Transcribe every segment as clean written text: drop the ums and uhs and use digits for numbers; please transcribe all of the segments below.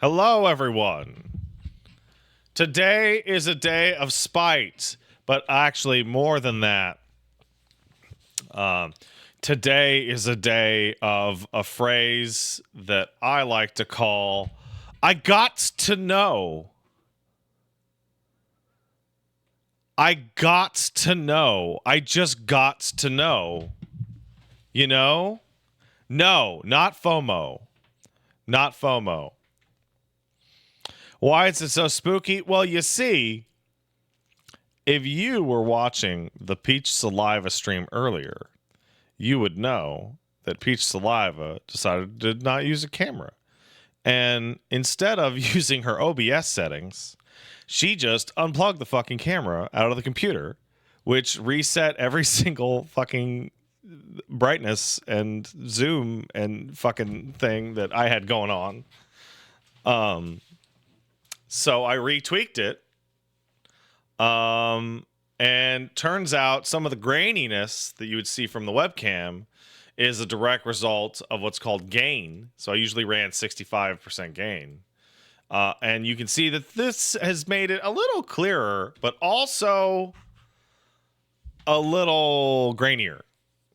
Hello, everyone. Today is a day of spite, but actually, more than that. Today is a day of a phrase that I like to call, I got to know. I got to know. I just got to know. You know? No, not FOMO. Not FOMO. Why is it so spooky? Well, you see, if you were watching the Peach Saliva stream earlier, you would know that Peach Saliva decided to not use a camera. And instead of using her OBS settings, she just unplugged the fucking camera out of the computer, which reset every single fucking brightness and zoom and fucking thing that I had going on. So I retweaked it. And turns out some of the graininess that you would see from the webcam is a direct result of what's called gain. So I usually ran 65% gain. And you can see that this has made it a little clearer, but also a little grainier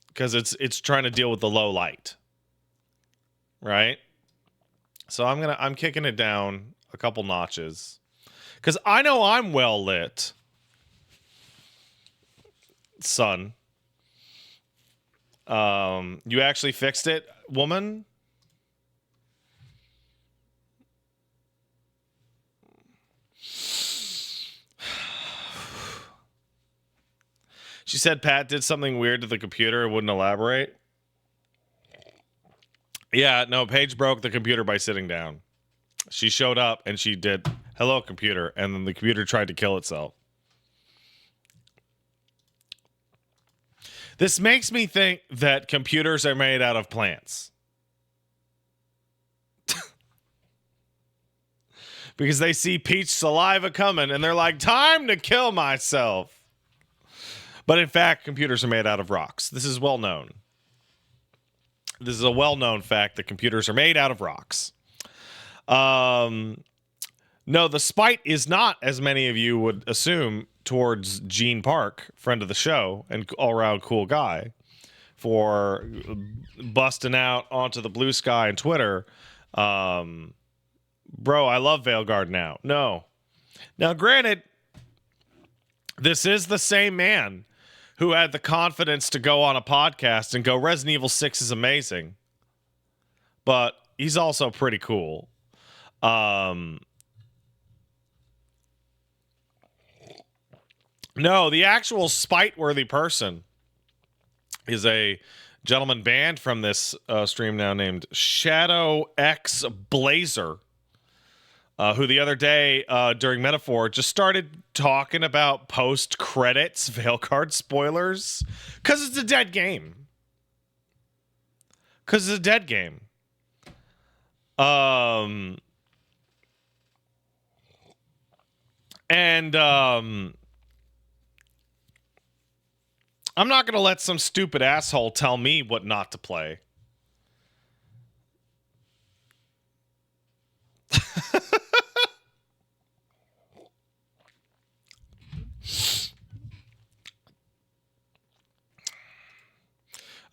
because it's trying to deal with the low light. Right? So I'm kicking it down a couple notches because I know I'm well lit. Son. You actually fixed it, woman? She said Pat did something weird to the computer and wouldn't elaborate. Yeah, no, Paige broke the computer by sitting down. She showed up and she did, hello, computer, and then the computer tried to kill itself. This makes me think that computers are made out of plants. Because they see Peach Saliva coming and they're like, time to kill myself. But in fact, computers are made out of rocks. This is well known. This is a well-known fact that computers are made out of rocks. No, the spite is not, as many of you would assume, towards Gene Park, friend of the show and all-around cool guy, for busting out onto the blue sky and Twitter. Bro, I love Veilguard now. No. Now, granted, this is the same man who had the confidence to go on a podcast and go, Resident Evil 6 is amazing. But he's also pretty cool. No, the actual spite-worthy person is a gentleman banned from this stream now named Shadow X Blazer, who the other day during Metaphor just started talking about post-credits Veilguard spoilers because it's a dead game. Because it's a dead game. I'm not going to let some stupid asshole tell me what not to play.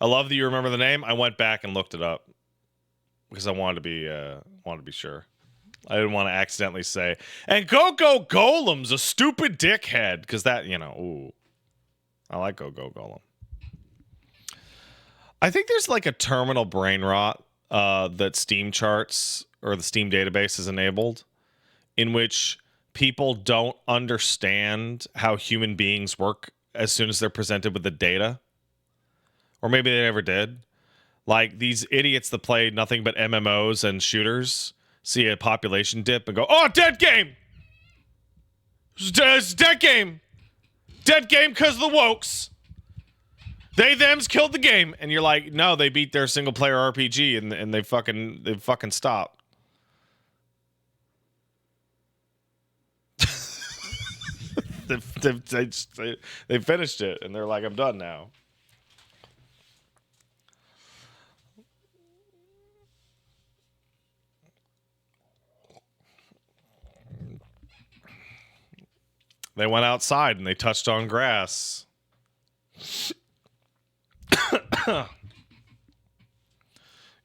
I love that you remember the name. I went back and looked it up because I wanted to be sure. I didn't want to accidentally say, and Go Golem's a stupid dickhead because that, ooh. I like Go Golem. I think there's like a terminal brain rot that Steam charts or the Steam database is enabled, in which people don't understand how human beings work as soon as they're presented with the data. Or maybe they never did. Like these idiots that play nothing but MMOs and shooters see a population dip and go, oh, dead game! It's dead game! Dead game because of the wokes. They them's killed the game, and you're like, no, they beat their single player RPG and they fucking stopped. they finished it, and they're like, I'm done now. They went outside and they touched on grass.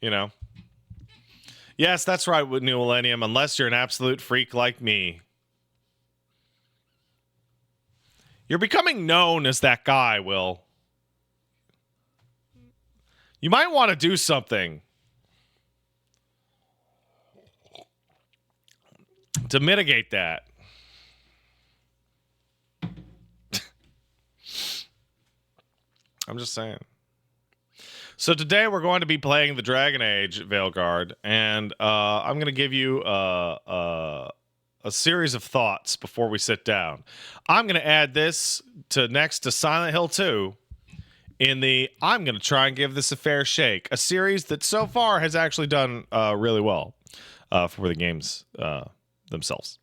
You know. Yes, that's right, with New Millennium, unless you're an absolute freak like me. You're becoming known as that guy, Will. You might want to do something to mitigate that. I'm just saying. So today we're going to be playing the Dragon Age Veilguard, and I'm going to give you a series of thoughts before we sit down. I'm going to add this to next to Silent Hill 2 in the I'm going to try and give this a fair shake, a series that so far has actually done really well for the games themselves.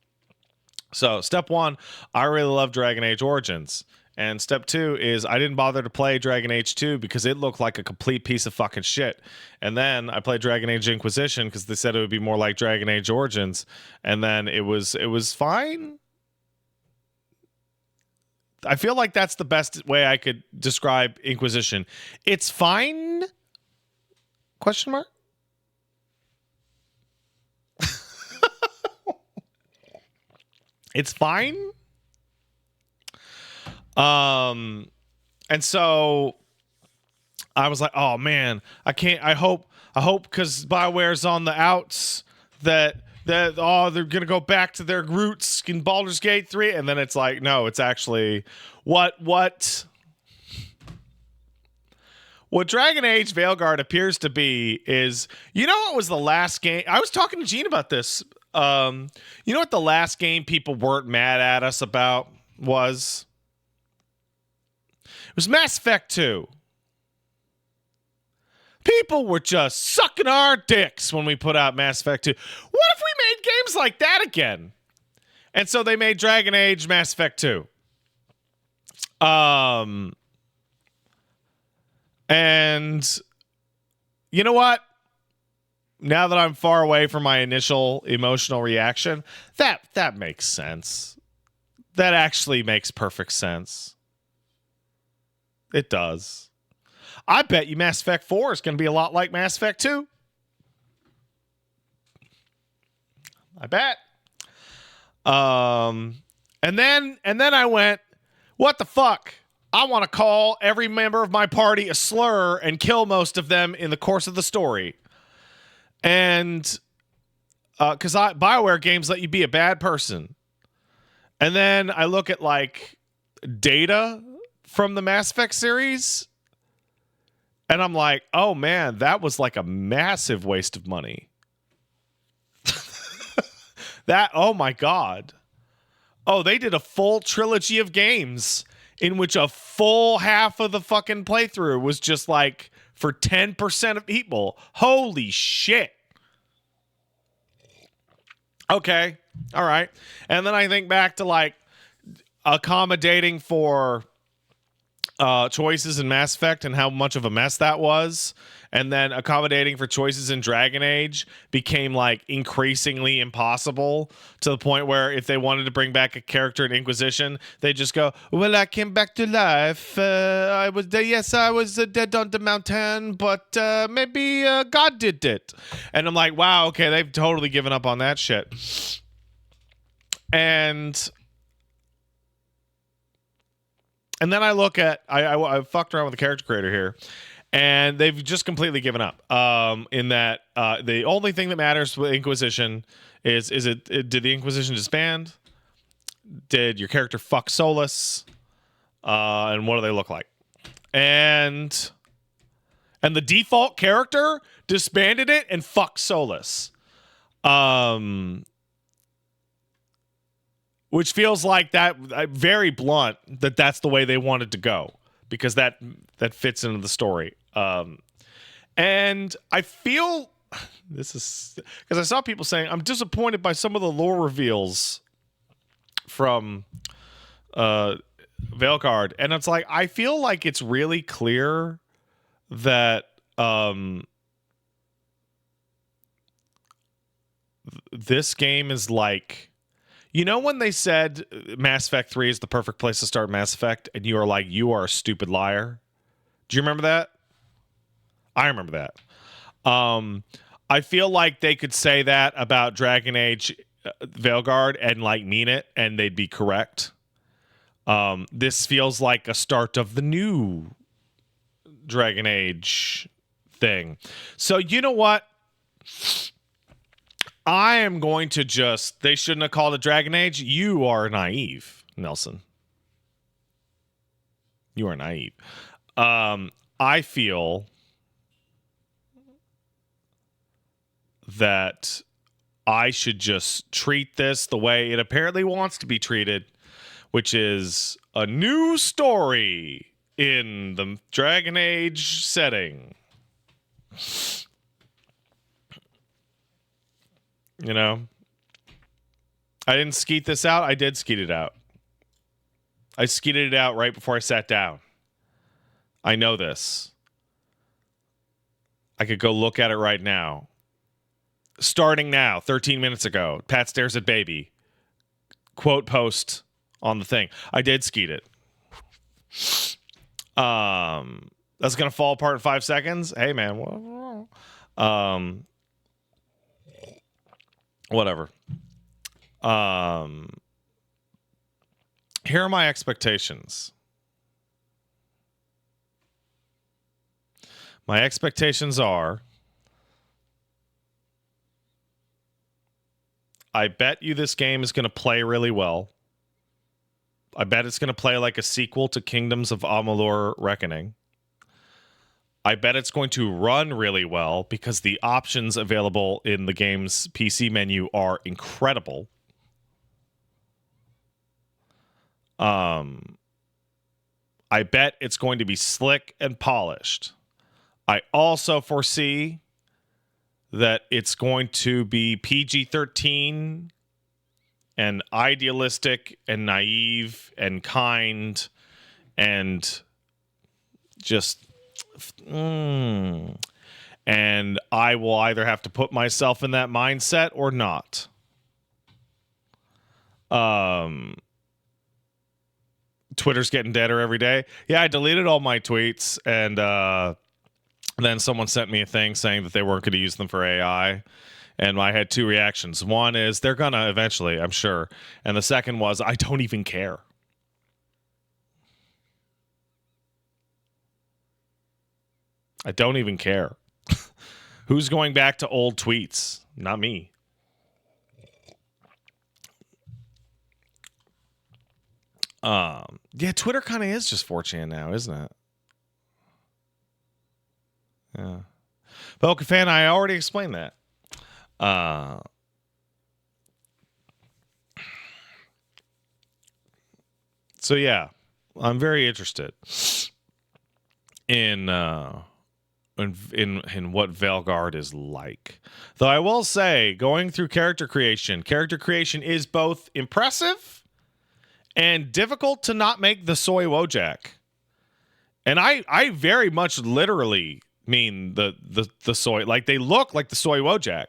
So step one, I really love Dragon Age Origins. And step two is I didn't bother to play Dragon Age 2 because it looked like a complete piece of fucking shit. And then I played Dragon Age Inquisition because they said it would be more like Dragon Age Origins. And then it was fine. I feel like that's the best way I could describe Inquisition. It's fine? Question mark? It's fine? And so I was like, oh man, I hope because BioWare's on the outs that they're gonna go back to their roots in Baldur's Gate 3, and then it's like, no, it's actually what Dragon Age Veilguard appears to be is, you know what was the last game? I was talking to Gene about this. You know what the last game people weren't mad at us about was? It was Mass Effect 2. People were just sucking our dicks when we put out Mass Effect 2. What if we made games like that again? And so they made Dragon Age Mass Effect 2. And you know what? Now that I'm far away from my initial emotional reaction, that makes sense. That actually makes perfect sense. It does. I bet you Mass Effect 4 is going to be a lot like Mass Effect 2. I bet. And then I went, what the fuck? I want to call every member of my party a slur and kill most of them in the course of the story. And because BioWare games let you be a bad person. And then I look at like data from the Mass Effect series, and I'm like, oh man, that was like a massive waste of money. Oh my God. Oh, they did a full trilogy of games in which a full half of the fucking playthrough was just like for 10% of people. Holy shit. Okay. All right. And then I think back to like accommodating for choices in Mass Effect and how much of a mess that was, and then accommodating for choices in Dragon Age became like increasingly impossible to the point where if they wanted to bring back a character in Inquisition, they just go, well, I came back to life. I was dead on the mountain, but maybe God did it. And I'm like, wow, okay, they've totally given up on that shit. And then I look at I fucked around with the character creator here, and they've just completely given up. In that the only thing that matters with Inquisition is did the Inquisition disband? Did your character fuck Solus? And what do they look like? And the default character disbanded it and fucked Solus. Which feels like that very blunt that's the way they wanted to go, because that fits into the story. And I feel this is because I saw people saying I'm disappointed by some of the lore reveals from Veilguard, and it's like I feel like it's really clear that this game is like, You know when they said Mass Effect 3 is the perfect place to start Mass Effect, and you are like, you are a stupid liar? Do you remember that? I remember that. I feel like they could say that about Dragon Age Veilguard and like mean it, and they'd be correct. This feels like a start of the new Dragon Age thing. So you know what? I am going to just... They shouldn't have called it Dragon Age. You are naive, Nelson. You are naive. I feel that I should just treat this the way it apparently wants to be treated, which is a new story in the Dragon Age setting. You know, I didn't skeet this out. I did skeet it out. I skeeted it out right before I sat down. I know this. I could go look at it right now. Starting now, 13 minutes ago, Pat stares at baby. Quote post on the thing. I did skeet it. That's going to fall apart in 5 seconds. Hey, man. Whatever. Here are my expectations. My expectations are, I bet you this game is going to play really well. I bet it's going to play like a sequel to Kingdoms of Amalur Reckoning. I bet it's going to run really well because the options available in the game's PC menu are incredible. I bet it's going to be slick and polished. I also foresee that it's going to be PG-13 and idealistic and naive and kind and just... And I will either have to put myself in that mindset or not. Twitter's getting deader every day. Yeah, I deleted all my tweets, and then someone sent me a thing saying that they weren't going to use them for AI. And I had 2 reactions. One is, they're going to eventually, I'm sure. And the second was, I don't even care. I don't even care. Who's going back to old tweets? Not me. Yeah, Twitter kind of is just 4chan now, isn't it? Yeah. But fan, I already explained that. So yeah, I'm very interested in what Veilguard is like. Though I will say, going through character creation is both impressive and difficult to not make the soy Wojak. And I very much literally mean the soy. Like, they look like the soy Wojak.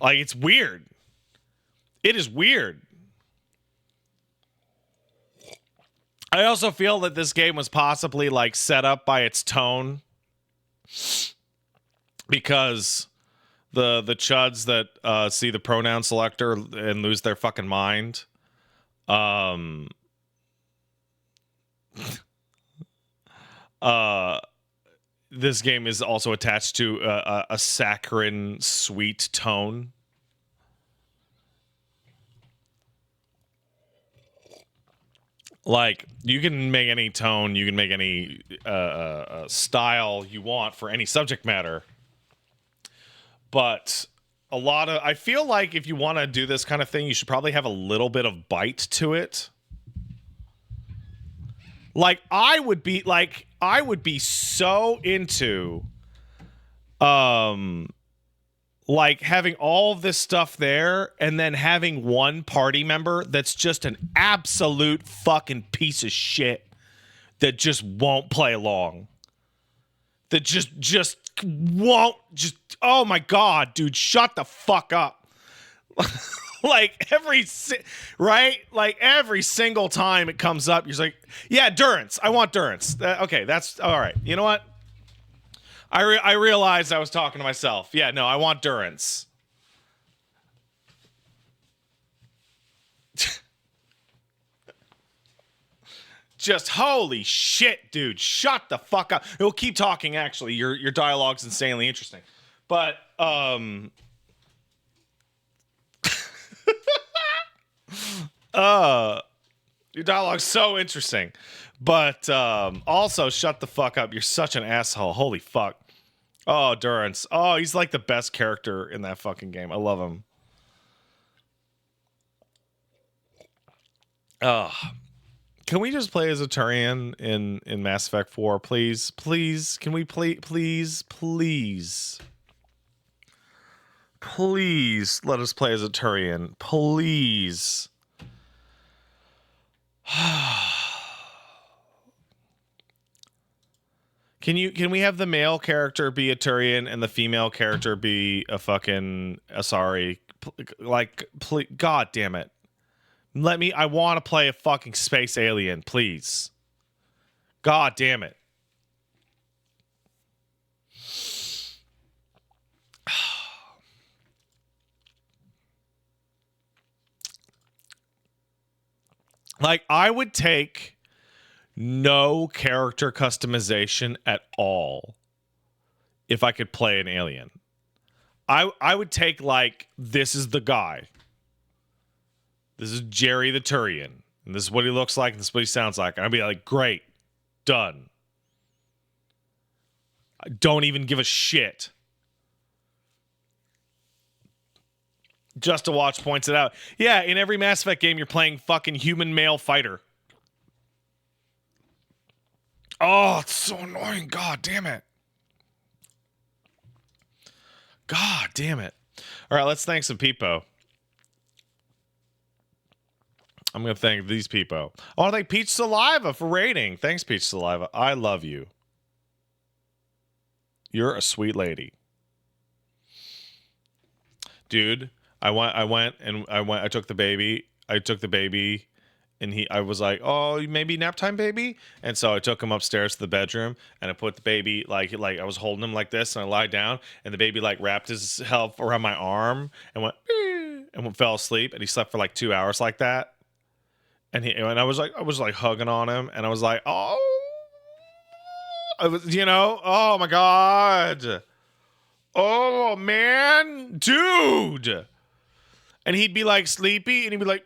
Like, it's weird. It is weird. I also feel that this game was possibly like set up by its tone, because the chuds that see the pronoun selector and lose their fucking mind, this game is also attached to a saccharine sweet tone. Like, you can make any tone, you can make any style you want for any subject matter. But I feel like if you want to do this kind of thing, you should probably have a little bit of bite to it. Like, I would be so into, like, having all of this stuff there and then having one party member that's just an absolute fucking piece of shit that just won't play along. That just won't, oh my God, dude, shut the fuck up. Like right? Like every single time it comes up, you're like, yeah, Durance. I want Durance. Okay, that's all right. You know what? I realized I was talking to myself. Yeah, no, I want Durance. Just holy shit, dude. Shut the fuck up. We'll keep talking, actually. Your dialogue's insanely interesting. But your dialogue's so interesting. But also shut the fuck up. You're such an asshole. Holy fuck. Oh, Durance. Oh, he's like the best character in that fucking game. I love him. Can we just play as a Turian in Mass Effect 4, please? Please, can we please let us play as a Turian, please. Can we have the male character be a Turian and the female character be a fucking Asari? Like, God damn it. I want to play a fucking space alien, please. God damn it. Like, I would take no character customization at all if I could play an alien. I would take, like, this is the guy. This is Jerry the Turian. And this is what he looks like, and this is what he sounds like. And I'd be like, great. Done. I don't even give a shit. Just to Watch points it out. Yeah, in every Mass Effect game, you're playing fucking human male fighter. Oh, it's so annoying. God damn it. God damn it. All right, let's thank some people. I'm going to thank these people. I want to thank Peach Saliva for rating. Thanks, Peach Saliva. I love you. You're a sweet lady. Dude, I took the baby. And I was like, oh, maybe nap time, baby? And so I took him upstairs to the bedroom, and I put the baby, like I was holding him like this, and I lied down, and the baby, like, wrapped his head around my arm, and fell asleep, and he slept for, like, 2 hours like that. And I was like hugging on him, and I was like, oh, oh my God. Oh, man, dude. And he'd be like sleepy, and he'd be like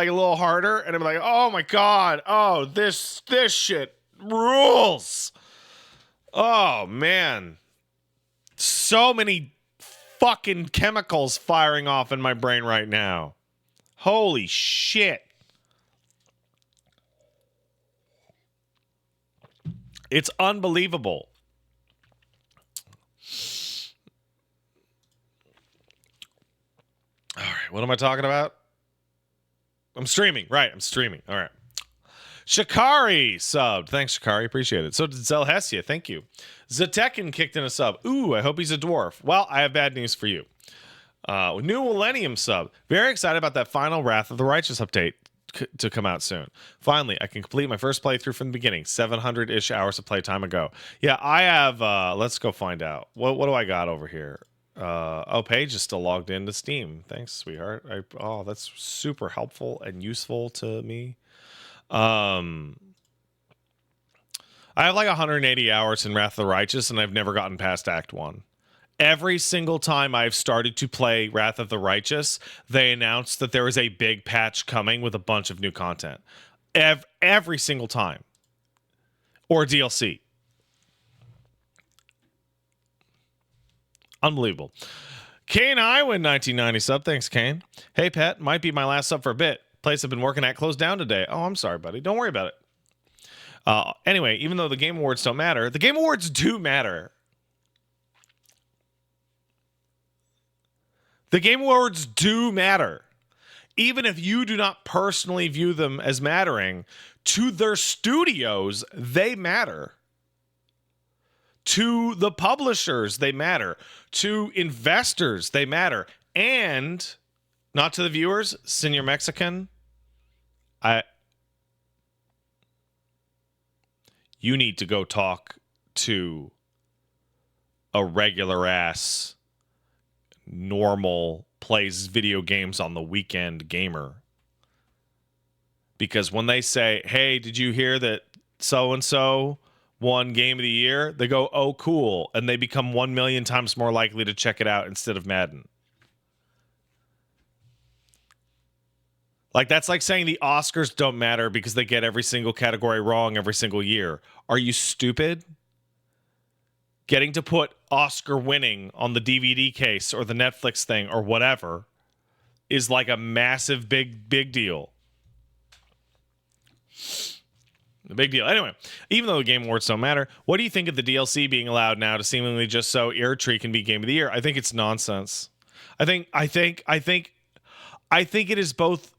a little harder, and I'd be like, oh my God, oh, this shit rules. Oh man, so many fucking chemicals firing off in my brain right now. Holy shit. It's unbelievable. All right, what am I talking about? I'm streaming. Right, I'm streaming. All right. Shikari subbed. Thanks, Shikari. Appreciate it. So did Zelhesia. Thank you. Zatekin kicked in a sub. Ooh, I hope he's a dwarf. Well, I have bad news for you. New Millennium sub. Very excited about that final Wrath of the Righteous update to come out soon. Finally, I can complete my first playthrough from the beginning. 700-ish hours of playtime ago. Yeah, I have... let's go find out. What do I got over here? Paige is still logged into Steam. Thanks, sweetheart. That's super helpful and useful to me. I have like 180 hours in Wrath of the Righteous, and I've never gotten past Act 1. Every single time I've started to play Wrath of the Righteous, they announced that there is a big patch coming with a bunch of new content. Every single time. Or DLC. Unbelievable. Kane Iwin 1990 sub. Thanks, Kane. Hey, Pet. Might be my last sub for a bit. Place I've been working at closed down today. Oh, I'm sorry, buddy. Don't worry about it. Anyway, even though the Game Awards don't matter, the Game Awards do matter. The Game Awards do matter. Even if you do not personally view them as mattering, to their studios, they matter. To the publishers, they matter. To investors, they matter. And not to the viewers, Senior Mexican, you need to go talk to a regular ass, normal, plays video games on the weekend gamer. Because when they say, hey, did you hear that so-and-so won Game of the Year? They go, oh, cool. And they become 1 million times more likely to check it out instead of Madden. Like, that's like saying the Oscars don't matter because they get every single category wrong every single year. Are you stupid? Getting to put Oscar winning on the DVD case or the Netflix thing or whatever is like a massive, big deal. The big deal. Anyway, even though the Game Awards don't matter, what do you think of the DLC being allowed now to seemingly just so Erdtree can be Game of the Year? I think it's nonsense. I think it is both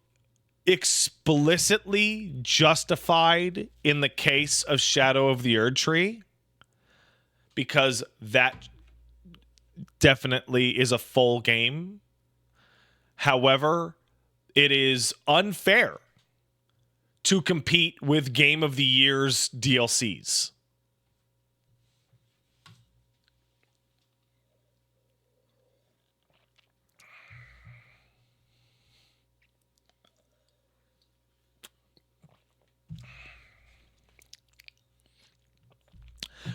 explicitly justified in the case of Shadow of the Erdtree, because that definitely is a full game. However, it is unfair to compete with Game of the Year's DLCs.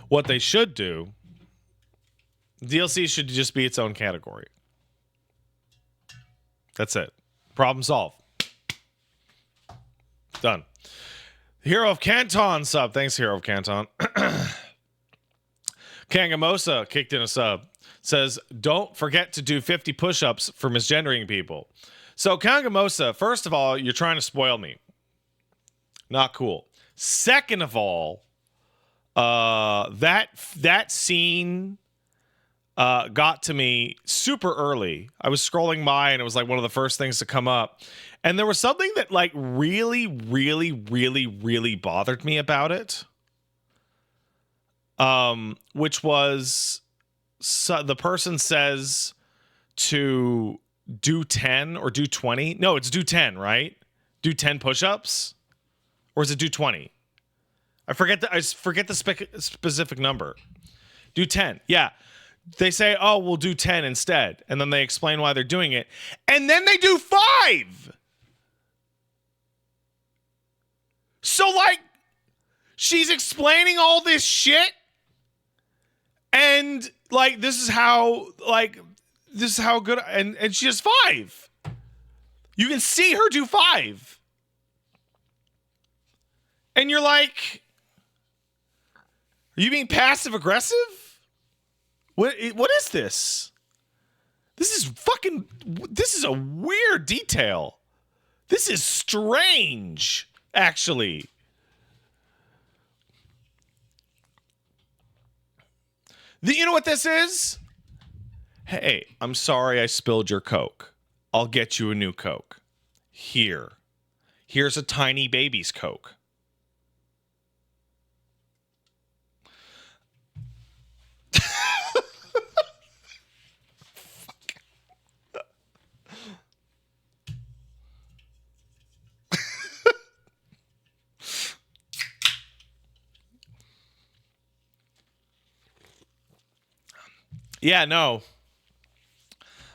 What they should do, DLC should just be its own category. That's it. Problem solved. Done. Hero of Canton sub. Thanks, Hero of Canton. Kangamosa kicked in a sub. Says, don't forget to do 50 push-ups for misgendering people. So, Kangamosa, first of all, you're trying to spoil me. Not cool. Second of all, that scene got to me super early. I was scrolling by and it was like one of the first things to come up. And there was something that like really bothered me about it. Which was the person says to do 10 or do 20. No, it's do 10, right? Do 10 push-ups? Or is it do 20? I forget the specific number. Do 10. Yeah. They say, oh, we'll do 10 instead. And then they explain why they're doing it. And then they do 5. So, like, she's explaining all this shit. And, like, this is how good. And she has 5. You can see her do 5. And you're like, are you being passive aggressive? What is this? This is a weird detail. This is strange, actually. You know what this is? Hey, I'm sorry I spilled your Coke. I'll get you a new Coke. Here's a tiny baby's Coke. Yeah, no.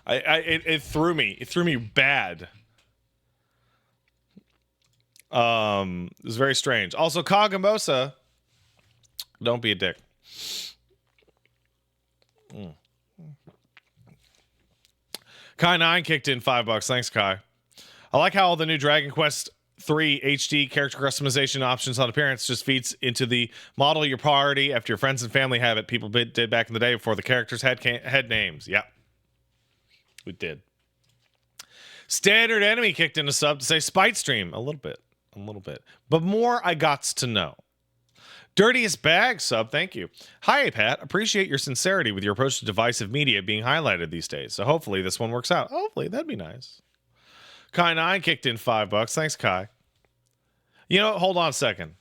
It threw me. It threw me bad. It was very strange. Also, Kagamosa, don't be a dick. Kai9 kicked in $5. Thanks, Kai. I like how all the new Dragon Quest 3 HD character customization options on appearance just feeds into the model your party after your friends and family have it. People did back in the day before the characters had names. Yeah, we did. Standard Enemy kicked in a sub to say Spite Stream. A little bit. But more I gots to know. Dirtiest Bag sub, thank you. Hi, Pat. Appreciate your sincerity with your approach to divisive media being highlighted these days. So hopefully this one works out. Hopefully, that'd be nice. Kai9 kicked in $5. Thanks, Kai. You know, hold on a second.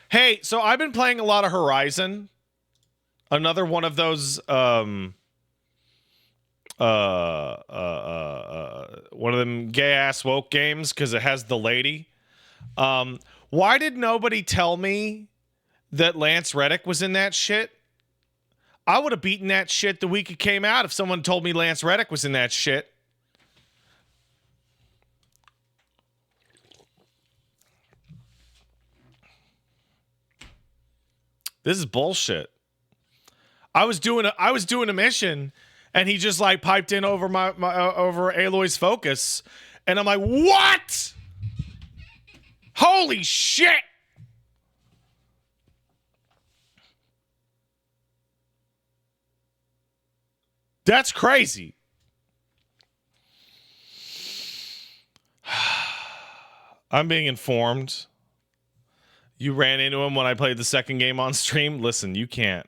Hey, so I've been playing a lot of Horizon. Another one of those one of them gay ass woke games because it has the lady. Why did nobody tell me that Lance Reddick was in that shit? I would have beaten that shit the week it came out if someone told me Lance Reddick was in that shit. This is bullshit. I was doing a mission, and he just like piped in over my over Aloy's focus, and I'm like, what? Holy shit! That's crazy. I'm being informed. You ran into him when I played the second game on stream. Listen, you can't.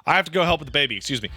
I have to go help with the baby. Excuse me.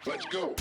Let's go.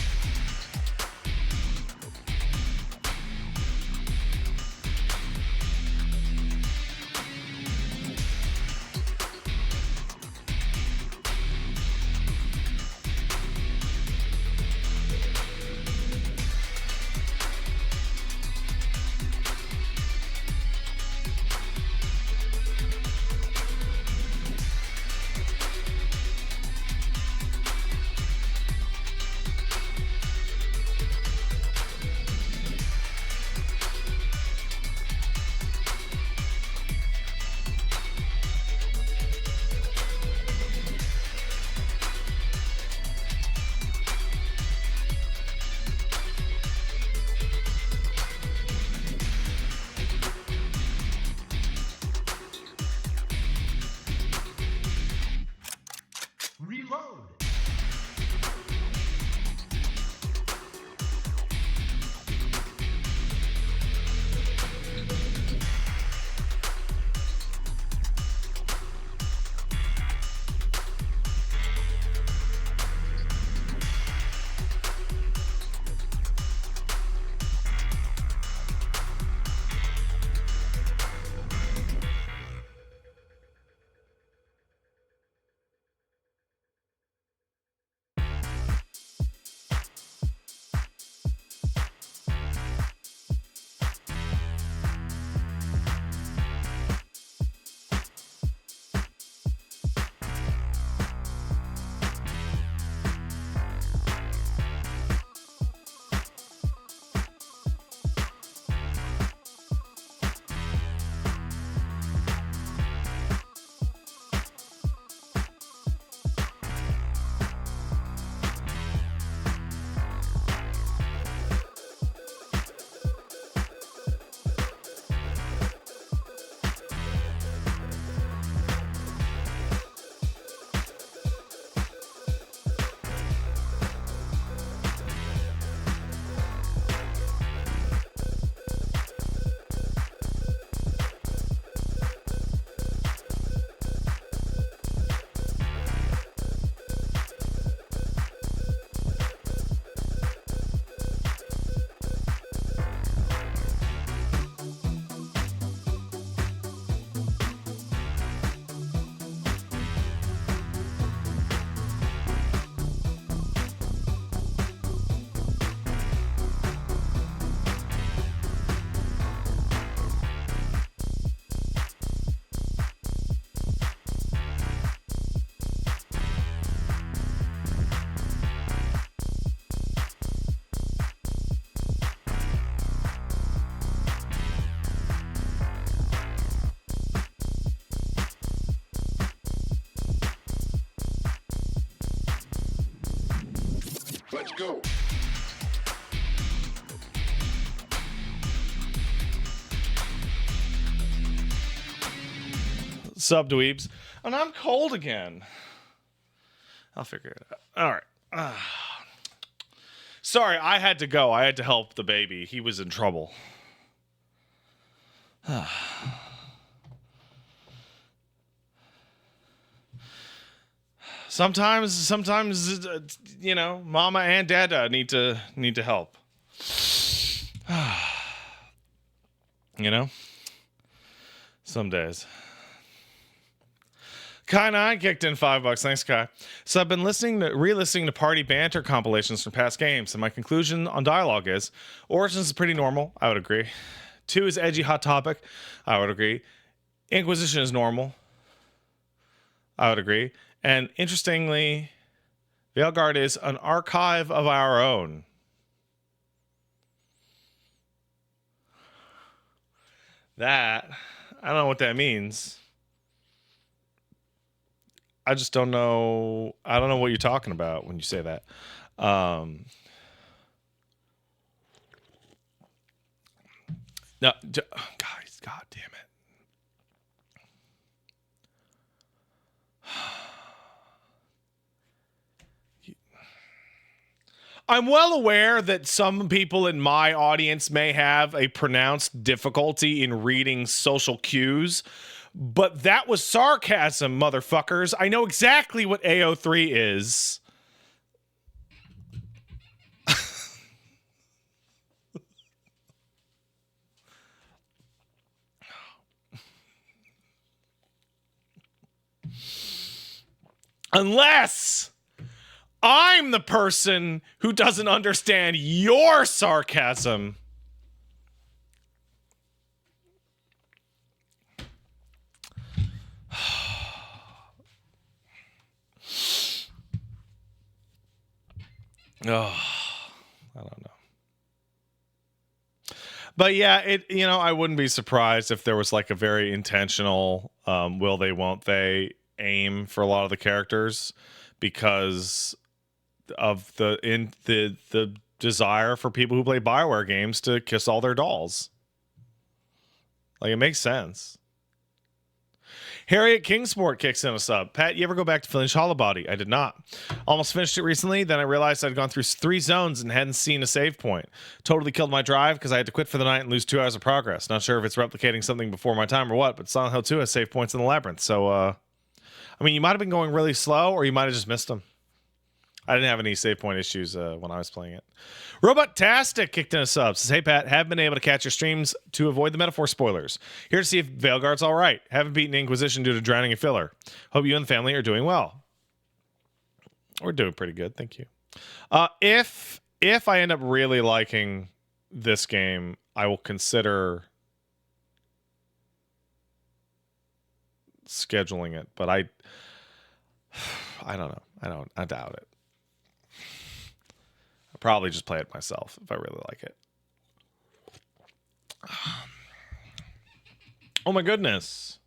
go. Sub dweebs. And I'm cold again. I'll figure it out. All right. Sorry, I had to go. I had to help the baby. He was in trouble. Sometimes, you know, mama and dada need to help. You know, some days. Kai9 kicked in $5. Thanks, Kai. So I've been re-listening to party banter compilations from past games, and my conclusion on dialogue is Origins is pretty normal. I would agree. 2 is edgy, hot topic. I would agree. Inquisition is normal. I would agree. And interestingly, Veilguard is an archive of our own. That, I don't know what that means. I just don't know. I don't know what you're talking about when you say that. No, guys, God damn it. I'm well aware that some people in my audience may have a pronounced difficulty in reading social cues, but that was sarcasm, motherfuckers. I know exactly what AO3 is. Unless I'm the person who doesn't understand your sarcasm. Oh, I don't know. But yeah, I wouldn't be surprised if there was like a very intentional will they, won't they aim for a lot of the characters because of the desire for people who play BioWare games to kiss all their dolls. Like, it makes sense. Harriet Kingsport kicks in a sub. Pat, you ever go back to finish Hollow Body? I did not. Almost finished it recently. Then I realized I'd gone through 3 zones and hadn't seen a save point. Totally killed my drive because I had to quit for the night and lose 2 hours of progress. Not sure if it's replicating something before my time or what, but Silent Hill 2 has save points in the labyrinth. So, I mean, you might have been going really slow or you might have just missed them. I didn't have any save point issues when I was playing it. Robot-tastic kicked in a sub. Says, hey, Pat, have been able to catch your streams to avoid the metaphor spoilers. Here to see if Veilguard's all right. Haven't beaten Inquisition due to drowning in filler. Hope you and the family are doing well. We're doing pretty good, thank you. If I end up really liking this game, I will consider scheduling it, but I don't know. I doubt it. Probably just play it myself if I really like it. Oh my goodness.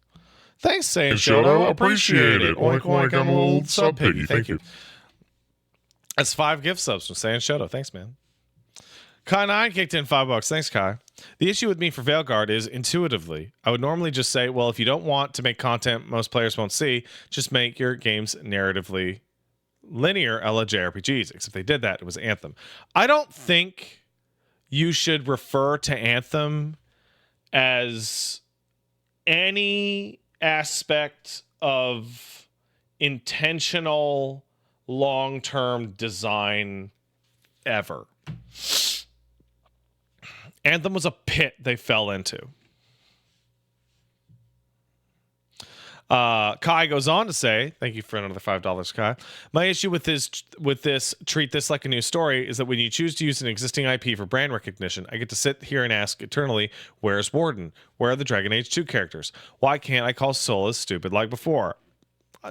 Thanks, Saying Shoto. Appreciate it. Oink oink, I'm old sub piggy. Thank you. That's 5 gift subs from Saying Shoto. Thanks, man. Kai9 kicked in $5. Thanks, Kai. The issue with me for Veilguard is intuitively, I would normally just say, well, if you don't want to make content most players won't see, just make your games narratively linear a la JRPGs. Except they did that. It was Anthem. I don't think you should refer to Anthem as any aspect of intentional long-term design ever. Anthem was a pit they fell into. Kai goes on to say, thank you for another $5, Kai. My issue with this treat this like a new story is that when you choose to use an existing IP for brand recognition, I get to sit here and ask eternally, where's Warden? Where are the Dragon Age 2 characters? Why can't I call Solas stupid like before?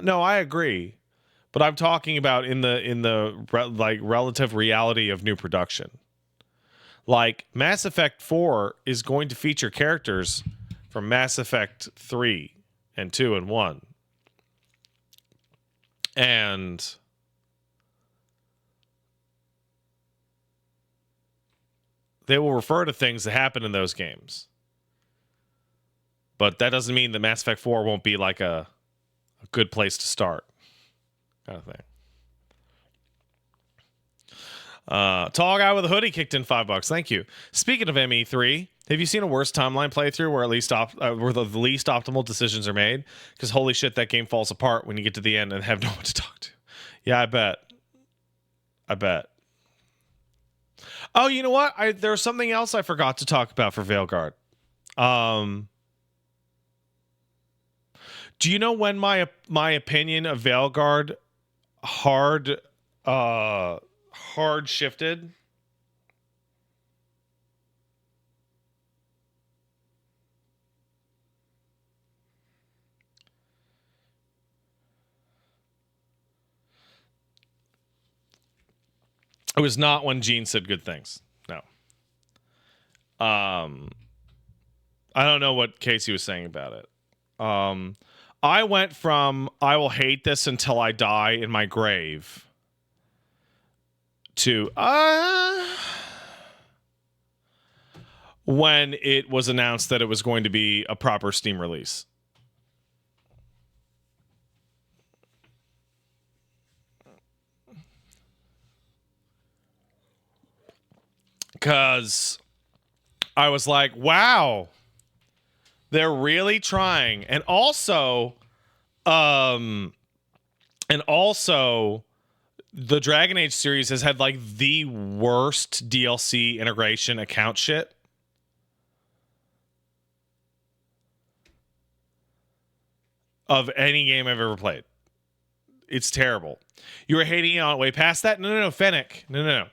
No, I agree. But I'm talking about in the relative reality of new production. Like, Mass Effect 4 is going to feature characters from Mass Effect 3 and 2 and 1. And they will refer to things that happen in those games. But that doesn't mean that Mass Effect 4 won't be like a good place to start, kind of thing. Tall guy with a hoodie kicked in $5. Thank you. Speaking of ME3, have you seen a worse timeline playthrough where at least where the least optimal decisions are made? Because holy shit, that game falls apart when you get to the end and have no one to talk to. Yeah, I bet. Oh, you know what? There's something else I forgot to talk about for Veilguard. Do you know when my opinion of Veilguard hard shifted? It was not when Gene said good things. No. I don't know what Casey was saying about it. I went from I will hate this until I die in my grave to when it was announced that it was going to be a proper Steam release. Because I was like, wow, they're really trying. And also, the Dragon Age series has had like the worst DLC integration account shit. Of any game I've ever played. It's terrible. You were hating on it way past that? No, Fennec. No.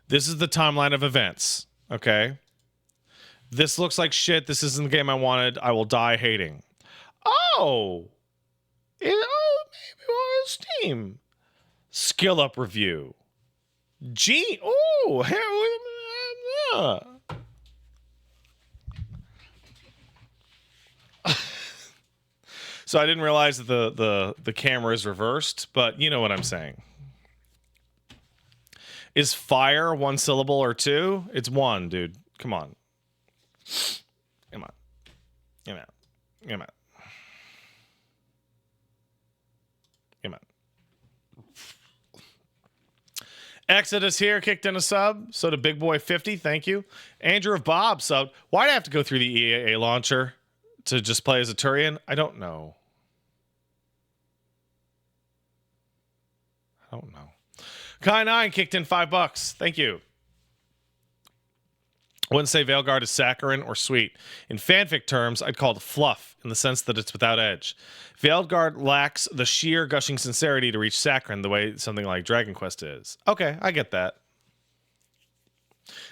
This is the timeline of events, okay? This looks like shit. This isn't the game I wanted. I will die hating. Oh, maybe on Steam. Skill up review. Gene. Oh, hell. So I didn't realize that the camera is reversed, but you know what I'm saying. Is fire one syllable or two? It's one, dude. Come on. Exodus here kicked in a sub. So did Big Boy 50. Thank you. Andrew of Bob subbed. Why'd I have to go through the EAA launcher to just play as a Turian? I don't know. Kai9 kicked in $5. Thank you. I wouldn't say Veilguard is saccharine or sweet. In fanfic terms, I'd call it fluff in the sense that it's without edge. Veilguard lacks the sheer gushing sincerity to reach saccharine the way something like Dragon Quest is. Okay, I get that.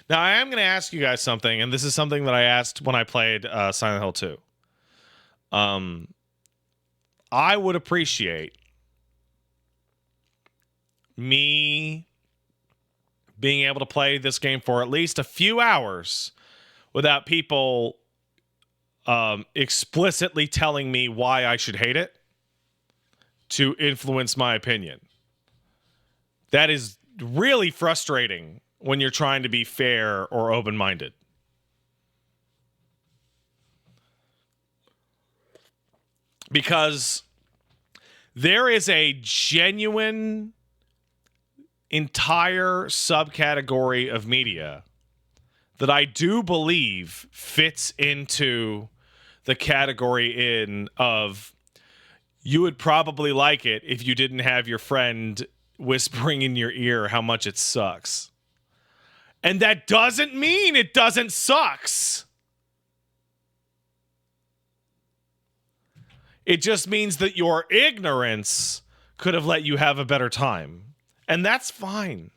Now, I am going to ask you guys something, and this is something that I asked when I played Silent Hill 2. I would appreciate me being able to play this game for at least a few hours without people explicitly telling me why I should hate it to influence my opinion. That is really frustrating when you're trying to be fair or open-minded. Because there is a genuine entire subcategory of media that I do believe fits into the category of you would probably like it if you didn't have your friend whispering in your ear how much it sucks. And that doesn't mean it doesn't sucks. It just means that your ignorance could have let you have a better time. And that's fine.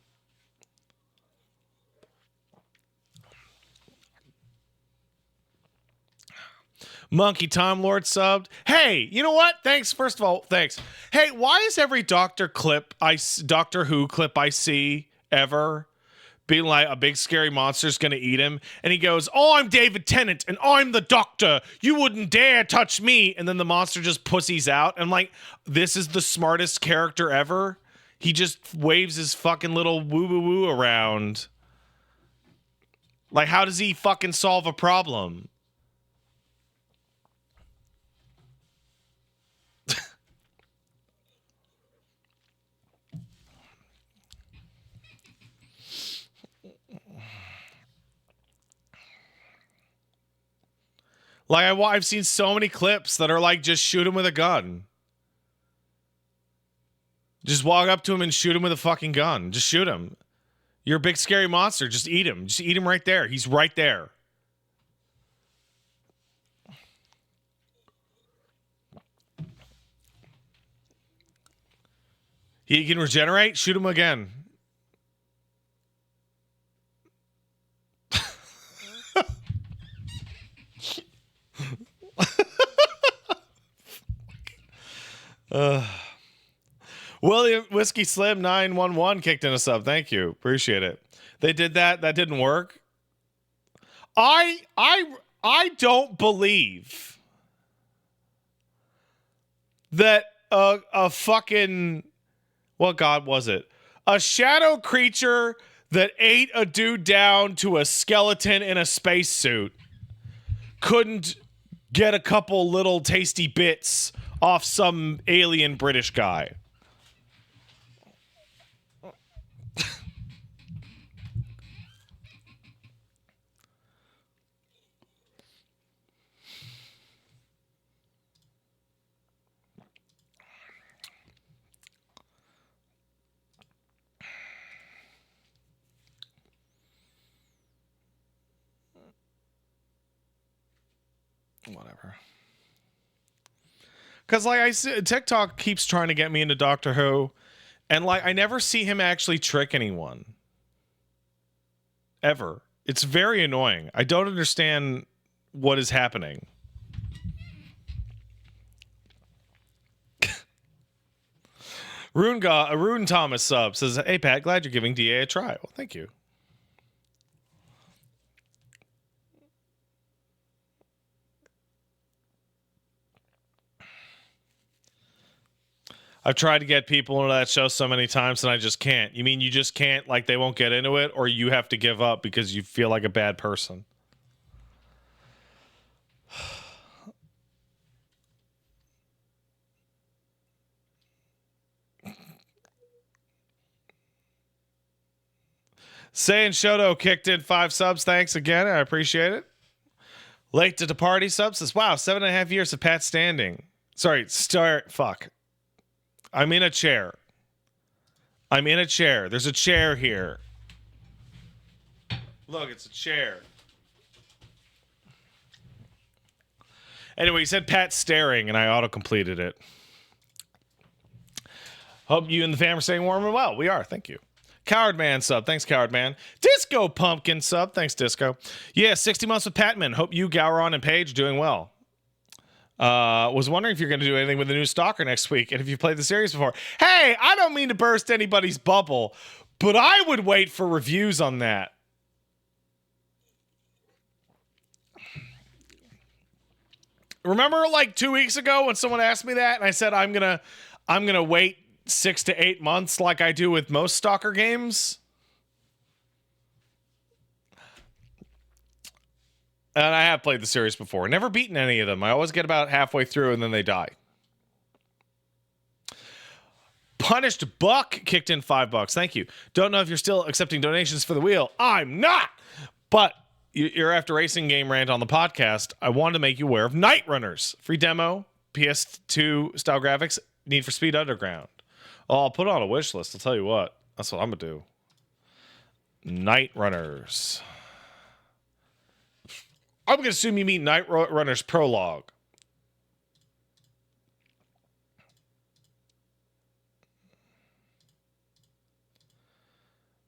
Monkey Time Lord subbed. Hey, you know what? Thanks. First of all, thanks. Hey, why is every Doctor Who clip I see ever being like a big scary monster's gonna eat him? And he goes, "Oh, I'm David Tennant, and I'm the Doctor. You wouldn't dare touch me." And then the monster just pussies out. I'm like, this is the smartest character ever. He just waves his fucking little woo-woo-woo around. Like, how does he fucking solve a problem? Like, I've seen so many clips that are like, just shoot him with a gun. Just walk up to him and shoot him with a fucking gun. Just shoot him. You're a big scary monster. Just eat him. Just eat him right there. He's right there. He can regenerate. Shoot him again. William Whiskey Slim 911 kicked in a sub. Thank you. Appreciate it. They did that. That didn't work. I don't believe that a fucking, what god was it? A shadow creature that ate a dude down to a skeleton in a spacesuit couldn't get a couple little tasty bits off some alien British guy. Whatever. Because, like, I see TikTok keeps trying to get me into Doctor Who, and, like, I never see him actually trick anyone. Ever. It's very annoying. I don't understand what is happening. Rune Thomas sub says, "Hey, Pat, glad you're giving DA a try." Well, thank you. I've tried to get people into that show so many times and I just can't. You mean you just can't, like they won't get into it, or you have to give up because you feel like a bad person? Say and Shoto kicked in 5 subs. Thanks again. I appreciate it. Late to the party sub says, wow, 7.5 years of Pat standing. Sorry, fuck. I'm in a chair. I'm in a chair. There's a chair here. Look, it's a chair. Anyway, he said Pat staring, and I auto-completed it. Hope you and the fam are staying warm and well. We are. Thank you. Coward Man sub. Thanks, Coward Man. Disco Pumpkin sub. Thanks, Disco. Yeah, 60 months with Patman. Hope you, Gowron, and Paige doing well. Was wondering if you're going to do anything with the new Stalker next week, and if you've played the series before. Hey, I don't mean to burst anybody's bubble, but I would wait for reviews on that. Remember, like 2 weeks ago, when someone asked me that, and I said I'm gonna wait 6 to 8 months, like I do with most Stalker games. And I have played the series before. Never beaten any of them. I always get about halfway through and then they die. Punished Buck kicked in $5. Thank you. Don't know if you're still accepting donations for the wheel. I'm not. But you're after racing game rant on the podcast. I wanted to make you aware of Night Runners. Free demo, PS2 style graphics, Need for Speed Underground. Oh, I'll put it on a wish list. I'll tell you what. That's what I'm going to do. Night Runners. I'm going to assume you mean Night Runners Prologue.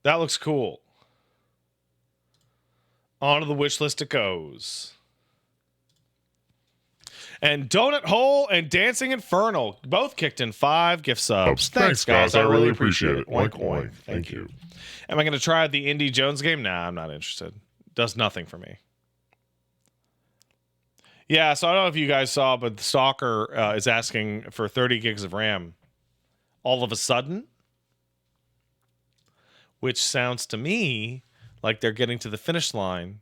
That looks cool. Onto the wish list it goes. And Donut Hole and Dancing Infernal both kicked in 5 gift subs. Thanks, guys. I really appreciate it. Oink, oink. Thank you. Am I going to try the Indy Jones game? Nah, I'm not interested. Does nothing for me. Yeah, so I don't know if you guys saw, but the Stalker is asking for 30 gigs of RAM all of a sudden, which sounds to me like they're getting to the finish line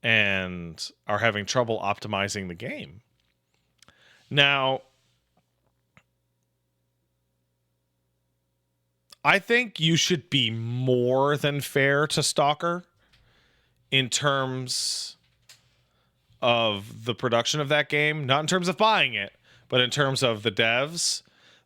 and are having trouble optimizing the game. Now, I think you should be more than fair to Stalker in terms of the production of that game, not in terms of buying it, but in terms of the devs,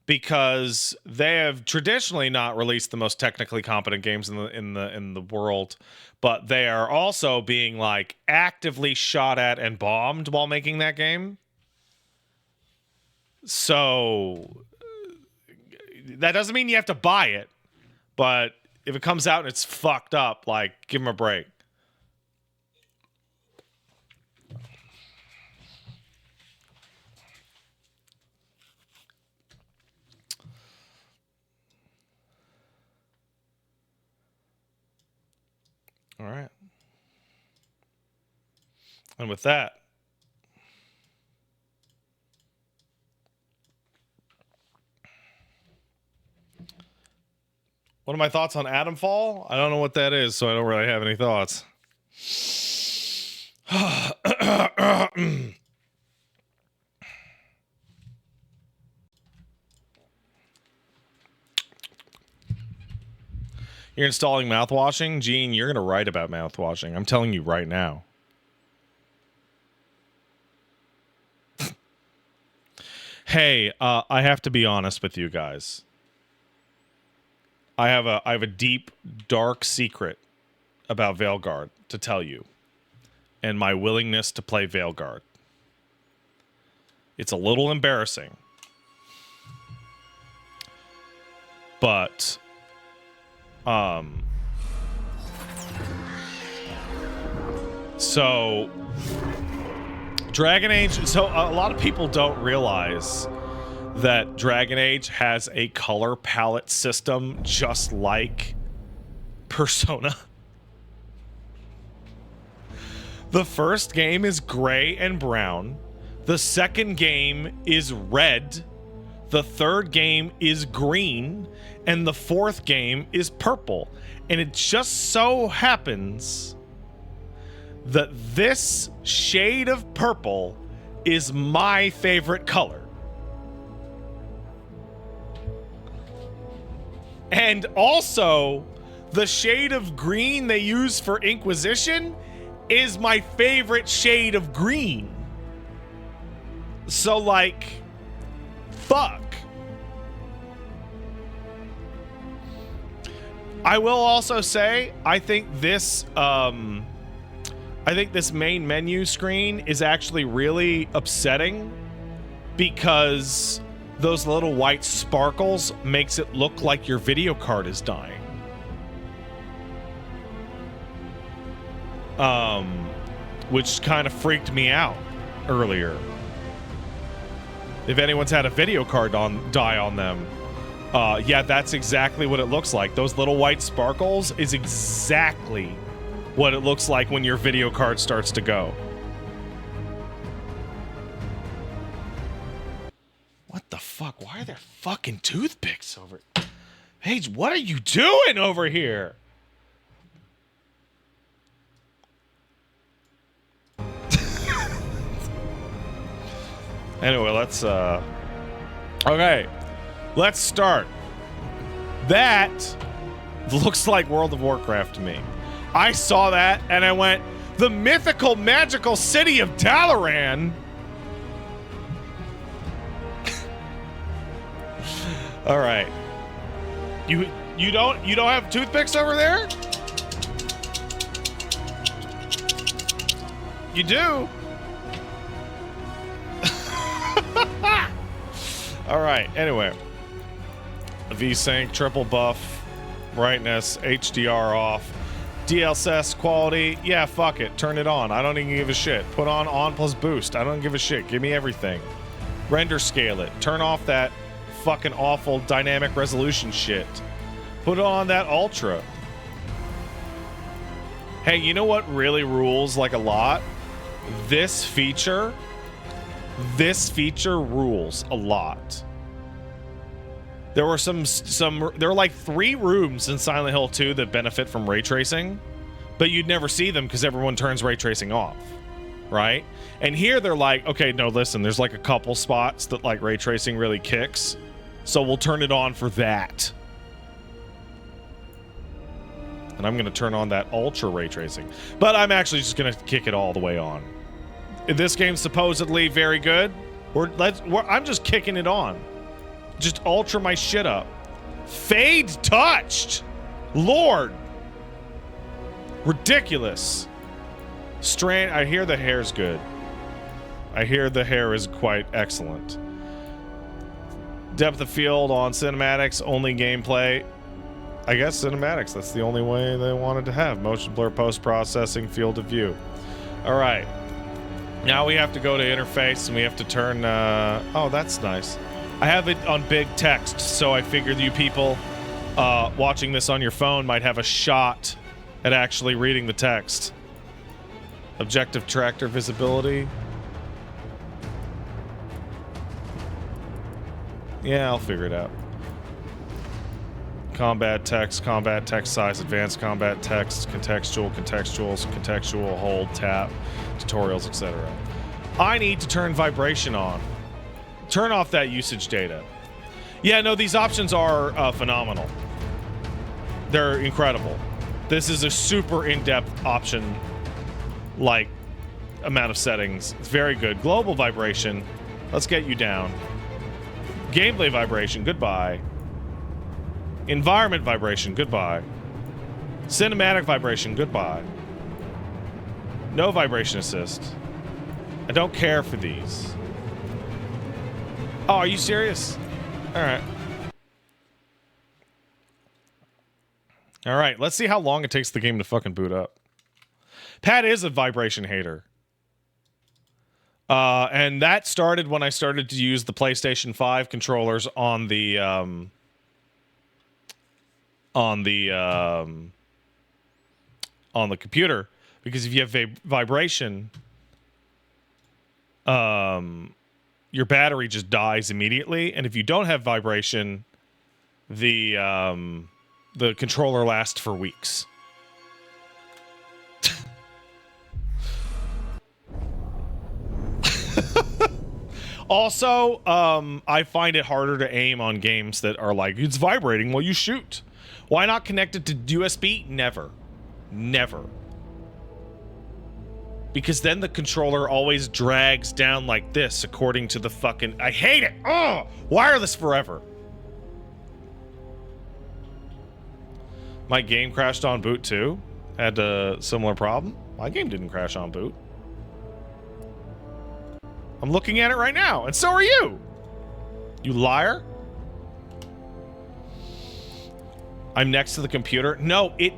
because they have traditionally not released the most technically competent games in the world, but they are also being like actively shot at and bombed while making that game. So that doesn't mean you have to buy it, but if it comes out and it's fucked up, like, give them a break. All right. And with that, what are my thoughts on Atomfall? I don't know what that is, so I don't really have any thoughts. You're installing mouthwashing? Gene, you're going to write about mouthwashing. I'm telling you right now. Hey, I have to be honest with you guys. I have a deep, dark secret about Veilguard to tell you, and my willingness to play Veilguard. It's a little embarrassing, but so Dragon Age. So a lot of people don't realize that Dragon Age has a color palette system just like Persona. The first game is gray and brown. The second game is red. The third game is green. And the fourth game is purple. And it just so happens that this shade of purple is my favorite color. And also, the shade of green they use for Inquisition is my favorite shade of green. So, like, fuck. I will also say, I think this main menu screen is actually really upsetting because those little white sparkles makes it look like your video card is dying. Which kind of freaked me out earlier. If anyone's had a video card die on them, yeah, that's exactly what it looks like. Those little white sparkles is exactly what it looks like when your video card starts to go. What the fuck? Why are there fucking toothpicks over? Paige, what are you doing over here? Anyway, let's okay. Let's start. That looks like World of Warcraft to me. I saw that and I went, the mythical magical city of Dalaran. All right. You don't have toothpicks over there? You do. All right. Anyway, VSync, triple buff, brightness, HDR off, DLSS quality. Yeah, fuck it. Turn it on. I don't even give a shit. Put on plus boost. I don't give a shit. Give me everything. Render scale it. Turn off that fucking awful dynamic resolution shit. Put on that ultra. Hey, you know what really rules like a lot? This feature rules a lot. There were there were like 3 rooms in Silent Hill 2 that benefit from ray tracing. but you'd never see them because everyone turns ray tracing off, right? And here they're like, okay, no, listen, there's like a couple spots that like ray tracing really kicks, so we'll turn it on for that. And I'm going to turn on that ultra ray tracing, but I'm actually just going to kick it all the way on. This game's supposedly very good. I'm just kicking it on. Just ultra my shit up. Fade touched. Lord. Ridiculous. Strand. I hear the hair's good. I hear the hair is quite excellent. Depth of field on cinematics, only gameplay. I guess cinematics, that's the only way they wanted to have. Motion blur, post-processing, field of view. All right. Now we have to go to interface and we have to turn, oh, that's nice. I have it on big text, so I figured you people watching this on your phone might have a shot at actually reading the text. Objective tractor visibility. Yeah, I'll figure it out. Combat text size, advanced combat text, contextuals, contextual, hold, tap, tutorials, etc. I need to turn vibration on. Turn off that usage data. Yeah, no, these options are phenomenal. They're incredible. This is a super in-depth option, like, amount of settings. It's very good. Global vibration. Let's get you down. Gameplay vibration. Goodbye. Environment vibration. Goodbye. Cinematic vibration. Goodbye. No vibration assist. I don't care for these. Oh, are you serious? All right. All right, let's see how long it takes the game to fucking boot up. Pat is a vibration hater. And that started when I started to use the PlayStation 5 controllers on the computer, because if you have vibration, your battery just dies immediately, and if you don't have vibration, the controller lasts for weeks. Also, I find it harder to aim on games that are like, it's vibrating while you shoot. Why not connect it to USB? Never. Never. Because then the controller always drags down like this according to the fucking... I hate it! Oh, wireless forever. My game crashed on boot too. Had a similar problem. My game didn't crash on boot. I'm looking at it right now, and so are you! You liar. I'm next to the computer. No, it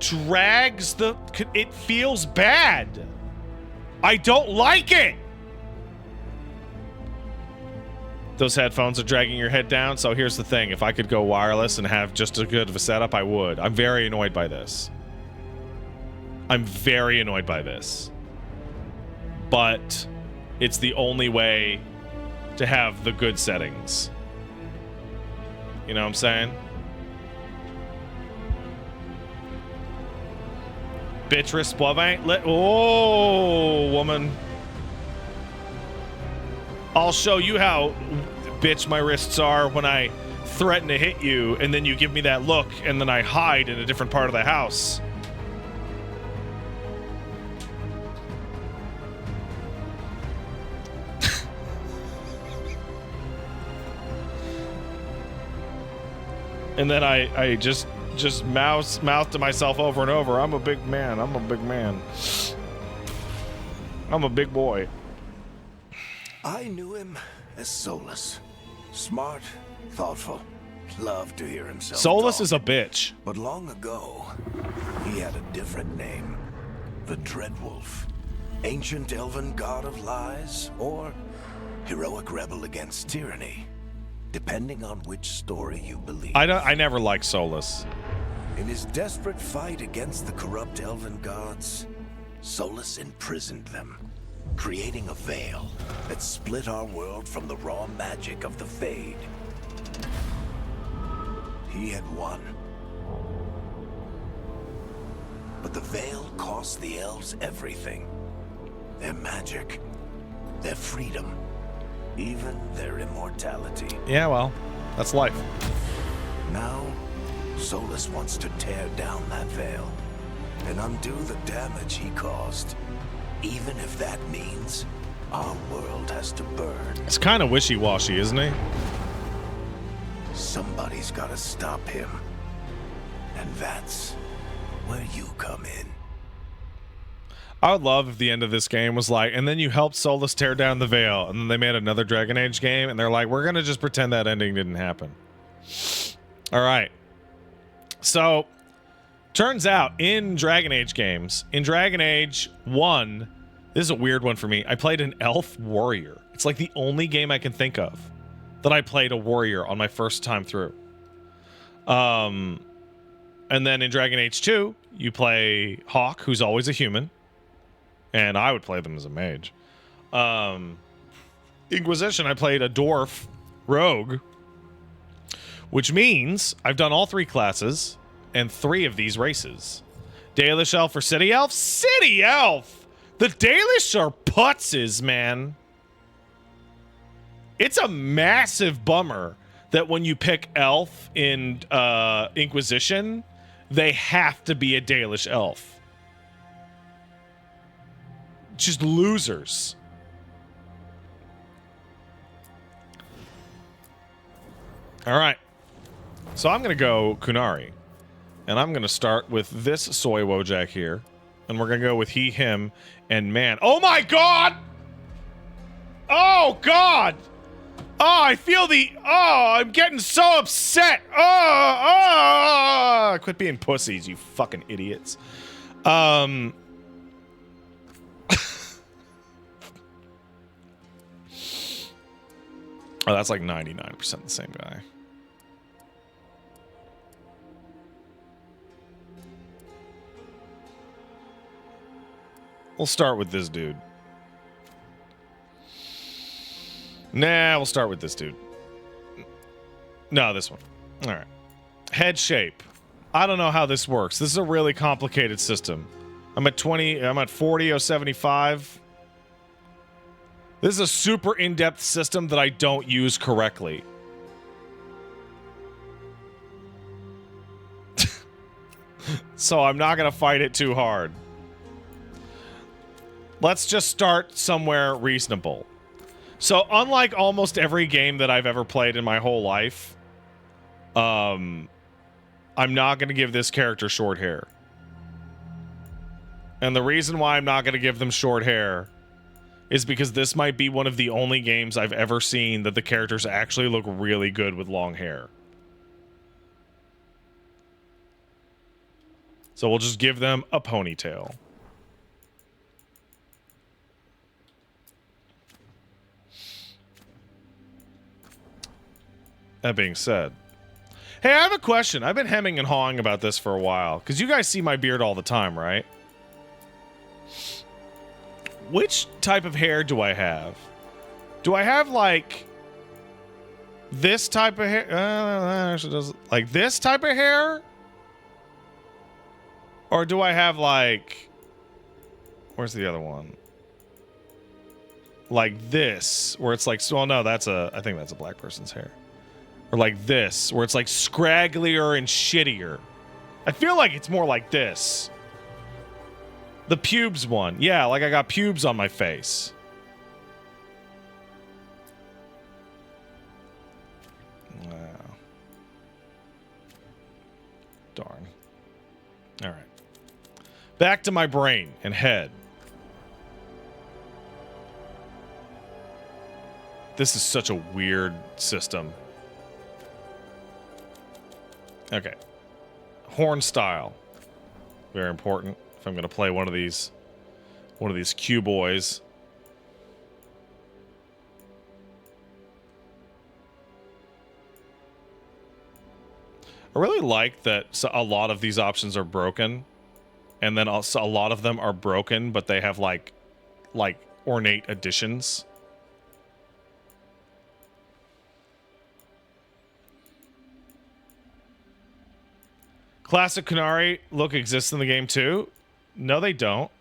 drags the... It feels bad. I don't like it! Those headphones are dragging your head down, so here's the thing. If I could go wireless and have just as good of a setup, I would. I'm very annoyed by this. I'm very annoyed by this. But it's the only way to have the good settings. You know what I'm saying? Bitch wrist oh, woman. I'll show you how bitch my wrists are when I threaten to hit you, and then you give me that look, and then I hide in a different part of the house. And then I just mouth to myself over and over, I'm a big man, I'm a big man. I'm a big boy. I knew him as Solus. Smart, thoughtful, loved to hear himself Solus talk. is a bitch. But long ago, he had a different name. The Dreadwolf. Ancient elven god of lies, or heroic rebel against tyranny. Depending on which story you believe. I never liked Solus. In his desperate fight against the corrupt elven gods, Solus imprisoned them, creating a veil that split our world from the raw magic of the Fade. He had won. But the veil cost the elves everything. Their magic, their freedom, even their immortality. Yeah, well, that's life. Now, Solus wants to tear down that veil and undo the damage he caused, even if that means our world has to burn. It's kind of wishy-washy, isn't he? Somebody's got to stop him. And that's where you come in. I would love if the end of this game was like, and then you helped Solus tear down the veil, and then they made another Dragon Age game, and they're like, we're going to just pretend that ending didn't happen. All right. So, turns out, in Dragon Age games, in Dragon Age 1, this is a weird one for me, I played an elf warrior. It's like the only game I can think of that I played a warrior on my first time through. And then in Dragon Age 2, you play Hawk, who's always a human. And I would play them as a mage. Inquisition, I played a dwarf rogue, which means I've done all 3 classes and 3 of these races. Dalish elf or city elf? City elf! The Dalish are putzes, man. It's a massive bummer that when you pick elf in Inquisition, they have to be a Dalish elf. Just losers. All right. So I'm going to go Kunari. And I'm going to start with this soy Wojak here. And we're going to go with he, him, and man. Oh my god! Oh god! Oh, I feel the... Oh, I'm getting so upset. Oh! Quit being pussies, you fucking idiots. Oh, that's like 99% the same guy. We'll start with this dude. Nah, we'll start with this dude. No, this one. All right. Head shape. I don't know how this works. This is a really complicated system. I'm at 40 075. This is a super in-depth system that I don't use correctly. So I'm not going to fight it too hard. Let's just start somewhere reasonable. So unlike almost every game that I've ever played in my whole life, I'm not going to give this character short hair. And the reason why I'm not going to give them short hair is because this might be one of the only games I've ever seen that the characters actually look really good with long hair. So we'll just give them a ponytail. That being said, hey, I have a question. I've been hemming and hawing about this for a while, because you guys see my beard all the time, right? Which type of hair do I have? Do I have, like, this type of hair? Actually doesn't. Like, this type of hair? Or do I have, like... Where's the other one? Like this, where it's like... Well, no, that's a... I think that's a black person's hair. Or like this, where it's, like, scragglier and shittier. I feel like it's more like this. The pubes one. Yeah, like I got pubes on my face. Wow. Darn. All right. Back to my brain and head. This is such a weird system. Okay. Horn style. Very important. I'm going to play one of these Q boys. I really like that a lot of these options are broken, and then also a lot of them are broken, but they have like ornate additions. Classic Kunari look exists in the game too? No, they don't.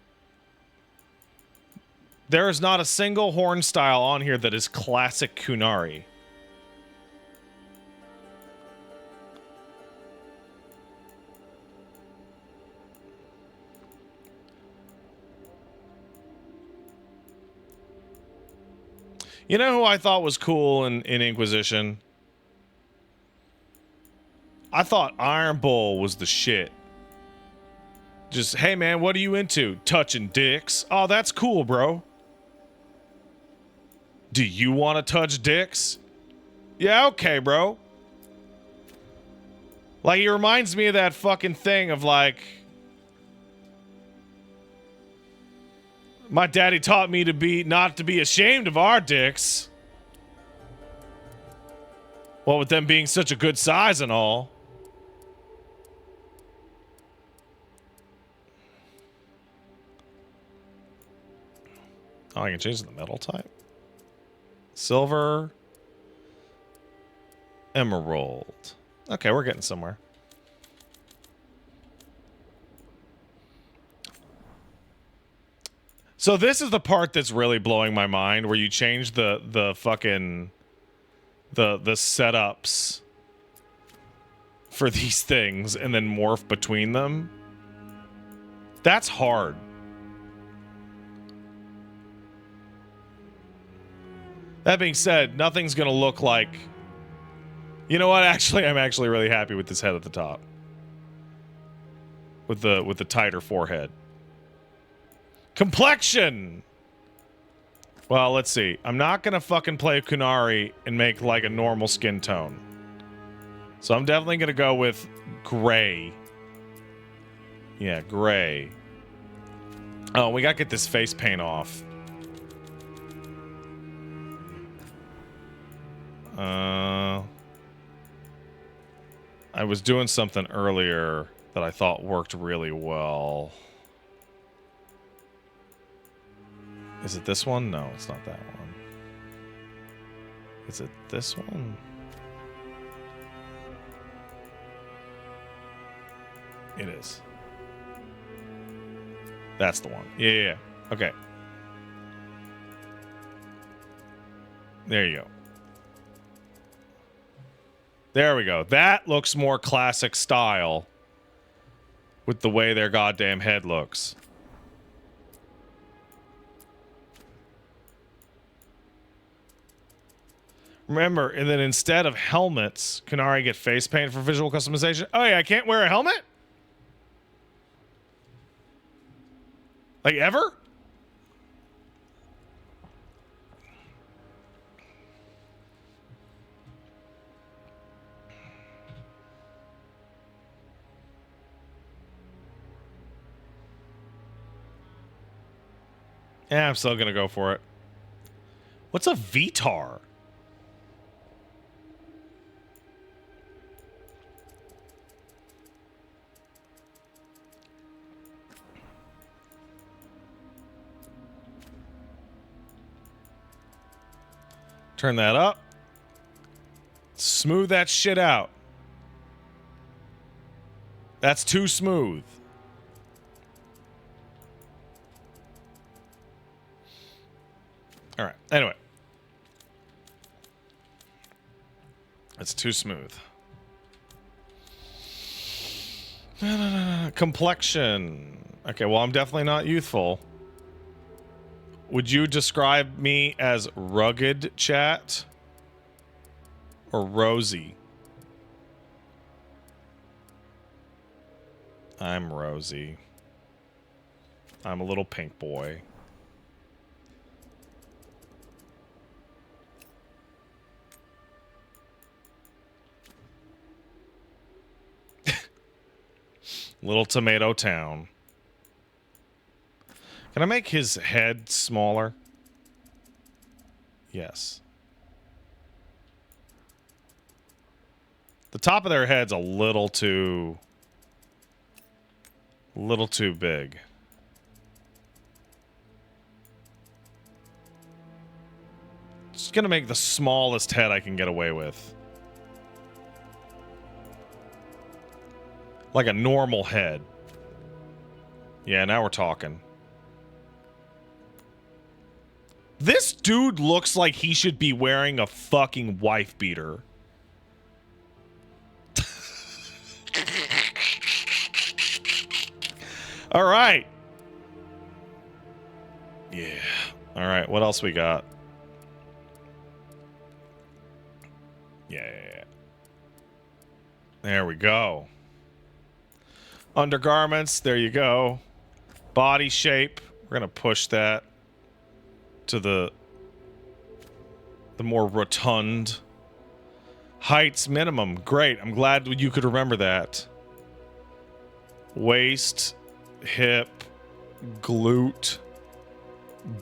There is not a single horn style on here that is classic Kunari. You know who I thought was cool in Inquisition? I thought Iron Bull was the shit. Just, hey man, what are you into? Touching dicks. Oh, that's cool, bro. Do you want to touch dicks? Yeah, okay, bro. Like, he reminds me of that fucking thing of like, my daddy taught me to be not to be ashamed of our dicks. Well, with them being such a good size and all. Oh, I can change the metal type. Silver. Emerald. Okay, we're getting somewhere. So this is the part that's really blowing my mind, where you change the fucking the setups for these things and then morph between them. That's hard. That being said, nothing's gonna look like... You know what? Actually, I'm actually really happy with this head at the top. With the tighter forehead. Complexion! Well, let's see. I'm not gonna fucking play Kunari and make like a normal skin tone. So I'm definitely gonna go with gray. Yeah, gray. Oh, we gotta get this face paint off. I was doing something earlier that I thought worked really well. Is it this one? No, it's not that one. Is it this one? It is. That's the one. Yeah. Okay. There you go. There we go. That looks more classic style with the way their goddamn head looks. Remember, and then instead of helmets, Kunari get face paint for visual customization. Oh yeah, I can't wear a helmet? Like ever? Yeah, I'm still gonna go for it. What's a Vitar? Turn that up. Smooth that shit out. That's too smooth. All right. Anyway. It's too smooth. Complexion. Okay, well, I'm definitely not youthful. Would you describe me as rugged, chat? Or rosy? I'm rosy. I'm a little pink boy. Little Tomato Town. Can I make his head smaller? Yes. The top of their head's a little too big. Just gonna make the smallest head I can get away with. Like a normal head. Yeah, now we're talking. This dude looks like he should be wearing a fucking wife beater. All right. Yeah. All right, what else we got? Yeah. There we go. Undergarments, there you go. Body shape, we're going to push that to the more rotund. Heights minimum, great. I'm glad you could remember that. Waist, hip, glute,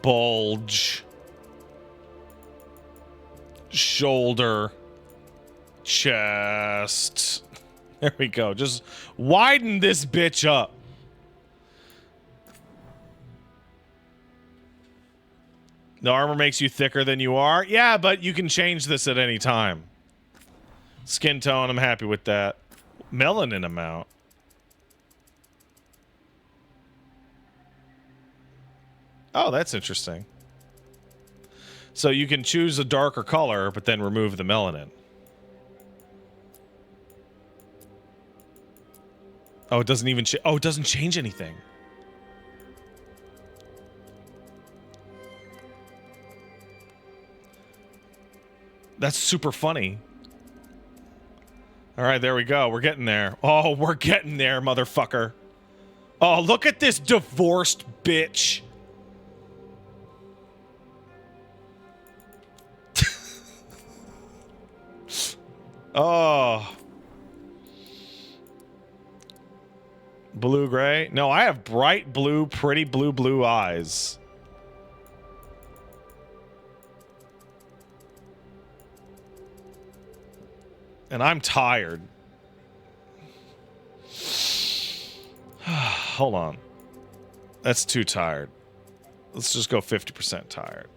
bulge, shoulder, chest. There we go. Just widen this bitch up. The armor makes you thicker than you are. Yeah, but you can change this at any time. Skin tone, I'm happy with that. Melanin amount. Oh, that's interesting. So you can choose a darker color, but then remove the melanin. Oh, it doesn't even it doesn't change anything. That's super funny. All right, there we go. We're getting there. Oh, we're getting there, motherfucker. Oh, look at this divorced bitch. Oh. Blue gray? No, I have bright blue, pretty blue eyes. And I'm tired. Hold on. That's too tired. Let's just go 50% tired.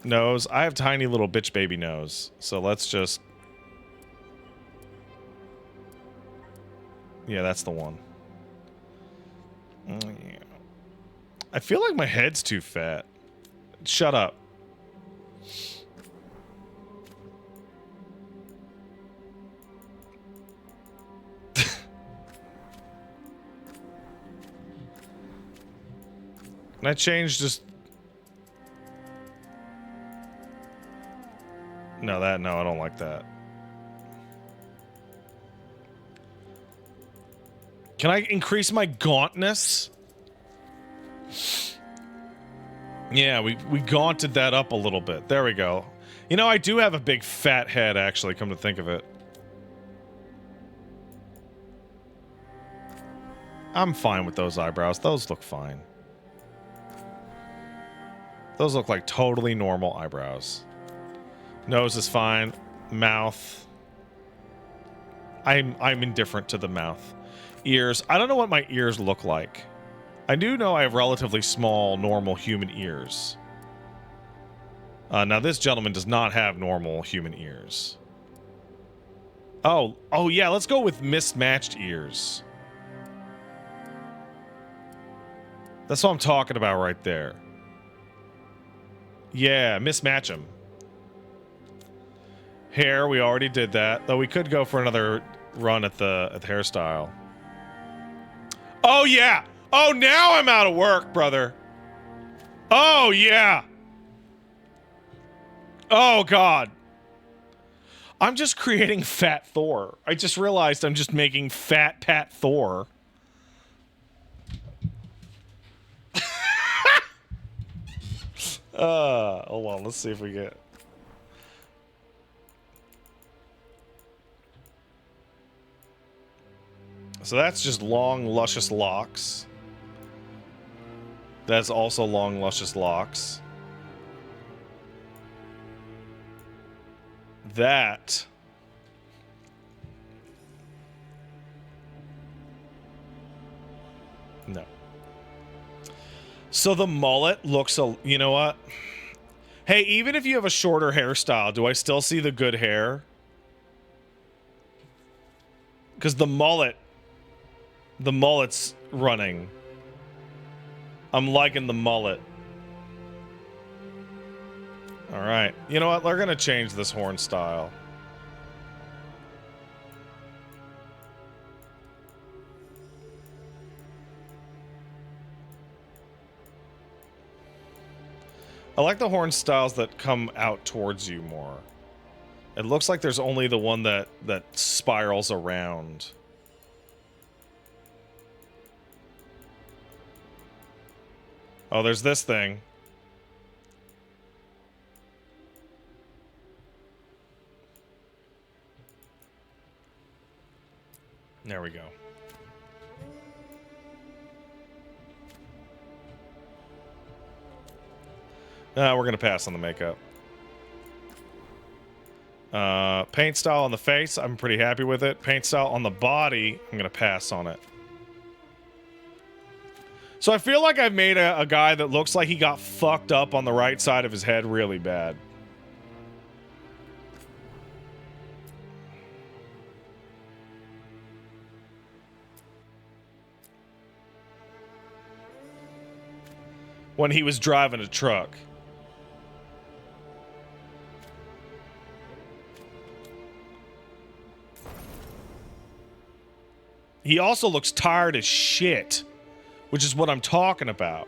Nose. I have tiny little bitch baby nose. So let's just... Yeah, that's the one. Yeah. I feel like my head's too fat. Shut up. Can I change just... No, I don't like that. Can I increase my gauntness? Yeah, we gaunted that up a little bit. There we go. You know, I do have a big fat head, actually, come to think of it. I'm fine with those eyebrows. Those look fine. Those look like totally normal eyebrows. Nose is fine. Mouth. I'm indifferent to the mouth. Ears. I don't know what my ears look like. I do know I have relatively small, normal human ears. Now, this gentleman does not have normal human ears. Oh, yeah, let's go with mismatched ears. That's what I'm talking about right there. Yeah, mismatch them. Hair, we already did that. Though we could go for another run at the hairstyle. Oh, yeah! Oh, now I'm out of work, brother. Oh, yeah. Oh, God. I'm just creating Fat Thor. I just realized I'm just making Fat Pat Thor. Hold on. Let's see if we get... So that's just long, luscious locks. That's also long, luscious locks. That... No. So the mullet looks a... You know what? Hey, even if you have a shorter hairstyle, do I still see the good hair? Because the mullet's running. I'm liking the mullet. All right. You know what? They're going to change this horn style. I like the horn styles that come out towards you more. It looks like there's only the one that spirals around. Oh, there's this thing. There we go. We're going to pass on the makeup. Paint style on the face, I'm pretty happy with it. Paint style on the body, I'm going to pass on it. So I feel like I've made a guy that looks like he got fucked up on the right side of his head really bad. When he was driving a truck. He also looks tired as shit, which is what I'm talking about.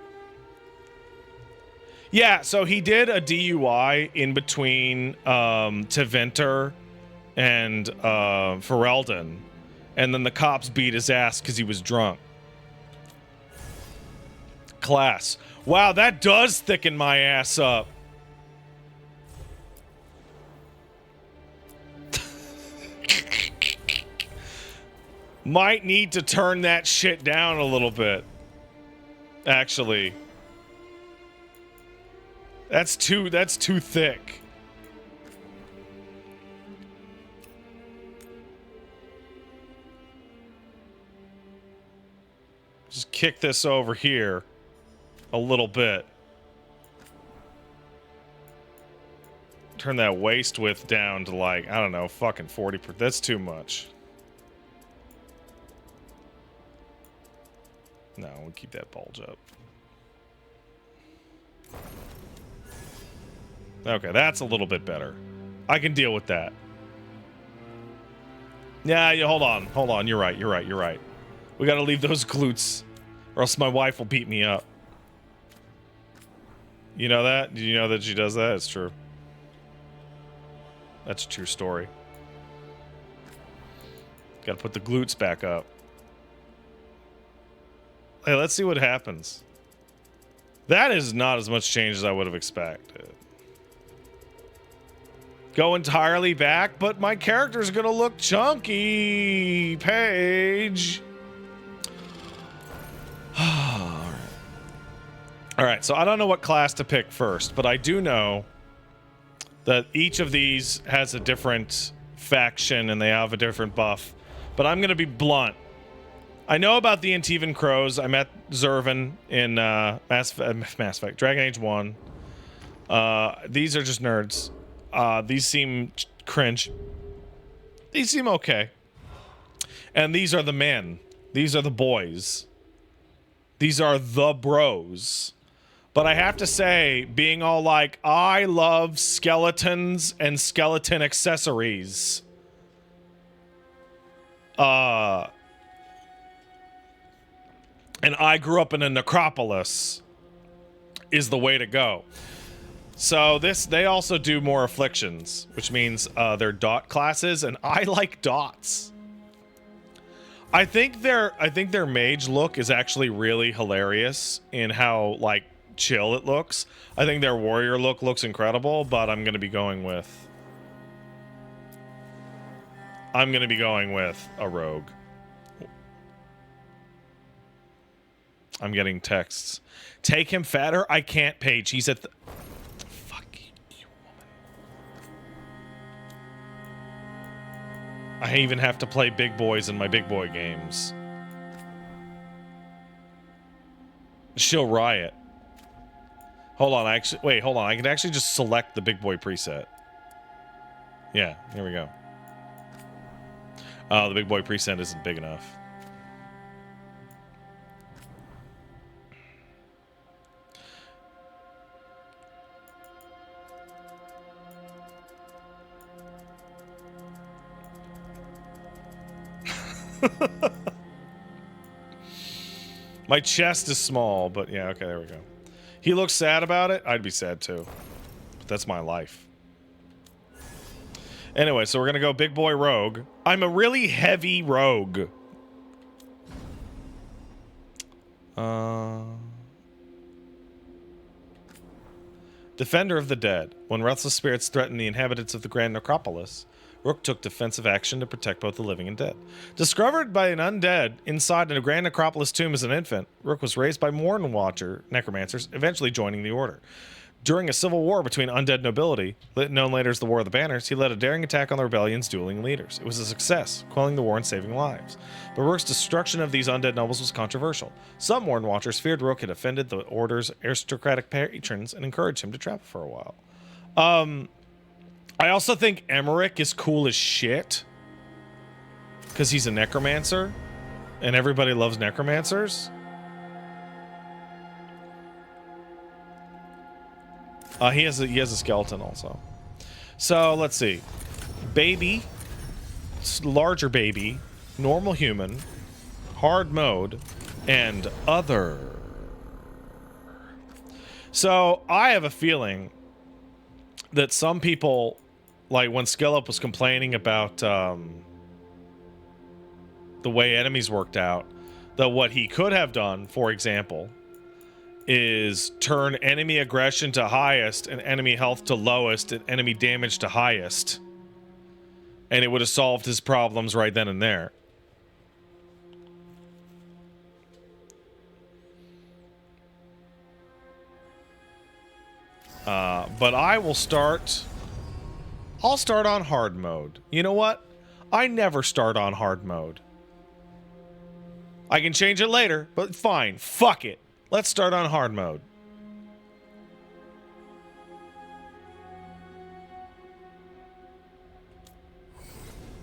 Yeah, so he did a DUI in between Teventer and Ferelden, and then the cops beat his ass because he was drunk. Class. Wow, that does thicken my ass up. Might need to turn that shit down a little bit. Actually. That's too thick. Just kick this over here a little bit. Turn that waist width down to like, I don't know, fucking 40%. That's too much. No, we'll keep that bulge up. Okay, that's a little bit better. I can deal with that. Yeah, hold on. You're right. We gotta leave those glutes, or else my wife will beat me up. You know that? Did you know that she does that? It's true. That's a true story. Gotta put the glutes back up. Hey, let's see what happens. That is not as much change as I would have expected. Go entirely back, but my character's gonna look chunky. Paige. Alright, so I don't know what class to pick first, but I do know that each of these has a different faction and they have a different buff. But I'm gonna be blunt. I know about the Antivan Crows. I met Zervan in Mass Effect, Dragon Age 1. These are just nerds. These seem cringe. These seem okay. And these are the men. These are the boys. These are the bros. But I have to say, being all like, I love skeletons and skeleton accessories. And I grew up in a necropolis is the way to go. So they also do more afflictions, which means they're dot classes, and I like dots. I think their mage look is actually really hilarious in how like chill it looks. I think their warrior look looks incredible, but I'm gonna be going with a rogue. I'm getting texts. Take him fatter? I can't, Paige. He's at the... Fuck you, woman. I even have to play big boys in my big boy games. She'll riot. Hold on, hold on. I can actually just select the big boy preset. Yeah, here we go. Oh, the big boy precinct isn't big enough. My chest is small, but yeah, okay, there we go. He looks sad about it. I'd be sad too. But that's my life. Anyway, so we're gonna go big boy rogue. I'm a really heavy rogue. Defender of the dead. When restless spirits threatened the inhabitants of the Grand Necropolis, Rook took defensive action to protect both the living and dead. Discovered by an undead inside a Grand Necropolis tomb as an infant, Rook was raised by Morn Watcher necromancers, eventually joining the order. During a civil war between undead nobility, known later as the War of the Banners, he led a daring attack on the rebellion's dueling leaders. It was a success, quelling the war and saving lives. But Rook's destruction of these undead nobles was controversial. Some Morn Watchers feared Rook had offended the order's aristocratic patrons and encouraged him to travel for a while. I also think Emmerich is cool as shit because he's a necromancer and everybody loves necromancers. He has a skeleton also. So let's see. Baby, larger baby, normal human, hard mode, and other. So I have a feeling that some people, like when Skillup was complaining about the way enemies worked out, that what he could have done, for example, is turn enemy aggression to highest and enemy health to lowest and enemy damage to highest. And it would have solved his problems right then and there. But I'll start on hard mode. You know what? I never start on hard mode. I can change it later, but fine. Fuck it. Let's start on hard mode.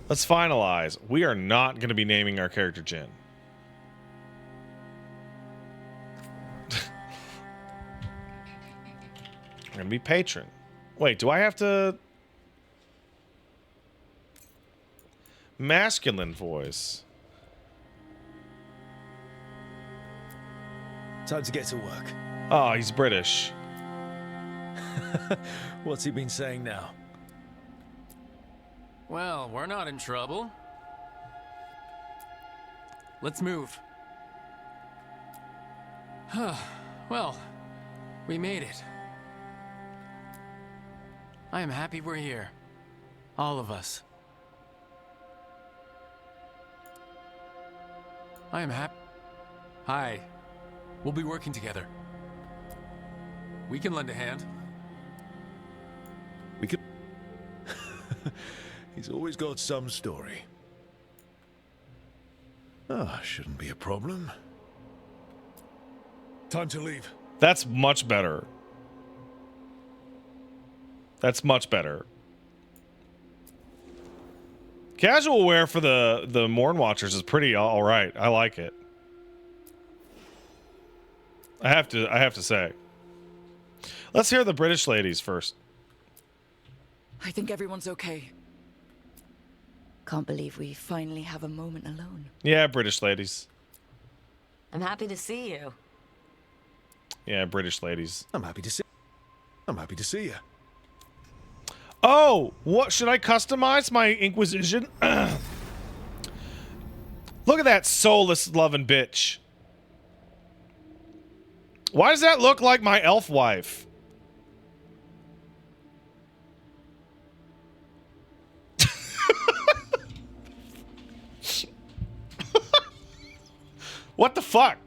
Let's finalize. We are not going to be naming our character Jin. We're going to be patron. Wait, do I have to... Masculine voice. Time to get to work. Oh, he's British. What's he been saying now? Well, we're not in trouble. Let's move. Well, we made it. I am happy we're here. All of us. I am happy. Hi. We'll be working together. We can lend a hand. We could... He's always got some story. Shouldn't be a problem. Time to leave. That's much better. That's much better. Casual wear for the Morn Watchers is pretty all right. I like it. I have to say. Let's hear the British ladies first. I think everyone's okay. Can't believe we finally have a moment alone. Yeah, British ladies. I'm happy to see you. Yeah, British ladies. I'm happy to see you. Oh, what should I customize my Inquisition? Look at that soulless loving bitch. Why does that look like my elf wife? What the fuck?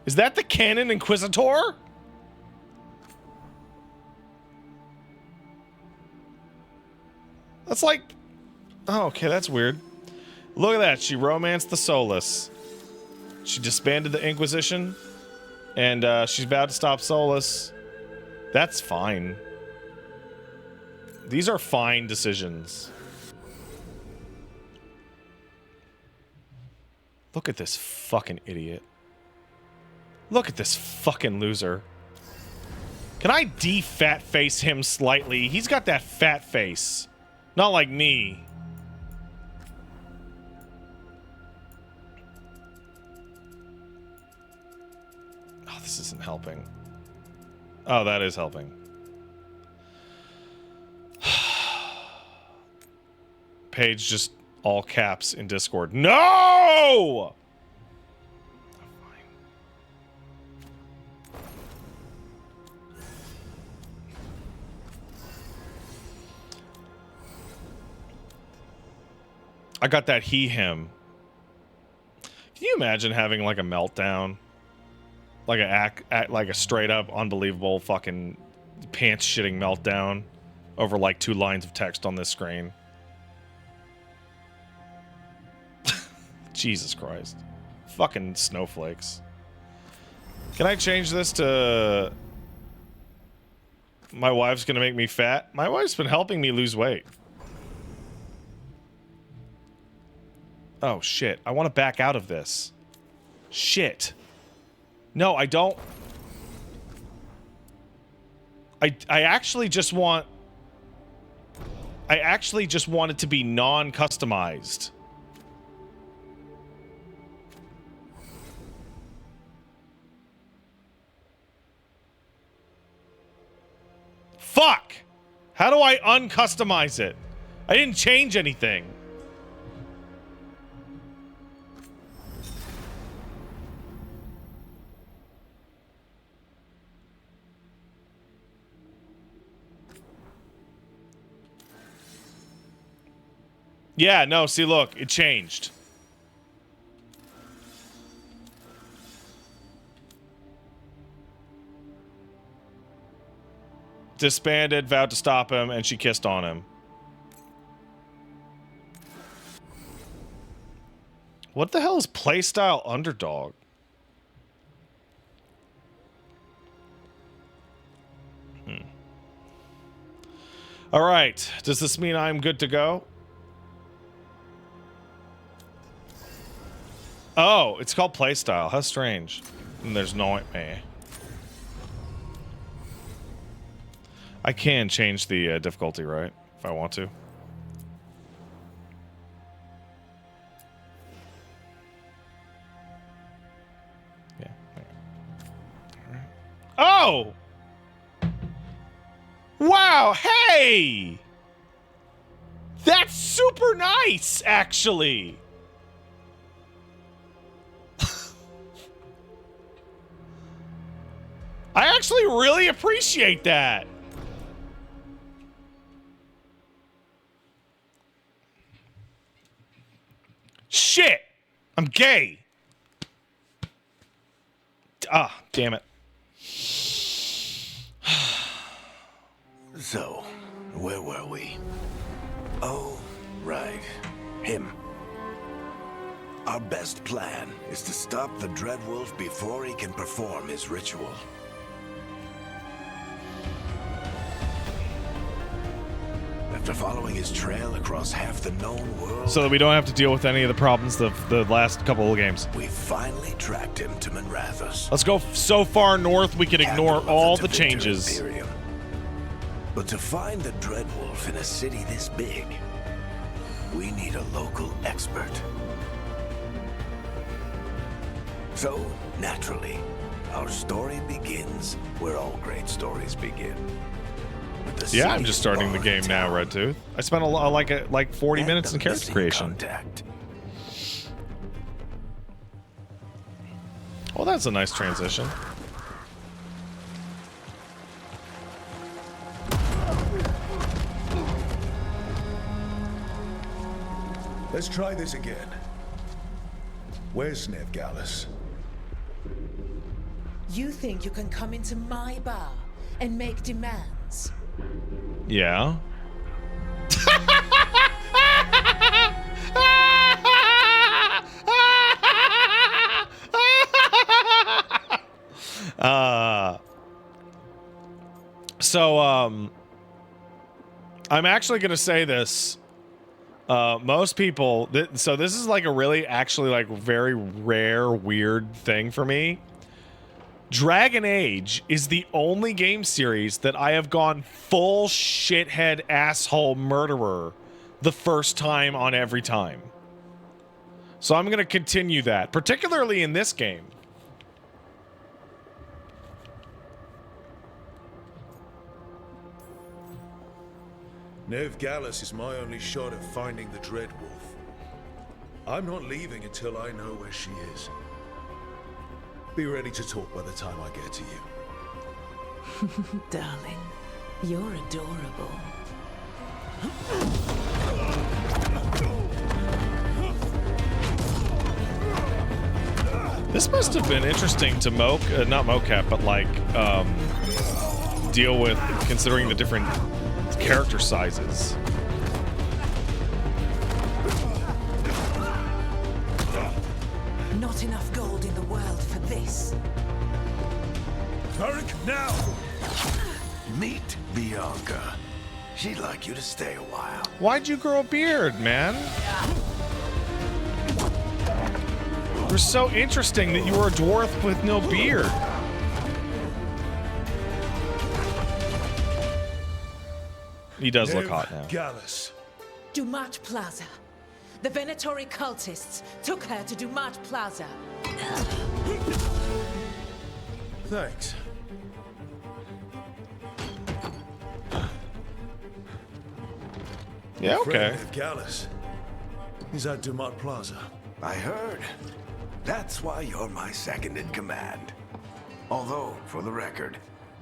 Is that the canon Inquisitor? That's like... Oh, okay, that's weird. Look at that. She romanced the Soulless. She disbanded the Inquisition. And she's about to stop Solus. That's fine. These are fine decisions. Look at this fucking idiot. Look at this fucking loser. Can I de-fat face him slightly? He's got that fat face. Not like me. Oh, this isn't helping. Oh, that is helping. Page just all caps in Discord. No! I got that him. Can you imagine having like a meltdown? Like like a straight up unbelievable fucking pants shitting meltdown over like 2 lines of text on this screen. Jesus Christ. Fucking snowflakes. Can I change this to my wife's gonna make me fat? My wife's been helping me lose weight. Oh, shit. I want to back out of this. Shit. No, I don't. I actually just want... I actually just want it to be non-customized. Fuck! How do I uncustomize it? I didn't change anything. Yeah, no, see, look, it changed. Disbanded, vowed to stop him, and she kissed on him. What the hell is playstyle underdog? All right, does this mean I'm good to go? Oh, it's called playstyle. How strange. And there's no way. I can change the difficulty, right? If I want to. Yeah. Right. Oh! Wow, hey! That's super nice, actually. I actually really appreciate that. Shit! I'm gay. Ah, damn it. So, where were we? Oh, right. Him. Our best plan is to stop the Dreadwolf before he can perform his ritual. After following his trail across half the known world, So that we don't have to deal with any of the problems of the last couple of games. we finally tracked him to Manrathus. Let's go so far north we can ignore capital of all the Tevinter changes. Imperium. But to find the Dreadwolf in a city this big, we need a local expert. So, naturally, our story begins where all great stories begin. With the Yeah, I'm city just of starting the game now, Bartown. Red Tooth. I spent like 40 And minutes the in character missing creation. Contact. Well, that's a nice transition. Let's try this again. Where's Ned Gallus? You think you can come into my bar and make demands? Yeah. So I'm actually going to say this. Most people, so this is like a really, actually, like very rare, weird thing for me. Dragon Age is the only game series that I have gone full shithead asshole murderer the first time on every time. So I'm going to continue that, particularly in this game. Nev Gallus is my only shot at finding the Dreadwolf. I'm not leaving until I know where she is. Be ready to talk by the time I get to you. Darling, you're adorable. This must have been interesting to not mocap, but like deal with, considering the different character sizes. Not enough gold in the world for this. Varric, now! Meet Bianca. She'd like you to stay a while. Why'd you grow a beard, man? It was so interesting that you were a dwarf with no beard. He does look hot now. Gallus. Dumat Plaza. The Venatori cultists took her to Dumat Plaza. Thanks. Yeah, okay. Nev Gallus. He's at Dumat Plaza. I heard. That's why you're my second in command. Although, for the record,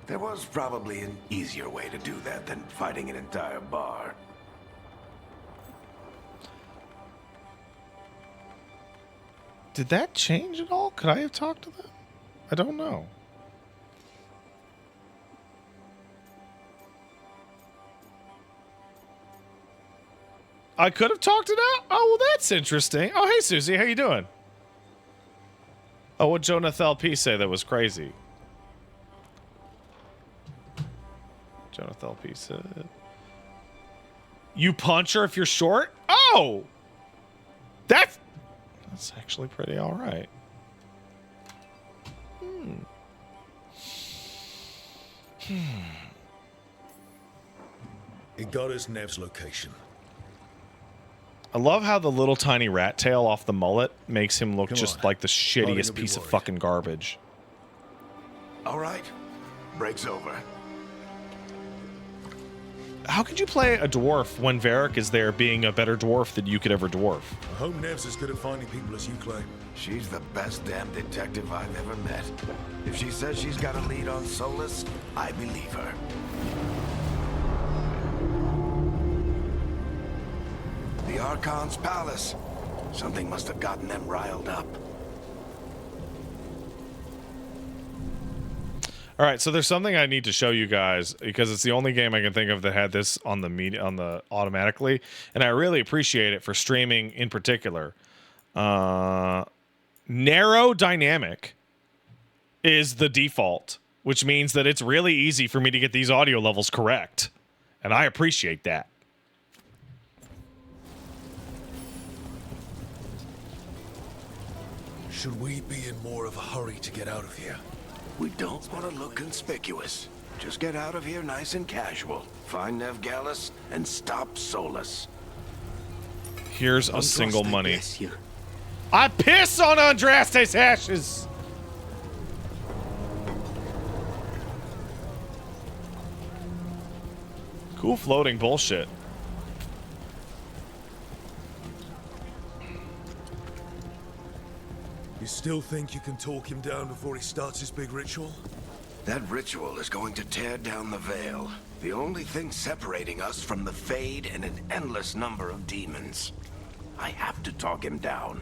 there was probably an easier way to do that than fighting an entire bar. Did that change at all? Could I have talked to them? I don't know. I could have talked it out? Oh, well, that's interesting. Oh, hey, Susie. How you doing? Oh, what Jonah LP say that was crazy? Jonah LP said... You punch her if you're short? Oh! That's actually pretty all right. It got us Nev's location. I love how the little tiny rat tail off the mullet makes him look Come just on. like the Nothing shittiest to be piece of worried. fucking garbage. All right. Break's over. How could you play a dwarf when Varric is there being a better dwarf than you could ever dwarf? I hope Nev's as good at finding people as you claim. She's the best damn detective I've ever met. If she says she's got a lead on Solus, I believe her. The Archon's palace. Something must have gotten them riled up. All right, so there's something I need to show you guys because it's the only game I can think of that had this on the automatically, and I really appreciate it for streaming in particular. Narrow dynamic is the default, which means that it's really easy for me to get these audio levels correct, and I appreciate that. Should we be in more of a hurry to get out of here? We don't want to look conspicuous. Just get out of here nice and casual. Find Nev Gallus and stop Solus. Here's a single money. I piss on Andraste's ashes! Cool floating bullshit. You still think you can talk him down before he starts his big ritual? That ritual is going to tear down the veil. The only thing separating us from the Fade and an endless number of demons. I have to talk him down.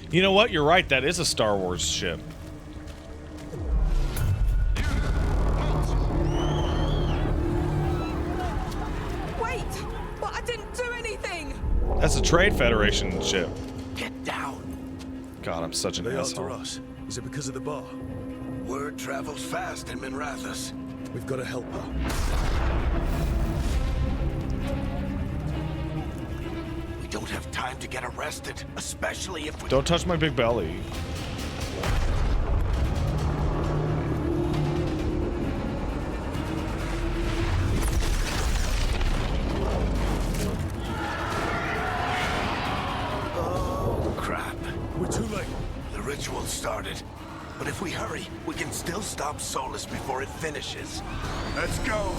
You know what? You're right. That is a Star Wars ship. Wait! But I didn't do anything! That's a Trade Federation ship. Get down. God, I'm such an They after asshole. us. Is it because of the bar? Word travels fast in Minrathous. We've got to help her. We don't have time to get arrested, especially if we... Don't touch my big belly. Oh, crap. We're too late. The ritual started. But if we hurry, we can still stop Solus before it finishes. Let's go.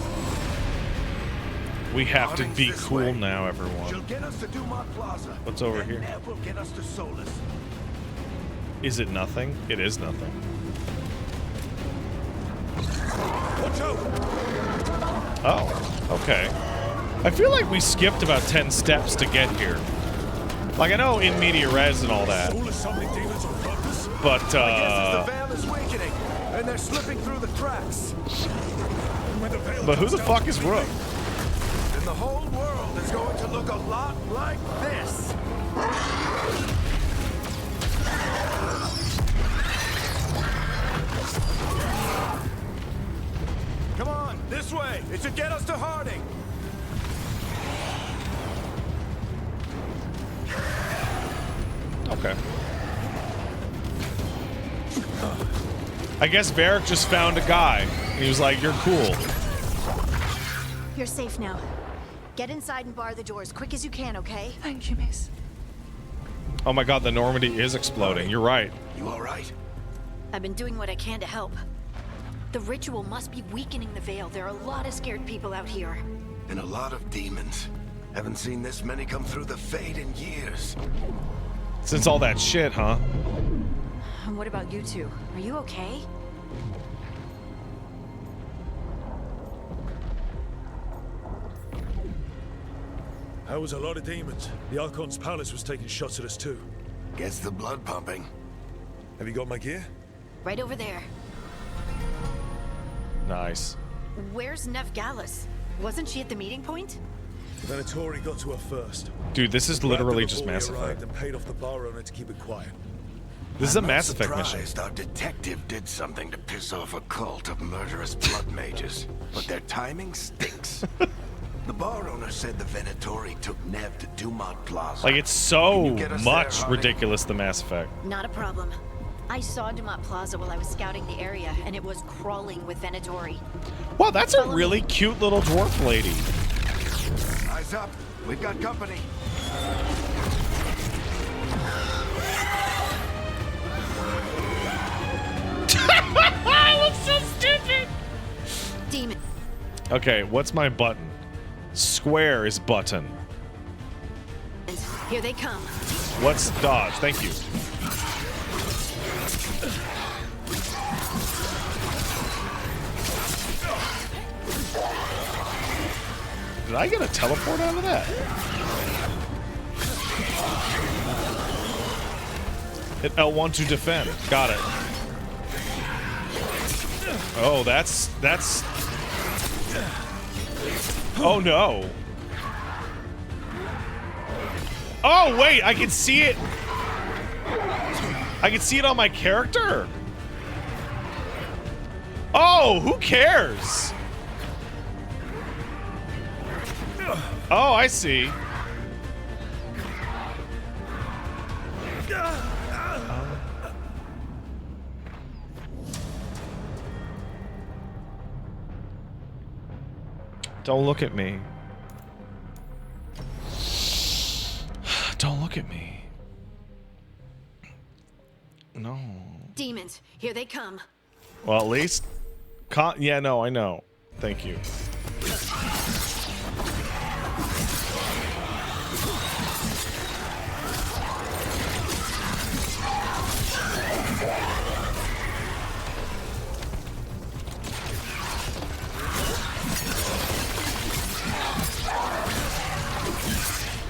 We have to Running be this cool way. now, She'll everyone. get us to Dumont Plaza. What's over Then here? Nev will get us to Solus. Is it nothing? It is nothing. Watch out! Oh, okay. I feel like we skipped about 10 steps to get here. Like, I know in media res and all that, Solus summoning demons on purpose? but, I guess the veil is weakening, and they're slipping through the cracks. When the veil but who comes the down fuck is completely, Rook? And the whole world is going to look a lot like this. Come on, this way. It should get us to Harding. Okay. I guess Varric just found a guy. And he was like, you're cool. You're safe now. Get inside and bar the doors quick as you can, okay? Thank you, miss. Oh my god, the Normandy is exploding. You're right. You all right? I've been doing what I can to help. The ritual must be weakening the veil. There are a lot of scared people out here. And a lot of demons. Haven't seen this many come through the Fade in years. Since all that shit, huh? And what about you two? Are you okay? That was a lot of demons. The Archon's palace was taking shots at us too. Gets the blood pumping. Have you got my gear? Right over there. Nice. Where's Nev Gallus? Wasn't she at the meeting point? The Venatori got to her first. Dude, this is literally just Before we Mass Effect. arrived and paid off the bar owner to keep it quiet. This is a I'm not Mass Effect mission. surprised our detective did something to piss off a cult of murderous blood mages, but their timing stinks. The bar owner said the Venatori took Nev to Dumont Plaza. Like, it's Can so you get us much there, Hardy? ridiculous than Mass Effect. Not a problem. I saw Dumont Plaza while I was scouting the area, and it was crawling with Venatori. Wow, that's a really cute little dwarf lady. Eyes up. We've got company. I look so stupid. Demon. Okay, what's my button? Square is button. Here they come. What's dodge? Thank you. Did I get a teleport out of that? Hit L1 to defend. Got it. Oh, that's... Oh, no. Oh, wait, I can see it. I can see it on my character. Oh, who cares? Oh, I see. Don't look at me. Don't look at me. No. Demons. Here they come. Well, at least... yeah, no, I know. Thank you.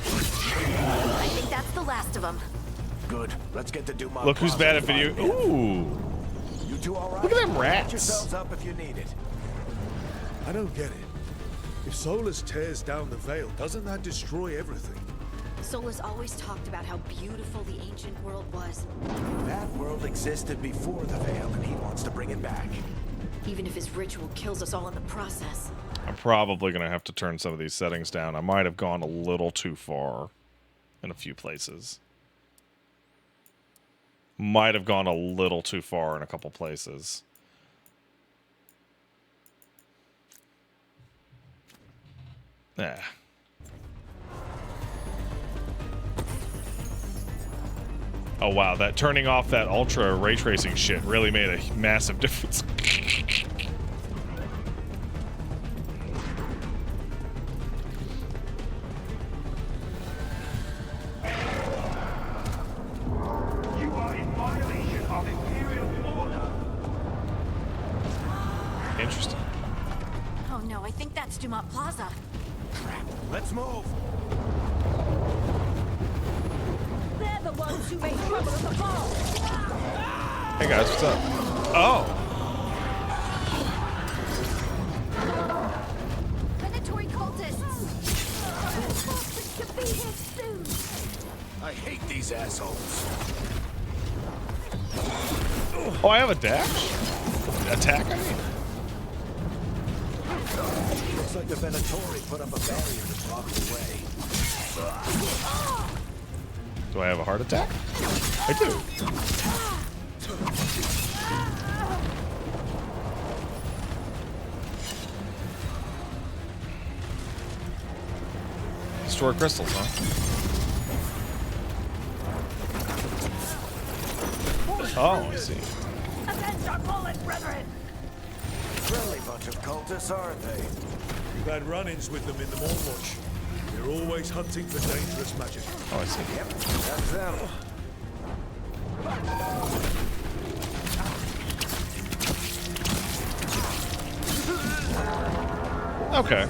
I think that's the last of them. Good. Let's get to Dumont Look who's Plaza bad at and video. find Nev. Ooh. You two all right? Look at them Get rats. yourselves up if you need it. I don't get it. If Solus tears down the veil, doesn't that destroy everything? Solus always talked about how beautiful the ancient world was. That world existed before the veil, and he wants to bring it back. Even if his ritual kills us all in the process. I'm probably going to have to turn some of these settings down. I might have gone a little too far. in a few places. Might have gone a little too far in a couple places. Yeah. Oh wow, that turning off that ultra ray tracing shit really made a massive difference. You are in violation of Imperial order. Interesting. Oh no, I think that's Dumont Plaza. Let's move. They're the ones who made trouble at the ball. Hey guys, what's up? Oh, Predatory cultists! Should be here soon. I hate these assholes. oh, I have a dash. Attack. I mean. Looks like the Venatori put up a barrier to block the way. Do I have a heart attack? I do. Destroy crystals, huh? Oh, I see. Avenge our fallen brethren. Friendly bunch of cultists, aren't they? We've had run-ins with them in the Mornwatch. They're always hunting for dangerous magic. Oh, I see. Yep, that's them. Okay.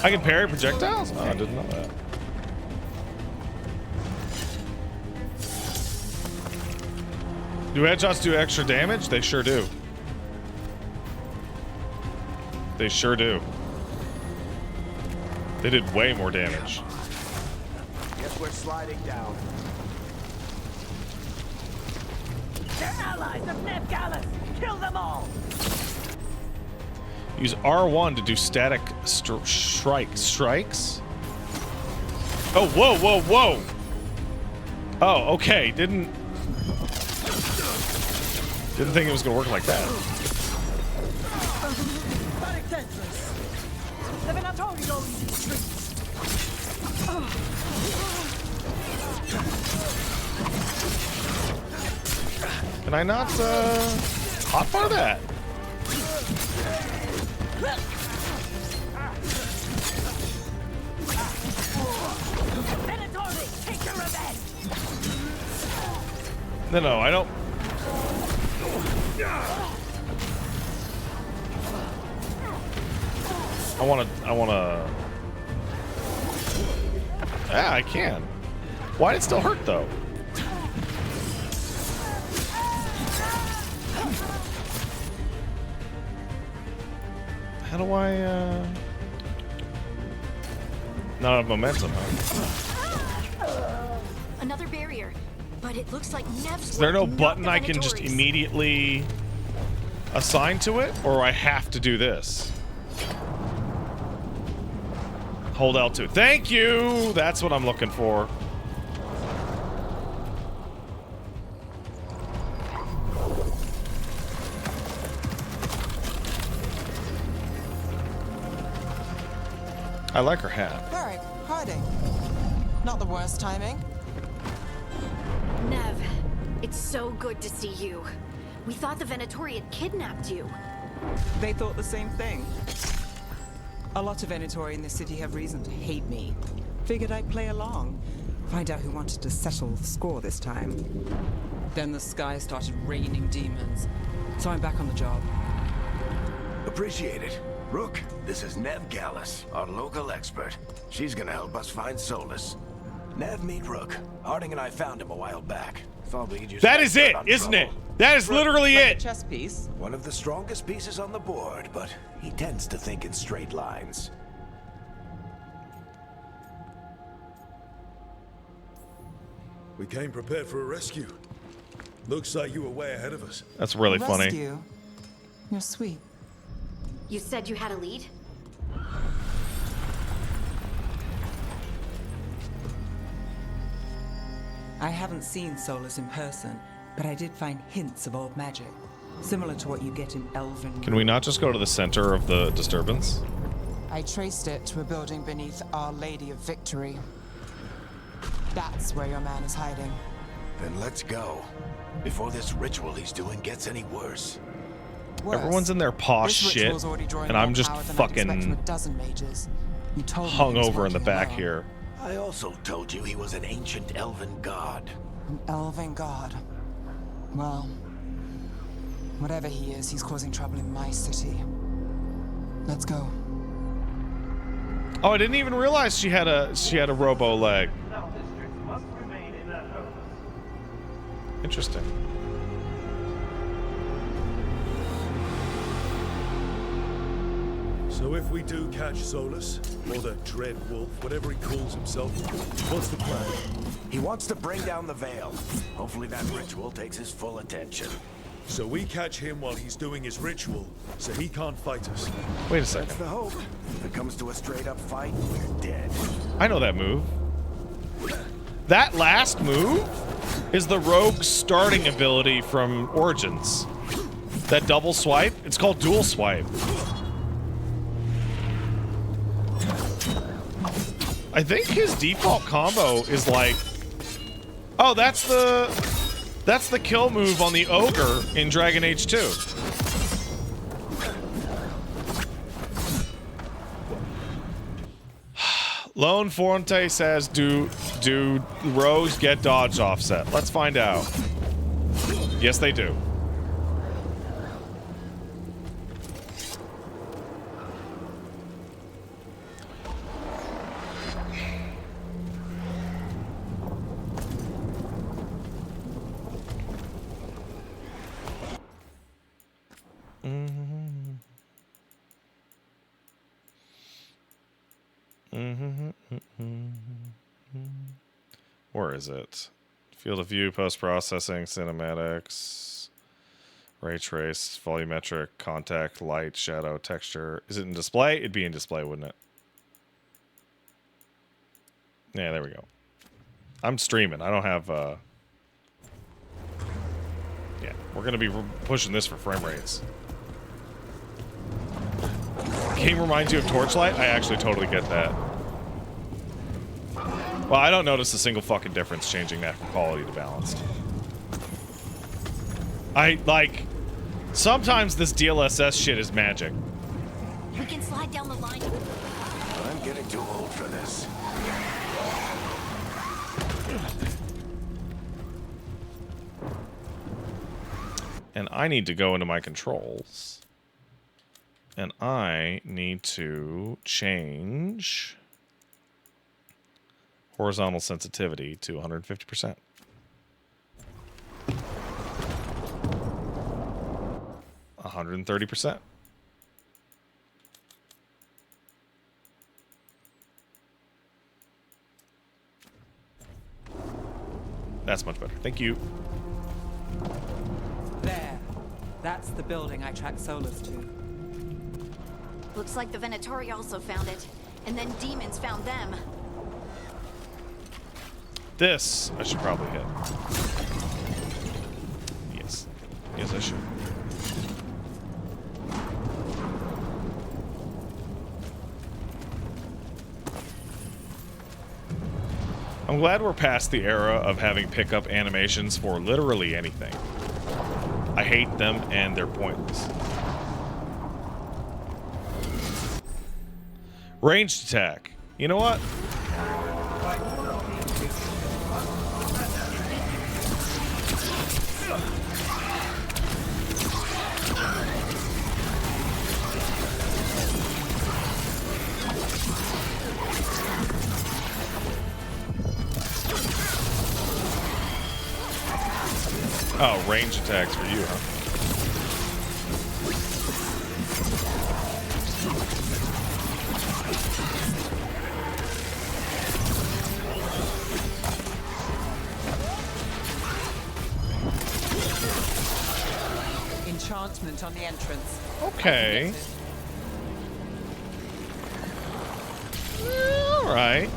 I can parry projectiles? Oh, I didn't know that. Do headshots do extra damage? They sure do. They sure do. They did way more damage. Guess we're sliding down. They're allies of Neb Gallus. Kill them all. Use R1 to do static strikes. Oh, whoa, whoa, whoa. Oh, okay. Didn't think it was gonna work like that. The Venatori go into the streets. Can I not hotbar that? Venatori, take your revenge. No, I don't. I wanna. Yeah, I can. Why did it still hurt though? How do I, not have momentum, huh? Another barrier, but it looks like Nev's. Is there no work, not button the I can just Venatoris. immediately assign to it? Or I have to do this? Hold L2. Thank you! That's what I'm looking for. I like her hat. Varric, hiding. Not the worst timing. Nev, it's so good to see you. We thought the Venatori had kidnapped you. They thought the same thing. A lot of Venatori in the city have reason to hate me. Figured I'd play along. Find out who wanted to settle the score this time. Then the sky started raining demons. So I'm back on the job. Appreciate it. Rook, this is Neb Gallus, our local expert. She's gonna help us find Solus. Nev, meet Rook. Harding and I found him a while back. Thought we could use That is it, isn't it? That is literally Like a it. chess piece. One of the strongest pieces on the board, but he tends to think in straight lines. We came prepared for a rescue. Looks like you were way ahead of us. That's really funny. Rescue. You're sweet. You said you had a lead? I haven't seen Solus in person, but I did find hints of old magic, similar to what you get in Elven. Can we not just go to the center of the disturbance? I traced it to a building beneath Our Lady of Victory. That's where your man is hiding. Then let's go. Before this ritual he's doing gets any worse. Worse, Everyone's in their posh this shit, ritual's already drawing and I'm more just power than I'd expect from fucking a dozen mages. You told me he hung was over in the working back alone. here. I also told you he was an ancient elven god. An elven god. Well, whatever he is, he's causing trouble in my city. Let's go. Oh, I didn't even realize she had a robo leg. Interesting. So if we do catch Solus, or the Dread Wolf, whatever he calls himself, what's the plan? He wants to bring down the Veil. Hopefully that ritual takes his full attention. So we catch him while he's doing his ritual, so he can't fight us. Wait a That's second. the hope. If it comes to a straight-up fight, we're dead. I know that move. That last move is the rogue starting ability from Origins. That double swipe, it's called dual swipe. I think his default combo is like, oh, that's the kill move on the ogre in Dragon Age 2. Lone Forte says, do rogues get dodge offset? Let's find out. Yes, they do. Where is it? Field of view, post-processing, cinematics, ray trace, volumetric, contact, light, shadow, texture. Is it in display? It'd be in display, wouldn't it? Yeah, there we go. I'm streaming. I don't have... Yeah, we're going to be pushing this for frame rates. Game reminds you of Torchlight? I actually totally get that. Well, I don't notice a single fucking difference changing that from quality to balanced. Sometimes this DLSS shit is magic. We can slide down the line. I'm getting too old for this. And I need to go into my controls. And I need to change horizontal sensitivity to 150%. $130%. That's much better. Thank you. There. That's the building I tracked Solus to. Looks like the Venatori also found it. And then demons found them. This I should probably hit. Yes. Yes, I should. I'm glad we're past the era of having pickup animations for literally anything. I hate them and they're pointless. Ranged attack. You know what? Oh, range attacks for you, huh? Enchantment on the entrance. Okay. All right.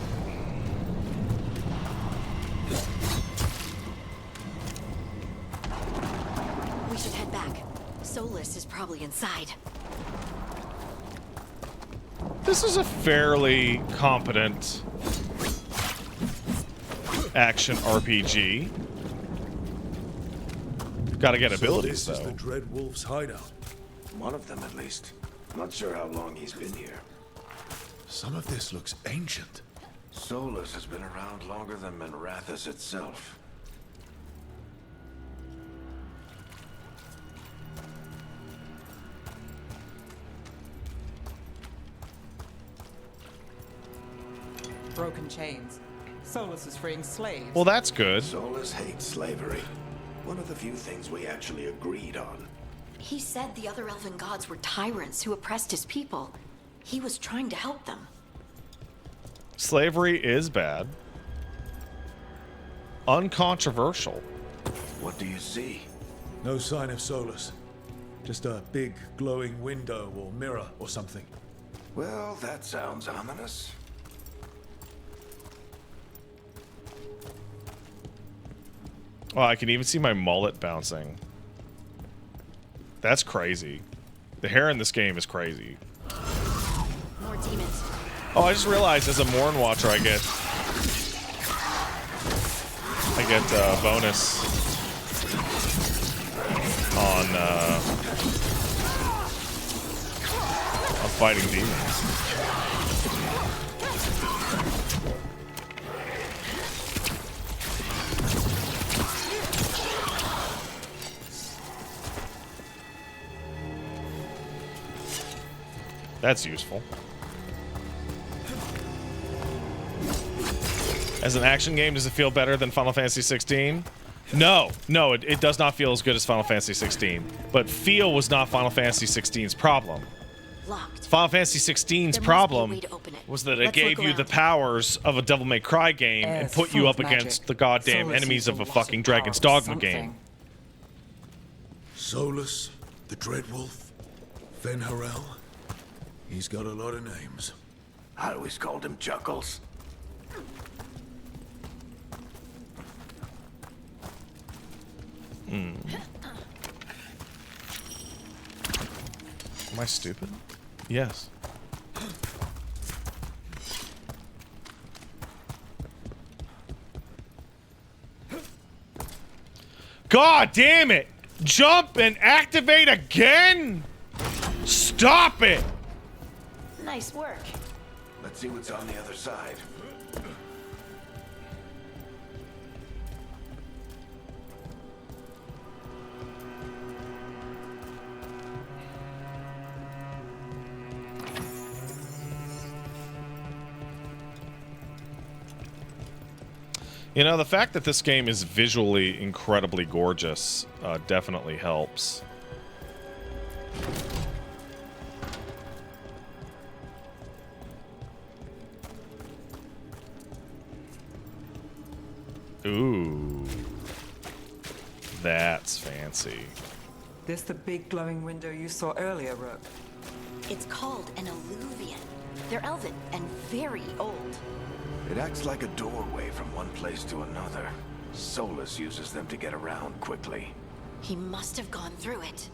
Solus is probably inside. This is a fairly competent action RPG. Got to get abilities, this is though. the Dreadwolf's hideout. One of them, at least. Not sure how long he's been here. Some of this looks ancient. Solus has been around longer than Minrathous itself. Broken chains. Solus is freeing slaves. Well, that's good. Solus hates slavery. One of the few things we actually agreed on. He said the other elven gods were tyrants who oppressed his people. He was trying to help them. Slavery is bad. Uncontroversial. What do you see? No sign of Solus. Just a big glowing window or mirror or something. Well, that sounds ominous. Oh, I can even see my mullet bouncing. That's crazy. The hair in this game is crazy. More demons. Oh, I just realized as a Morn Watcher I get bonus on fighting demons. That's useful. As an action game, does it feel better than Final Fantasy 16? No, it does not feel as good as Final Fantasy 16. But feel was not Final Fantasy 16's problem. Locked. Final Fantasy 16's problem was that it gave you the powers of a Devil May Cry game and put you up against the goddamn enemies of a fucking Dragon's Dogma game. Solus, the Dreadwolf, Venharel. He's got a lot of names. I always called him Chuckles. Am I stupid? Yes. God damn it! Jump and activate again? Stop it! Nice work. Let's see what's on the other side. You know, the fact that this game is visually incredibly gorgeous definitely helps. Ooh. That's fancy. This the big glowing window you saw earlier, Rook? It's called an alluvian. They're elven and very old. It acts like a doorway from one place to another. Solus uses them to get around quickly. He must have gone through it.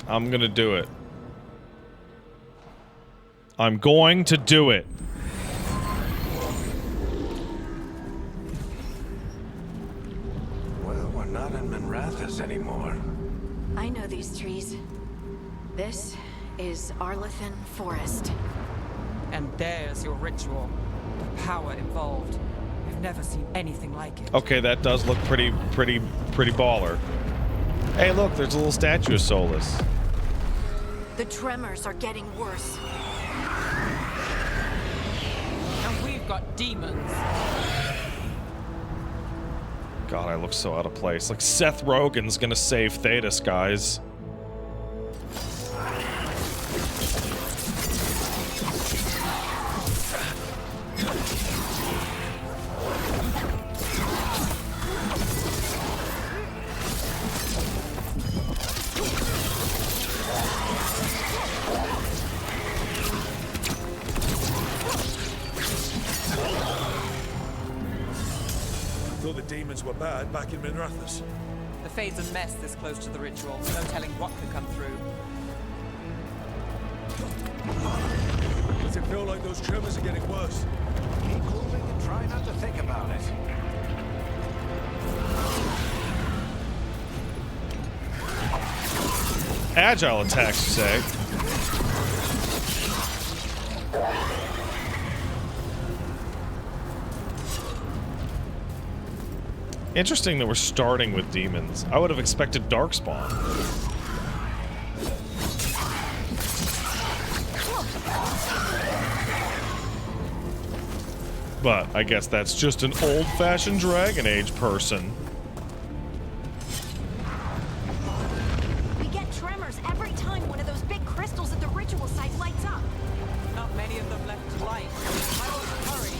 I'm gonna do it. I'm going to do it. Well, we're not in Minrathous anymore. I know these trees. This is Arlethan Forest. And there's your ritual. The power involved. We've never seen anything like it. Okay, that does look pretty baller. Hey, look, there's a little statue of Solus. The tremors are getting worse. And we've got demons. God, I look so out of place. Like Seth Rogen's gonna save Thetis, guys. Thought the demons were bad back in Minrathous. The Fade's a mess this close to the ritual. No telling what could come through. Does it feel like those tremors are getting worse? Keep moving and try not to think about it. Agile attacks, you say? Interesting that we're starting with demons. I would have expected Darkspawn. But I guess that's just an old-fashioned Dragon Age person. We get tremors every time one of those big crystals at the ritual site lights up. Not many of them left to light. I will hurry.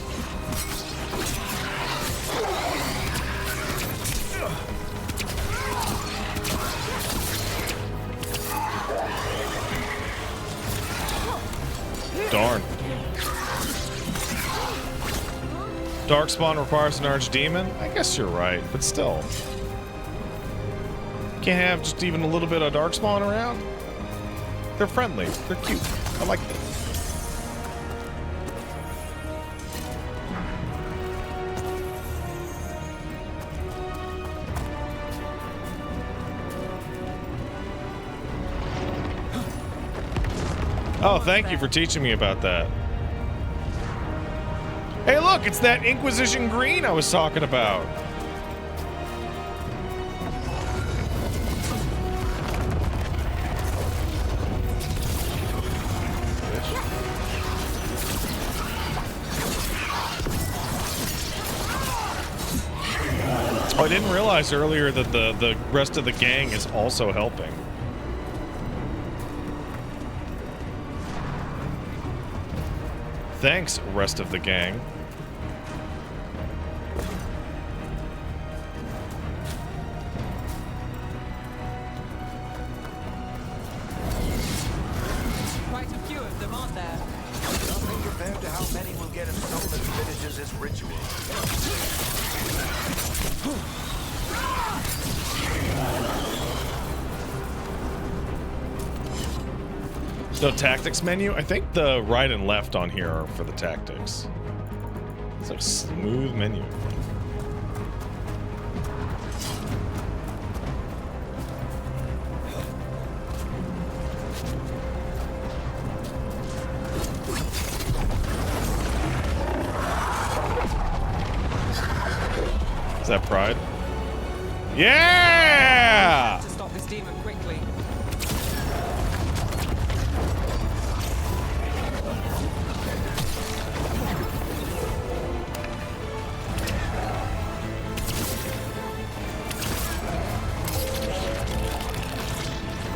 Darn. Darkspawn requires an archdemon? I guess you're right, but still. Can't have just even a little bit of Darkspawn around? They're friendly. They're cute. I like them. Oh, thank you for teaching me about that. Hey, look, it's that Inquisition green I was talking about. Oh, I didn't realize earlier that the rest of the gang is also helping. Thanks, rest of the gang. Quite a few of them, aren't there? Nothing compared to how many will get if Solus finishes his ritual. There's no tactics menu? I think the right and left on here are for the tactics. It's like a smooth menu. Is that Pride? Yeah! To stop this demon quickly.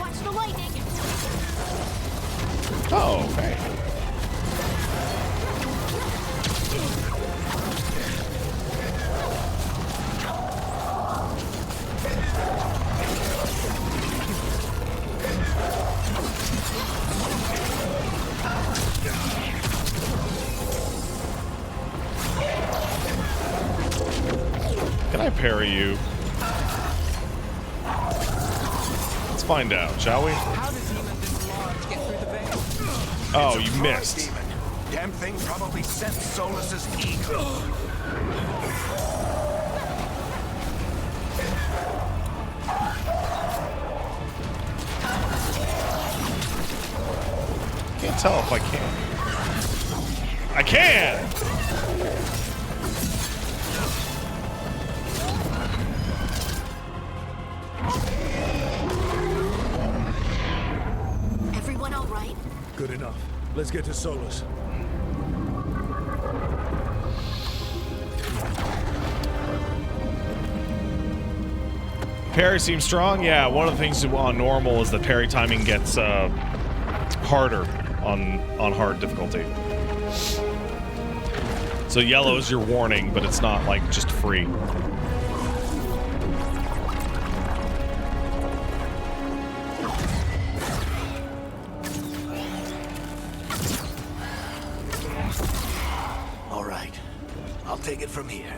Watch the lightning. Oh, okay. Can I parry you? Let's find out, shall we? How does demon this large get through the veil? Oh, It's a you pride missed. Demon. Damn thing probably sensed Solus's ego. Can't tell if I can. I can! Everyone all right? Good enough. Let's get to Solus. Parry seems strong. Yeah, one of the things on normal is that parry timing gets harder on hard difficulty. So yellow is your warning, but it's not like just free. All right. I'll take it from here.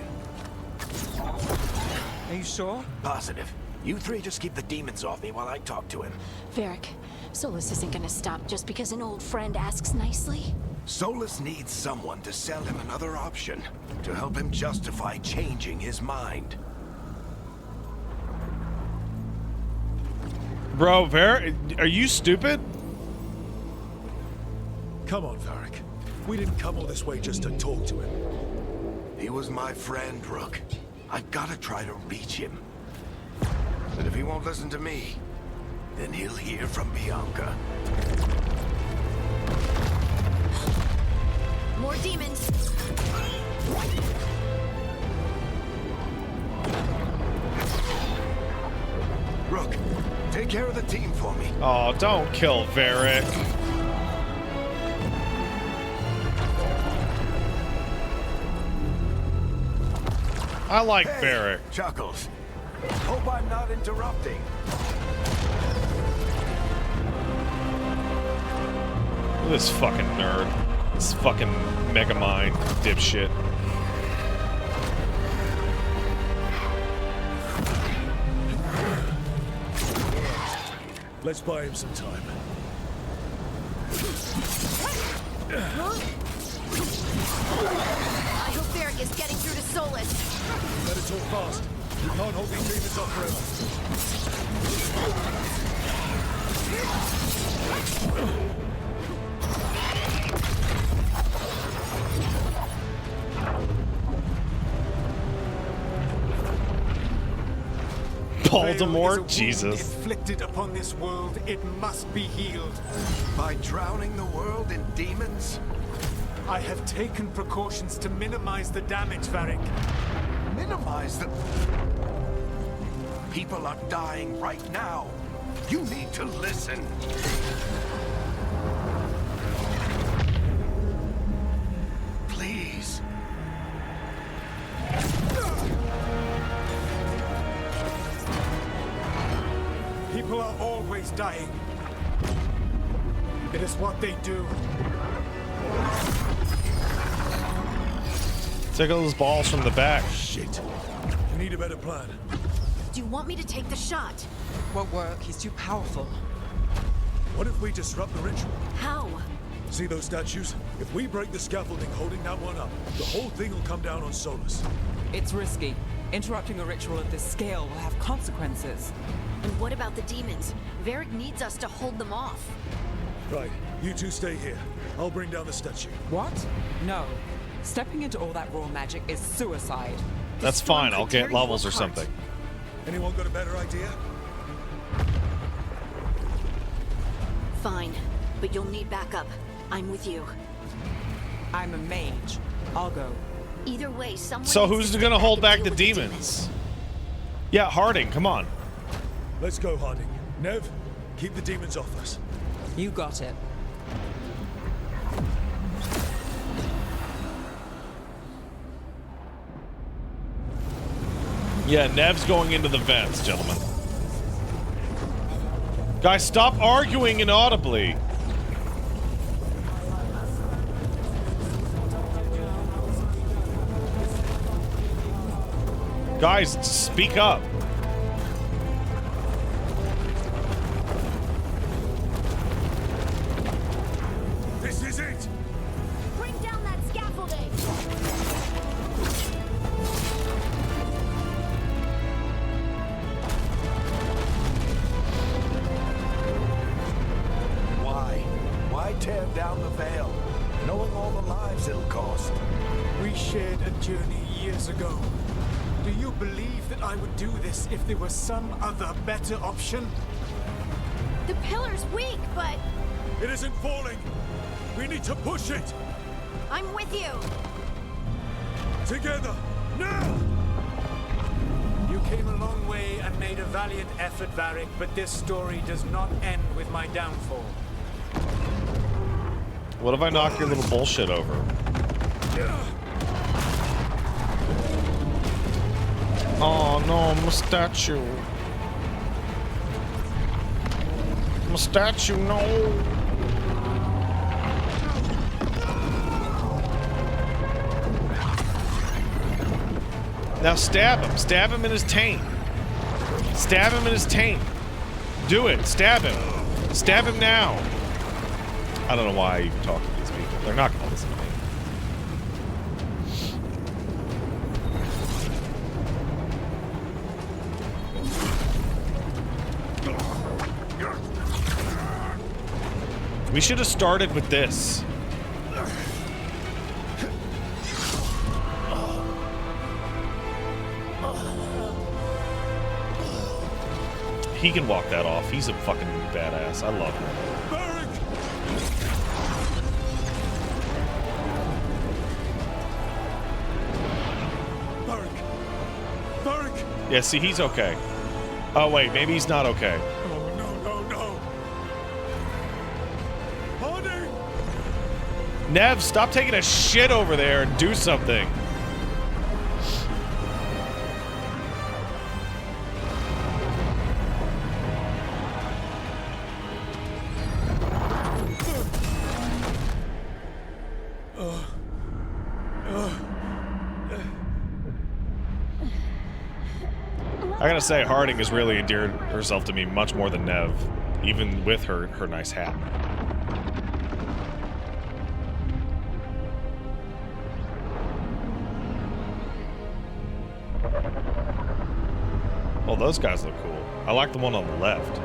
Are you sure? Positive. You three just keep the demons off me while I talk to him. Varric, Solus isn't gonna stop just because an old friend asks nicely. Solus needs someone to sell him another option, to help him justify changing his mind. Bro, are you stupid? Come on, Varric. We didn't come all this way just to talk to him. He was my friend, Rook. I've gotta try to reach him. But if he won't listen to me, then he'll hear from Bianca. More demons. Rook, take care of the team for me. Oh, don't kill Varric. I like Varric. Chuckles. Hope I'm not interrupting. Look at this fucking nerd. This fucking Megamind dipshit. Let's buy him some time. I hope Varric is getting through to Solus. Better talk fast. We can't hold these demons off forever. Voldemort, Jesus. Inflicted upon this world, it must be healed. By drowning the world in demons? I have taken precautions to minimize the damage, Varric. Minimize the... People are dying right now. You need to listen. Please. People are always dying. It is what they do. Tickle his balls from the back. Shit. We need a better plan. Do you want me to take the shot? Won't work. He's too powerful. What if we disrupt the ritual? How? See those statues? If we break the scaffolding holding that one up, the whole thing will come down on Solus. It's risky. Interrupting a ritual of this scale will have consequences. And what about the demons? Varric needs us to hold them off. Right. You two stay here. I'll bring down the statue. What? No. Stepping into all that raw magic is suicide. That's fine. I'll get levels or something. Anyone got a better idea? Fine, but you'll need backup. I'm with you. I'm a mage. I'll go. Either way, someone. So who's gonna hold back the demons? Yeah, Harding, come on. Let's go, Harding. Nev, keep the demons off us. You got it. Yeah, Nev's going into the vents, gentlemen. Guys, stop arguing inaudibly. Guys, speak up. This is it! Bring down that scaffolding! Why tear down the veil, knowing all the lives it'll cost? We shared a journey years ago. Do you believe that I would do this if there was some other better option? The pillar's weak, but It isn't falling! We need to push it! I'm with you. Together! Now! You came a long way and made a valiant effort, Varric, but this story does not end with my downfall. What if I knock your little bullshit over? Oh no, my statue. My statue, no. Now stab him. Stab him in his taint. Stab him in his taint. Do it. Stab him. Stab him now. I don't know why I even talk to these people. They're not going to listen to me. We should have started with this. He can walk that off. He's a fucking badass. I love him. Varric! Yeah, see, he's okay. Oh, wait, maybe he's not okay. Oh, no. Hardy! Nev, stop taking a shit over there and do something. I gotta say, Harding has really endeared herself to me much more than Nev, even with her nice hat. Oh, those guys look cool. I like the one on the left.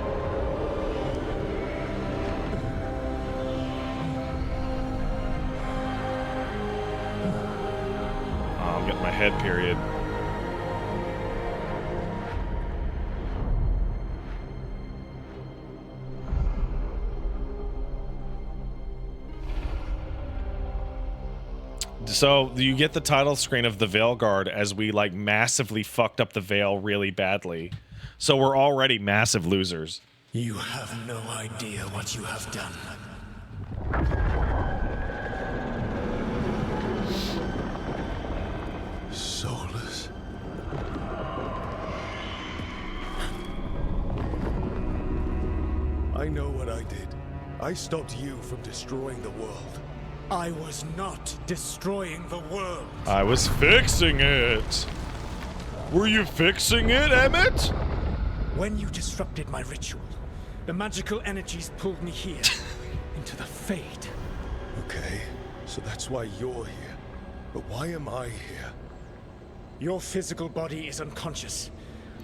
Oh, I'm getting my head period. So you get the title screen of the Veilguard as we like massively fucked up the Veil really badly. So we're already massive losers. You have no idea what you have done. Soulless. I know what I did. I stopped you from destroying the world. I was not destroying the world. I was fixing it. Were you fixing it, Emmett? When you disrupted my ritual, the magical energies pulled me here, into the Fade. Okay, so that's why you're here. But why am I here? Your physical body is unconscious,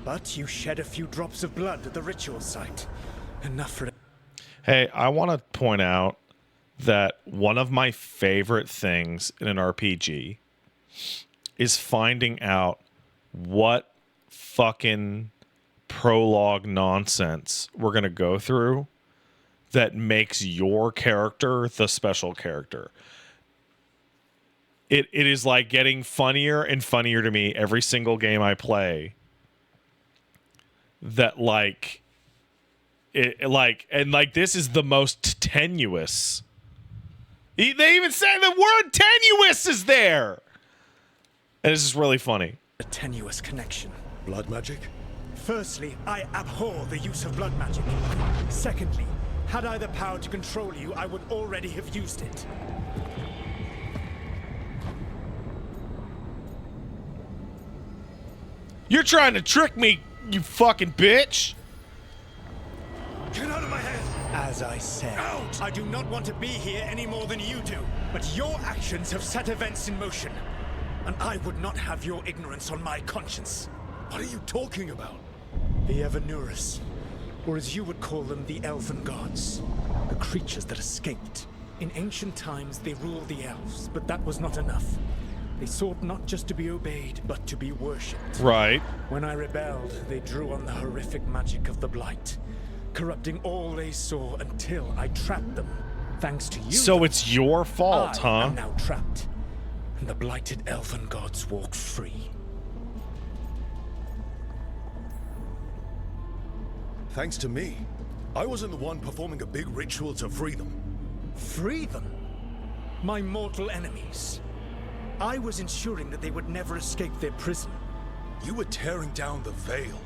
but you shed a few drops of blood at the ritual site. Enough for... Hey, I want to point out that one of my favorite things in an RPG is finding out what fucking prologue nonsense we're going to go through that makes your character the special character. It is like getting funnier and funnier to me every single game I play. That like this is the most tenuous. They even say the word tenuous is there. And it's just really funny. A tenuous connection. Blood magic? Firstly, I abhor the use of blood magic. Secondly, had I the power to control you, I would already have used it. You're trying to trick me, you fucking bitch. Get out of my head! As I said, out! I do not want to be here any more than you do. But your actions have set events in motion. And I would not have your ignorance on my conscience. What are you talking about? The Evanurus, or as you would call them, the Elven Gods. The creatures that escaped. In ancient times, they ruled the elves, but that was not enough. They sought not just to be obeyed, but to be worshipped. Right. When I rebelled, they drew on the horrific magic of the Blight, corrupting all they saw until I trapped them. Thanks to you. So it's your fault, huh? I am now trapped, and the blighted Elven Gods walk free. Thanks to me. I wasn't the one performing a big ritual to free them. Free them? My mortal enemies. I was ensuring that they would never escape their prison. You were tearing down the Veil.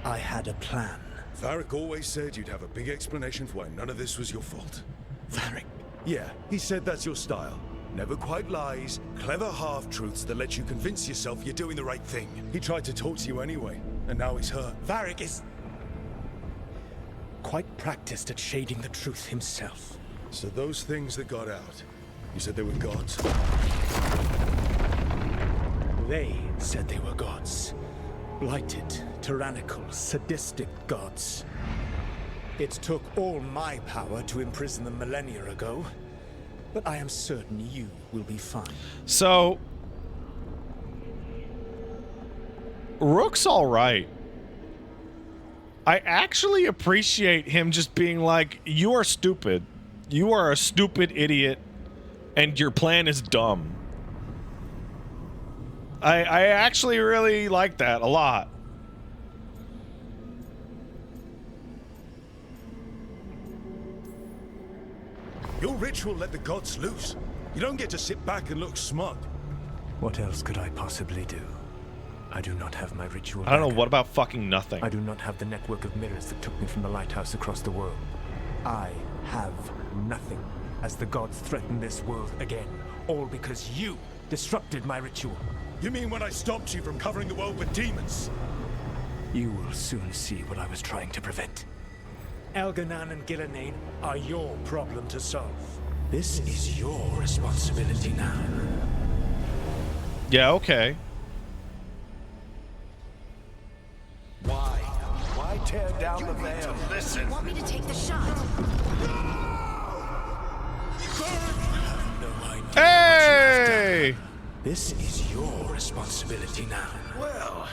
I had a plan. Varric always said you'd have a big explanation for why none of this was your fault. Varric? Yeah, he said that's your style. Never quite lies, clever half-truths that let you convince yourself you're doing the right thing. He tried to talk to you anyway, and now he's hurt. Varric is quite practiced at shading the truth himself. So those things that got out, you said they were gods? They said they were gods. Blighted, tyrannical, sadistic gods. It took all my power to imprison them millennia ago, but I am certain you will be fine. So, Rook's all right. I actually appreciate him just being like, you are stupid. You are a stupid idiot, and your plan is dumb. I actually really like that a lot. Your ritual let the gods loose. You don't get to sit back and look smug. What else could I possibly do? I do not have my ritual. I don't know, what about fucking nothing? I do not have the network of mirrors that took me from the lighthouse across the world. I have nothing as the gods threaten this world again. All because you disrupted my ritual. You mean when I stopped you from covering the world with demons? You will soon see what I was trying to prevent. Elganan and Gillenane are your problem to solve. This is your responsibility now. Yeah, okay. Why tear down the veil? Listen. Want me to take the shot? Hey! This is your responsibility now. Well,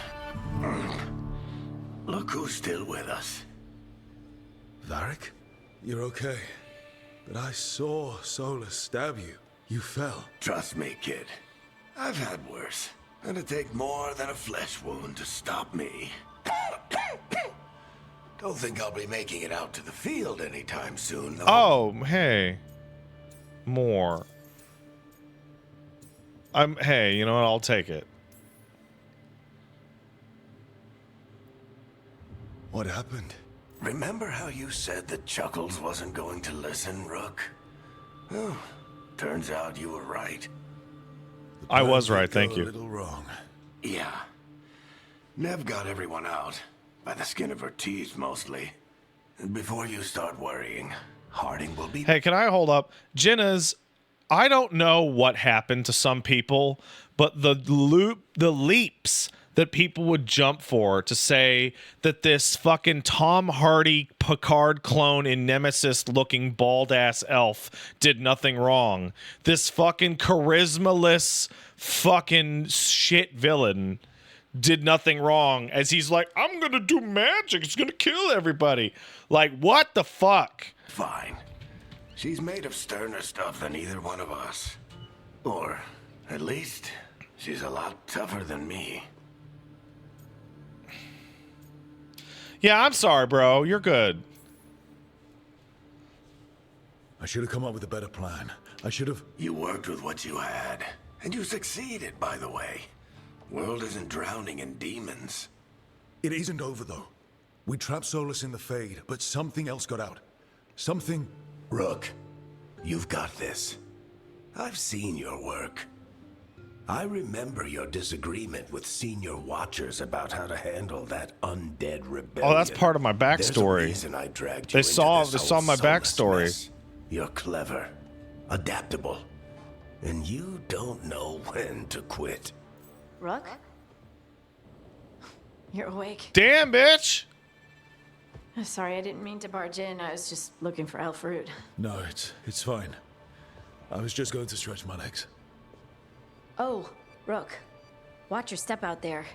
look who's still with us. Varric? You're okay. But I saw Solus stab you. You fell. Trust me, kid. I've had worse. It'd take more than a flesh wound to stop me. Don't think I'll be making it out to the field anytime soon, though. Oh, hey. More. Hey, you know what? I'll take it. What happened? Remember how you said that Chuckles wasn't going to listen, Rook? Well, turns out you were right. I was right, thank you. A little wrong. Yeah. Nev got everyone out. By the skin of her teeth, mostly. And before you start worrying, Harding will be... Hey, can I hold up? Jenna's, I don't know what happened to some people, but the leaps that people would jump for to say that this fucking Tom Hardy Picard clone in Nemesis looking bald ass elf did nothing wrong. This fucking charismaless fucking shit villain did nothing wrong, as he's like, I'm gonna do magic, it's gonna kill everybody. Like, what the fuck? Fine. She's made of sterner stuff than either one of us. Or, at least, she's a lot tougher than me. Yeah, I'm sorry, bro. You're good. I should have come up with a better plan. I should have... You worked with what you had. And you succeeded, by the way. World isn't drowning in demons. It isn't over, though. We trapped Solus in the Fade, but something else got out. Something... Rook, you've got this. I've seen your work. I remember your disagreement with senior watchers about how to handle that undead rebellion. Oh, that's part of my backstory. There's a reason I dragged you They into saw this my whole backstory. mess. You're clever, adaptable, and you don't know when to quit. Rook? You're awake. Damn, bitch! Sorry, I didn't mean to barge in. I was just looking for elf fruit. No, it's fine. I was just going to stretch my legs. Oh, Rook. Watch your step out there.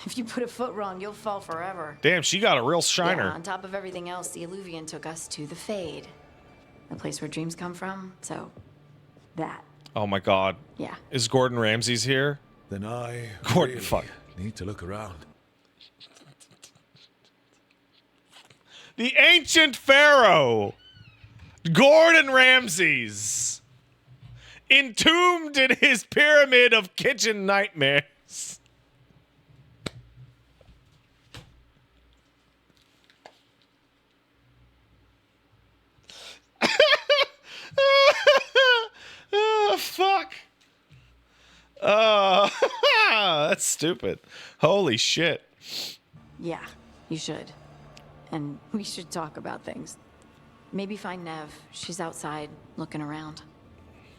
If you put a foot wrong, you'll fall forever. Damn, she got a real shiner. Yeah, on top of everything else, the Illuvian took us to the Fade. The place where dreams come from, so... that. Oh my god. Yeah. Is Gordon Ramsay's here? Then I Gordon, really fuck. need to look around. The ancient pharaoh, Gordon Ramsay's, entombed in his pyramid of kitchen nightmares. the fuck? That's stupid. Holy shit. Yeah, you should. And we should talk about things. Maybe find Nev. She's outside, looking around.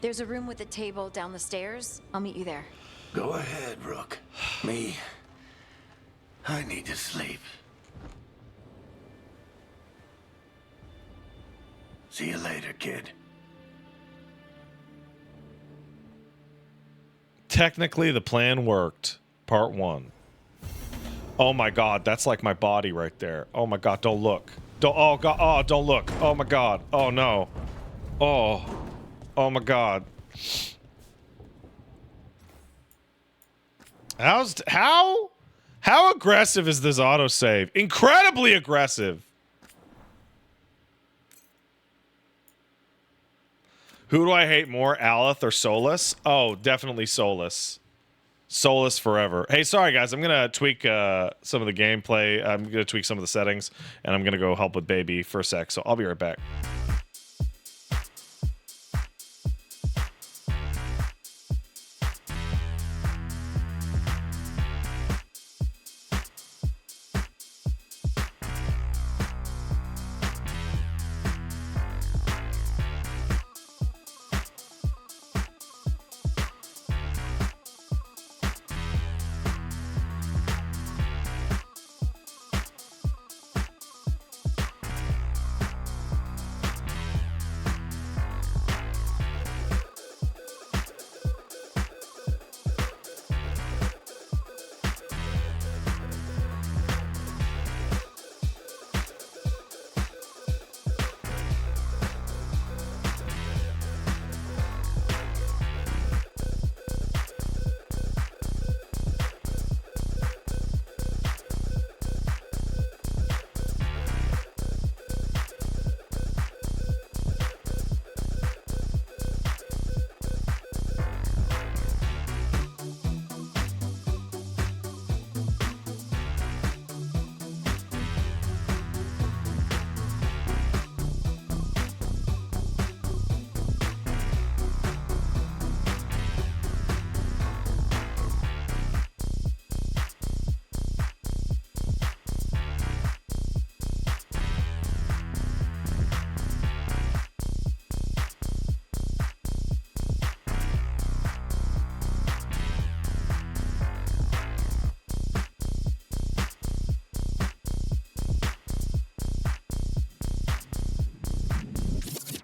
There's a room with a table down the stairs. I'll meet you there. Go ahead, Rook. Me, I need to sleep. See you later, kid. Technically, the plan worked. Part 1. Oh my god, that's like my body right there. Oh my god, don't look. Don't, oh god, oh, don't look. Oh my god. Oh no. Oh. Oh my god. How aggressive is this autosave? Incredibly aggressive. Who do I hate more, Aleth or Solus? Oh, definitely Solus. Solus forever. Hey, sorry guys, I'm gonna tweak some of the gameplay. I'm gonna tweak some of the settings, and I'm gonna go help with baby for a sec. So I'll be right back.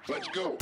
Let's go.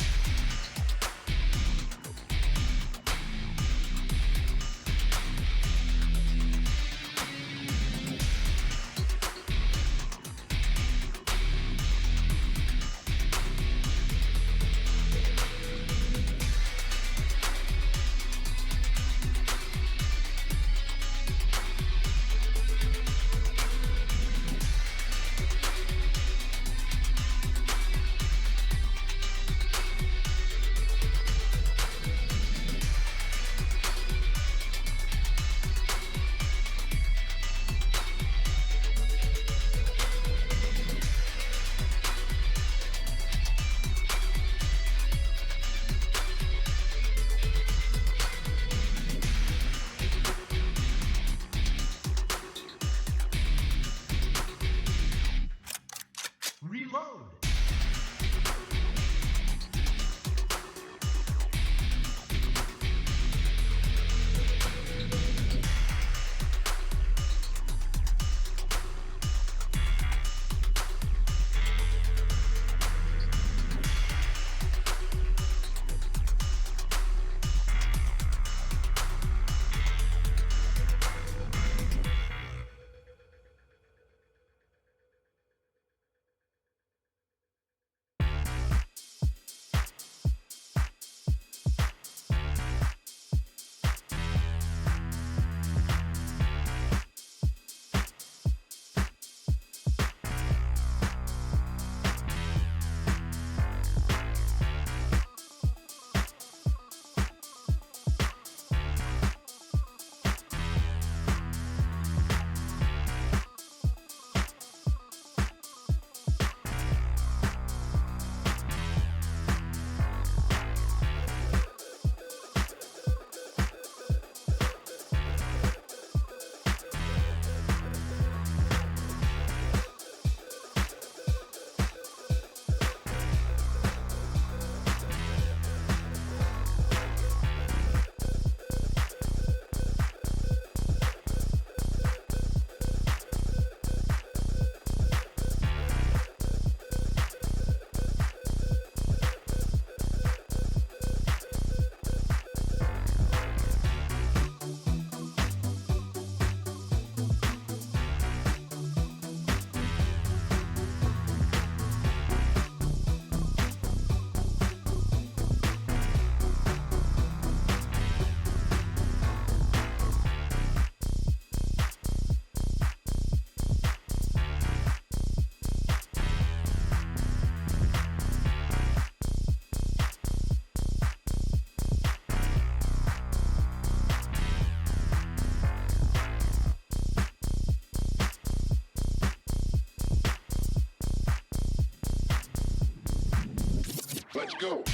go.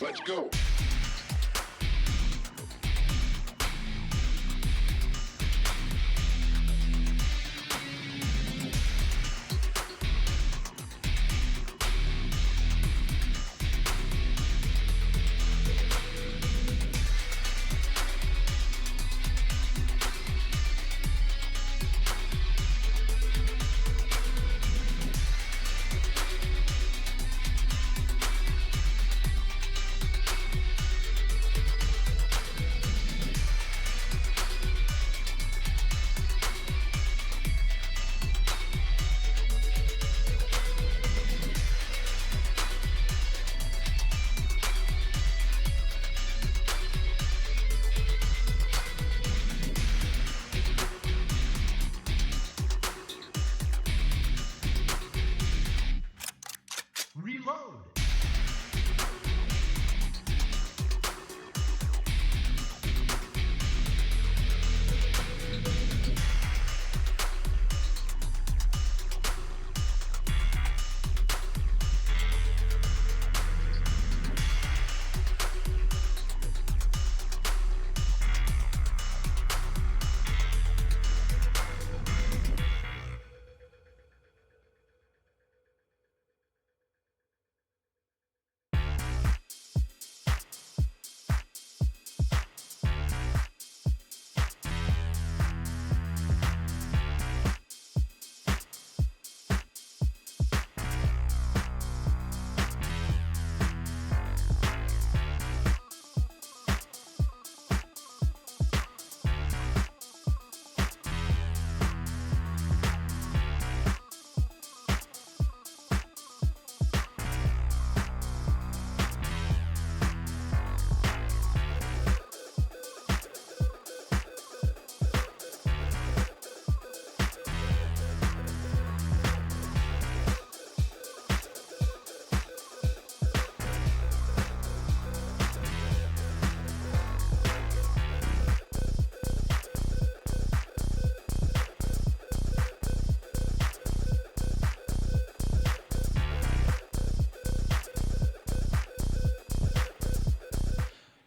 Let's go.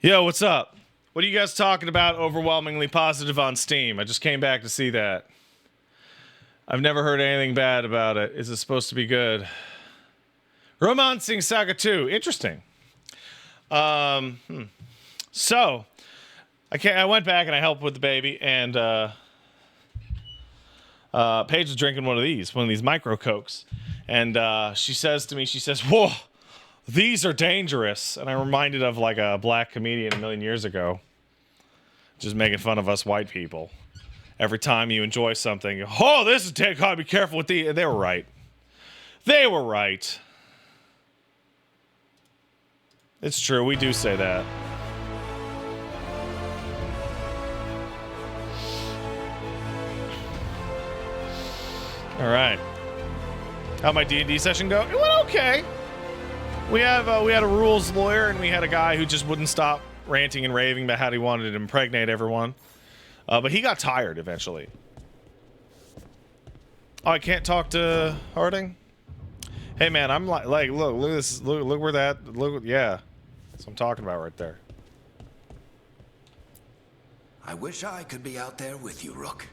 Yo, what's up? What are you guys talking about overwhelmingly positive on Steam? I just came back to see that. I've never heard anything bad about it. Is it supposed to be good? Romancing Saga 2. Interesting. So, I went back and I helped with the baby, and Paige was drinking one of these micro Cokes. And she says to me, whoa, these are dangerous. And I'm reminded of like a black comedian a million years ago, just making fun of us white people. Every time you enjoy something, oh, this is gotta be careful with the. They were right. They were right. It's true. We do say that. All right. How'd my D&D session go? It went okay. We had a rules lawyer, and we had a guy who just wouldn't stop ranting and raving about how he wanted to impregnate everyone. But he got tired eventually. Oh, I can't talk to Harding? Hey, man, I'm look at this. Look where that, yeah. That's what I'm talking about right there. I wish I could be out there with you, Rook.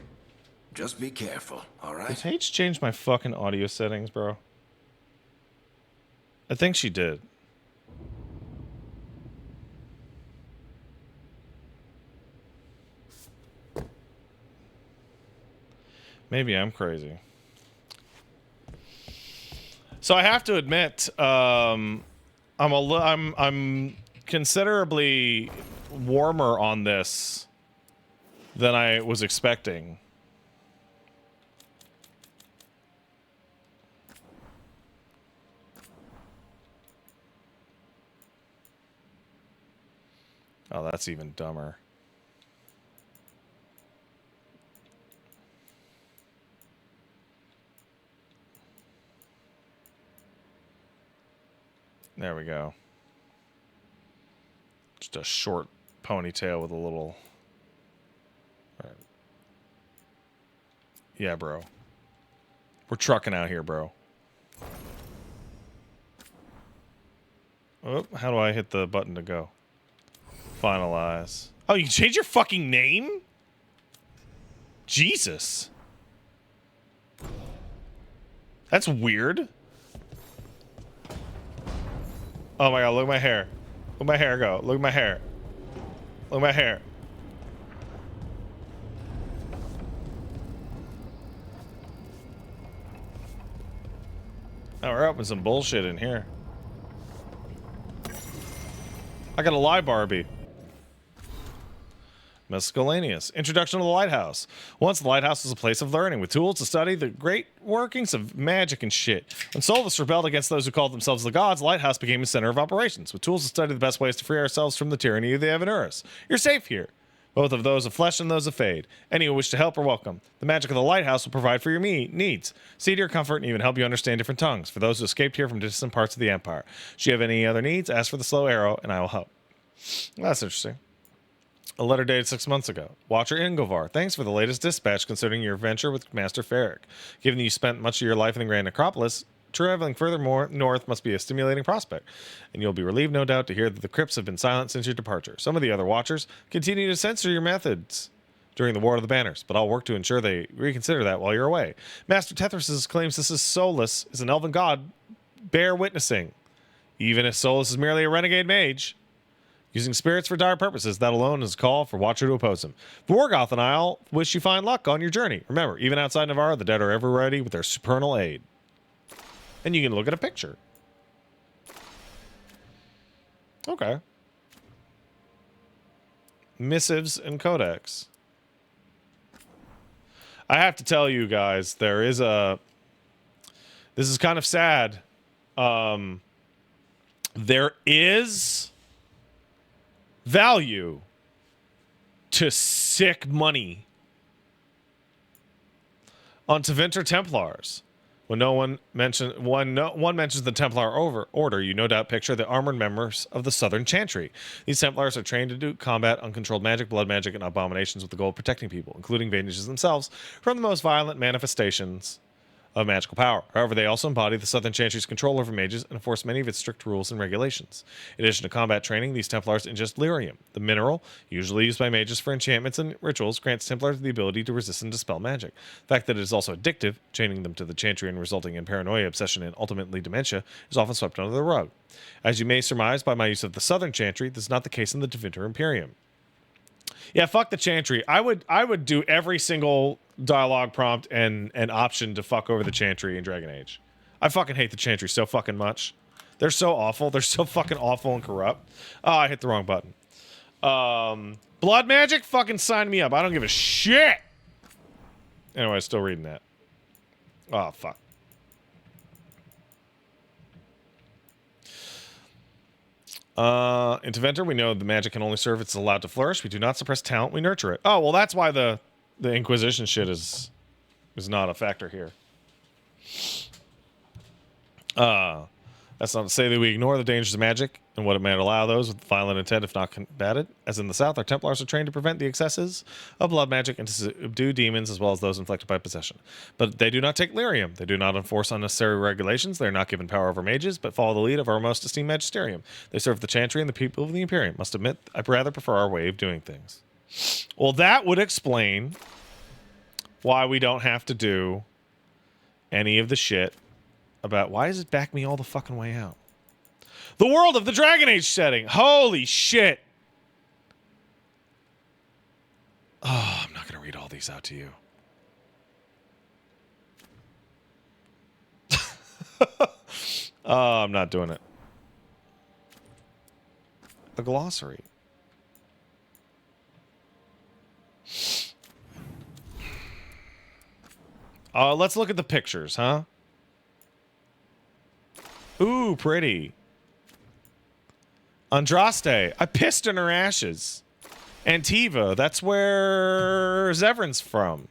Just be careful, all right? Did Paige change my fucking audio settings, bro? I think she did. Maybe I'm crazy. So I have to admit, I'm considerably warmer on this than I was expecting. Oh, that's even dumber. There we go. Just a short ponytail with a little... All right. Yeah, bro. We're trucking out here, bro. Oh, how do I hit the button to go? Finalize. Oh, you can change your fucking name? Jesus. That's weird. Oh my god, look at my hair. Look at my hair go. Look at my hair. Look at my hair. Now we're up with some bullshit in here. I got a lie Barbie. Miscellaneous. Introduction to the Lighthouse. Once the Lighthouse was a place of learning, with tools to study the great workings of magic and shit. When Solus rebelled against those who called themselves the gods, the Lighthouse became a center of operations, with tools to study the best ways to free ourselves from the tyranny of the Avenurus. You're safe here, both of those of flesh and those of fade. Any who wish to help are welcome. The magic of the Lighthouse will provide for your needs, see to your comfort, and even help you understand different tongues. For those who escaped here from distant parts of the Empire. Should you have any other needs, ask for the slow arrow, and I will help. Well, that's interesting. A letter dated 6 months ago. Watcher Ingovar, thanks for the latest dispatch concerning your adventure with Master Ferric. Given that you spent much of your life in the Grand Necropolis, traveling furthermore north must be a stimulating prospect, and you'll be relieved, no doubt, to hear that the crypts have been silent since your departure. Some of the other Watchers continue to censor your methods during the War of the Banners, but I'll work to ensure they reconsider that while you're away. Master Tethras claims this is Solus is an elven god, bear witnessing. Even if Solus is merely a renegade mage, using spirits for dire purposes, that alone is a call for Watcher to oppose him. Vorgoth and I'll wish you fine luck on your journey. Remember, even outside Navarra, the dead are ever ready with their supernal aid. And you can look at a picture. Okay. Missives and codex. I have to tell you guys, there is a... This is kind of sad. There is value to sick money on Tevinter Templars. When one mentions the Templar order, you no doubt picture the armored members of the Southern Chantry. These Templars are trained to do combat uncontrolled magic, blood magic, and abominations with the goal of protecting people, including vantages themselves, from the most violent manifestations of magical power. However, they also embody the Southern Chantry's control over mages and enforce many of its strict rules and regulations. In addition to combat training, these Templars ingest lyrium. The mineral, usually used by mages for enchantments and rituals, grants Templars the ability to resist and dispel magic. The fact that it is also addictive, chaining them to the Chantry and resulting in paranoia, obsession, and ultimately dementia, is often swept under the rug. As you may surmise by my use of the Southern Chantry, this is not the case in the Devinter Imperium. Yeah, fuck the Chantry. I would do every single dialogue prompt and option to fuck over the Chantry in Dragon Age. I fucking hate the Chantry so fucking much. They're so awful. They're so fucking awful and corrupt. Oh, I hit the wrong button. Blood magic? Fucking sign me up. I don't give a shit. Anyway, still reading that. Oh, fuck. In Tevinter, we know the magic can only serve if it's allowed to flourish. We do not suppress talent, we nurture it. Oh, well, that's why the Inquisition shit is not a factor here. That's not to say that we ignore the dangers of magic and what it might allow those with violent intent if not combated. As in the South, our Templars are trained to prevent the excesses of blood magic and to subdue demons as well as those inflicted by possession. But they do not take lyrium. They do not enforce unnecessary regulations. They are not given power over mages, but follow the lead of our most esteemed magisterium. They serve the Chantry and the people of the Imperium. Must admit, I rather prefer our way of doing things. Well, that would explain why we don't have to do any of the shit about why does it back me all the fucking way out? The world of the Dragon Age setting. Holy shit. Oh, I'm not going to read all these out to you. Oh, I'm not doing it. A glossary. Let's look at the pictures, huh? Ooh, pretty. Andraste. I pissed in her ashes. Antiva. That's where Zevran's from.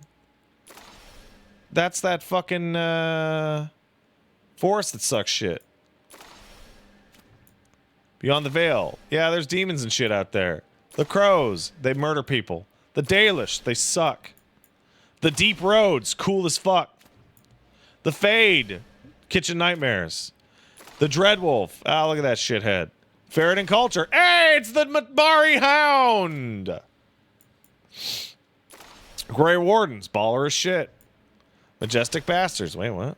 That's that fucking forest that sucks shit. Beyond the Veil. Yeah, there's demons and shit out there. The Crows. They murder people. The Dalish. They suck. The Deep Roads. Cool as fuck. The Fade. Kitchen Nightmares. The Dreadwolf. Ah, look at that shithead. Ferret and Culture. Hey, it's the Matbari Hound. Grey Wardens. Baller as shit. Majestic Bastards. Wait, what?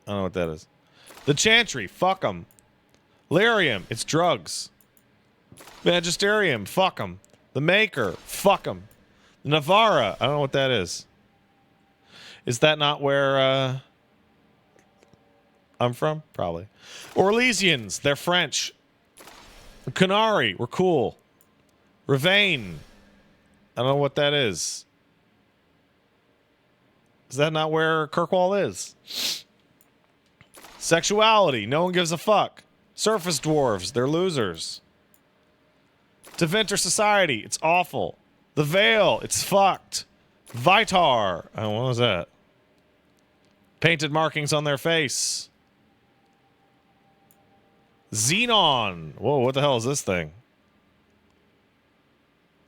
I don't know what that is. The Chantry. Fuck them. Lyrium. It's drugs. Magisterium. Fuck them. The Maker. Fuck them. The Navarra. I don't know what that is. Is that not where I'm from? Probably. Orlesians. They're French. Canary. We're cool. Ravane. I don't know what that is. Is that not where Kirkwall is? Sexuality. No one gives a fuck. Surface dwarves. They're losers. Tevinter Society. It's awful. The Veil. It's fucked. Vitar. Oh, what was that? Painted markings on their face. Xenon. Whoa, what the hell is this thing?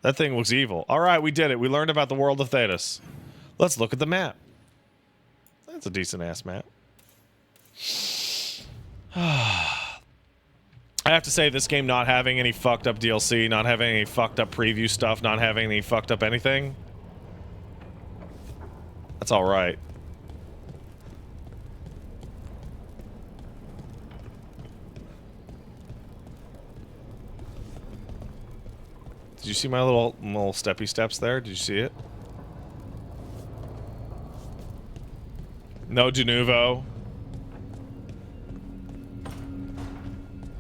That thing looks evil. All right, we did it. We learned about the world of Thetis. Let's look at the map. That's a decent-ass map. I have to say, this game not having any fucked up DLC, not having any fucked up preview stuff, not having any fucked up anything, that's all right. Did you see my little steppy steps there? Did you see it? No de novo.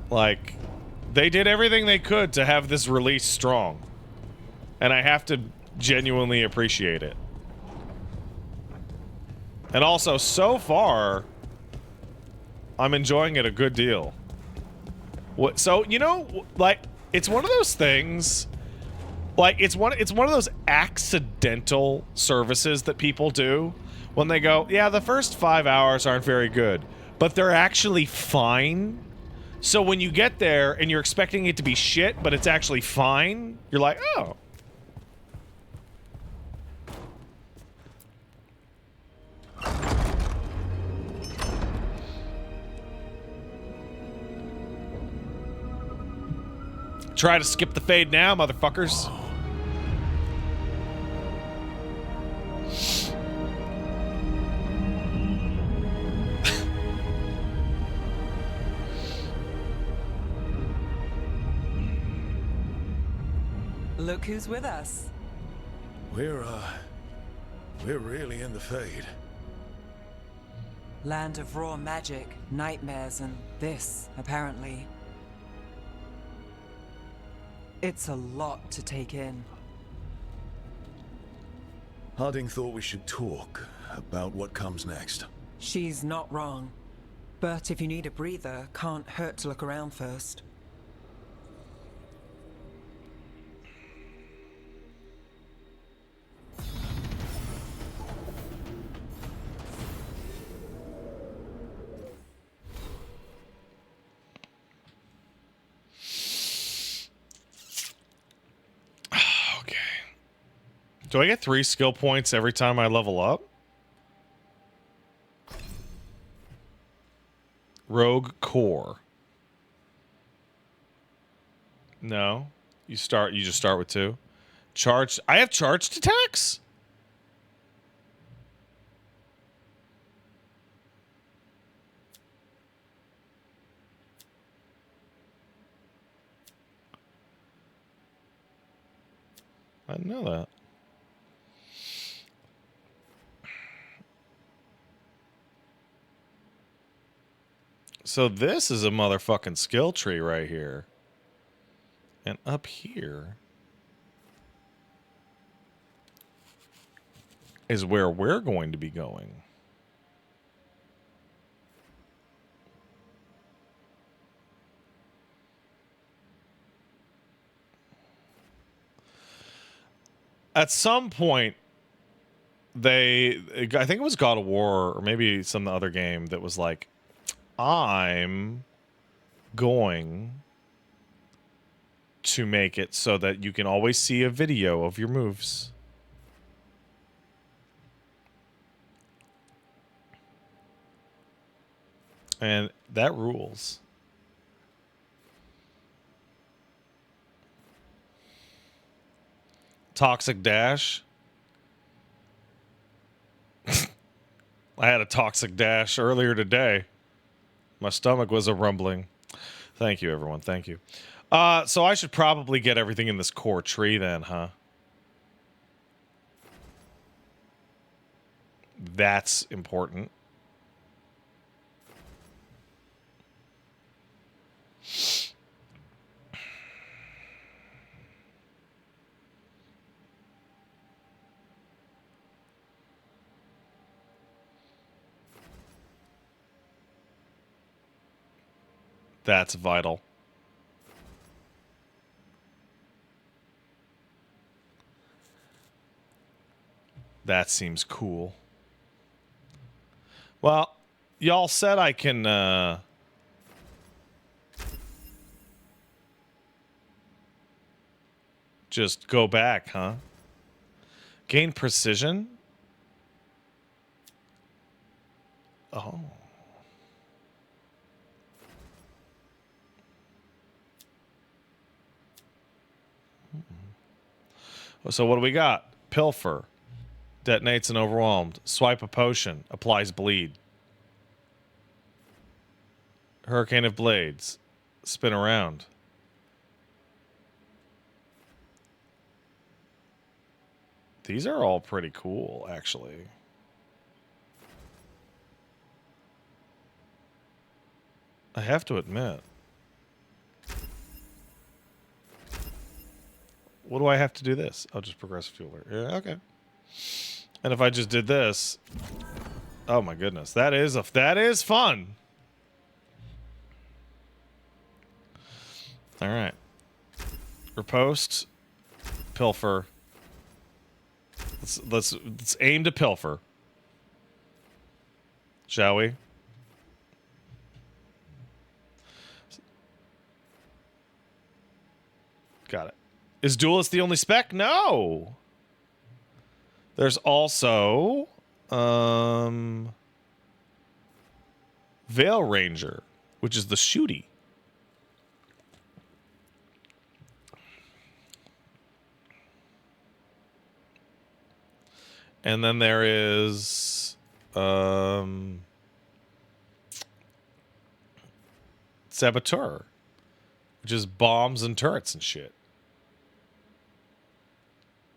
Like, they did everything they could to have this release strong. And I have to genuinely appreciate it. And also, so far, I'm enjoying it a good deal. So, you know, like, it's one of those things... Like, it's one of those accidental services that people do when they go, yeah, the first 5 hours aren't very good, but they're actually fine. So when you get there and you're expecting it to be shit, but it's actually fine, you're like, oh. Try to skip the fade now, motherfuckers. Look who's with us. We're really in the Fade. Land of raw magic, nightmares, and this, apparently. It's a lot to take in. Harding thought we should talk about what comes next. She's not wrong. But if you need a breather, can't hurt to look around first. Do I get 3 skill points every time I level up? Rogue Core. No. You just start with 2. Charged. I have charged attacks? I didn't know that. So this is a motherfucking skill tree right here. And up here is where we're going to be going. At some point, I think it was God of War or maybe some other game that was like, I'm going to make it so that you can always see a video of your moves. And that rules. Toxic dash. I had a toxic dash earlier today. My stomach was a rumbling. Thank you, everyone. Thank you. So I should probably get everything in this core tree then, huh? That's important. That's vital. That seems cool. Well, y'all said I can just go back, huh? Gain precision? Oh. So what do we got? Pilfer. Detonates and overwhelmed. Swipe a potion. Applies bleed. Hurricane of blades. Spin around. These are all pretty cool, actually. I have to admit. What do I have to do this? Oh, just progressive fuel. Yeah, okay. And if I just did this, oh my goodness, that is fun. All right. Riposte, pilfer. Let's aim to pilfer. Shall we? Got it. Is Duelist the only spec? No. There's also Veil Ranger, which is the shooty. And then there is Saboteur, which is bombs and turrets and shit.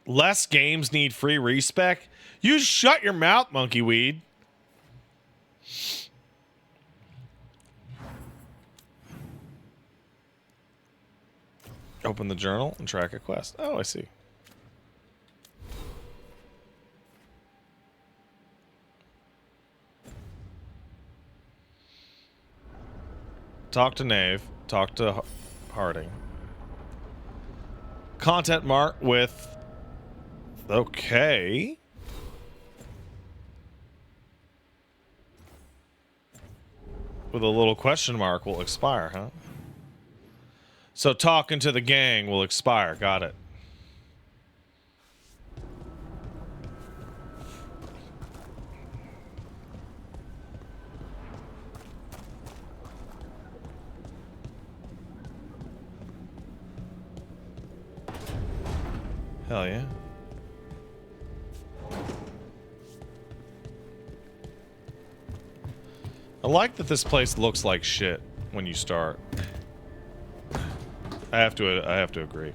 Less games need free respec. You shut your mouth, monkey weed. Open the journal and track a quest. Oh, I see. Talk to Nave. Talk to Harding. Content mark with... Okay. With a little question mark will expire, huh? So talking to the gang will expire. Got it. Hell yeah. I like that this place looks like shit when you start. I have to agree.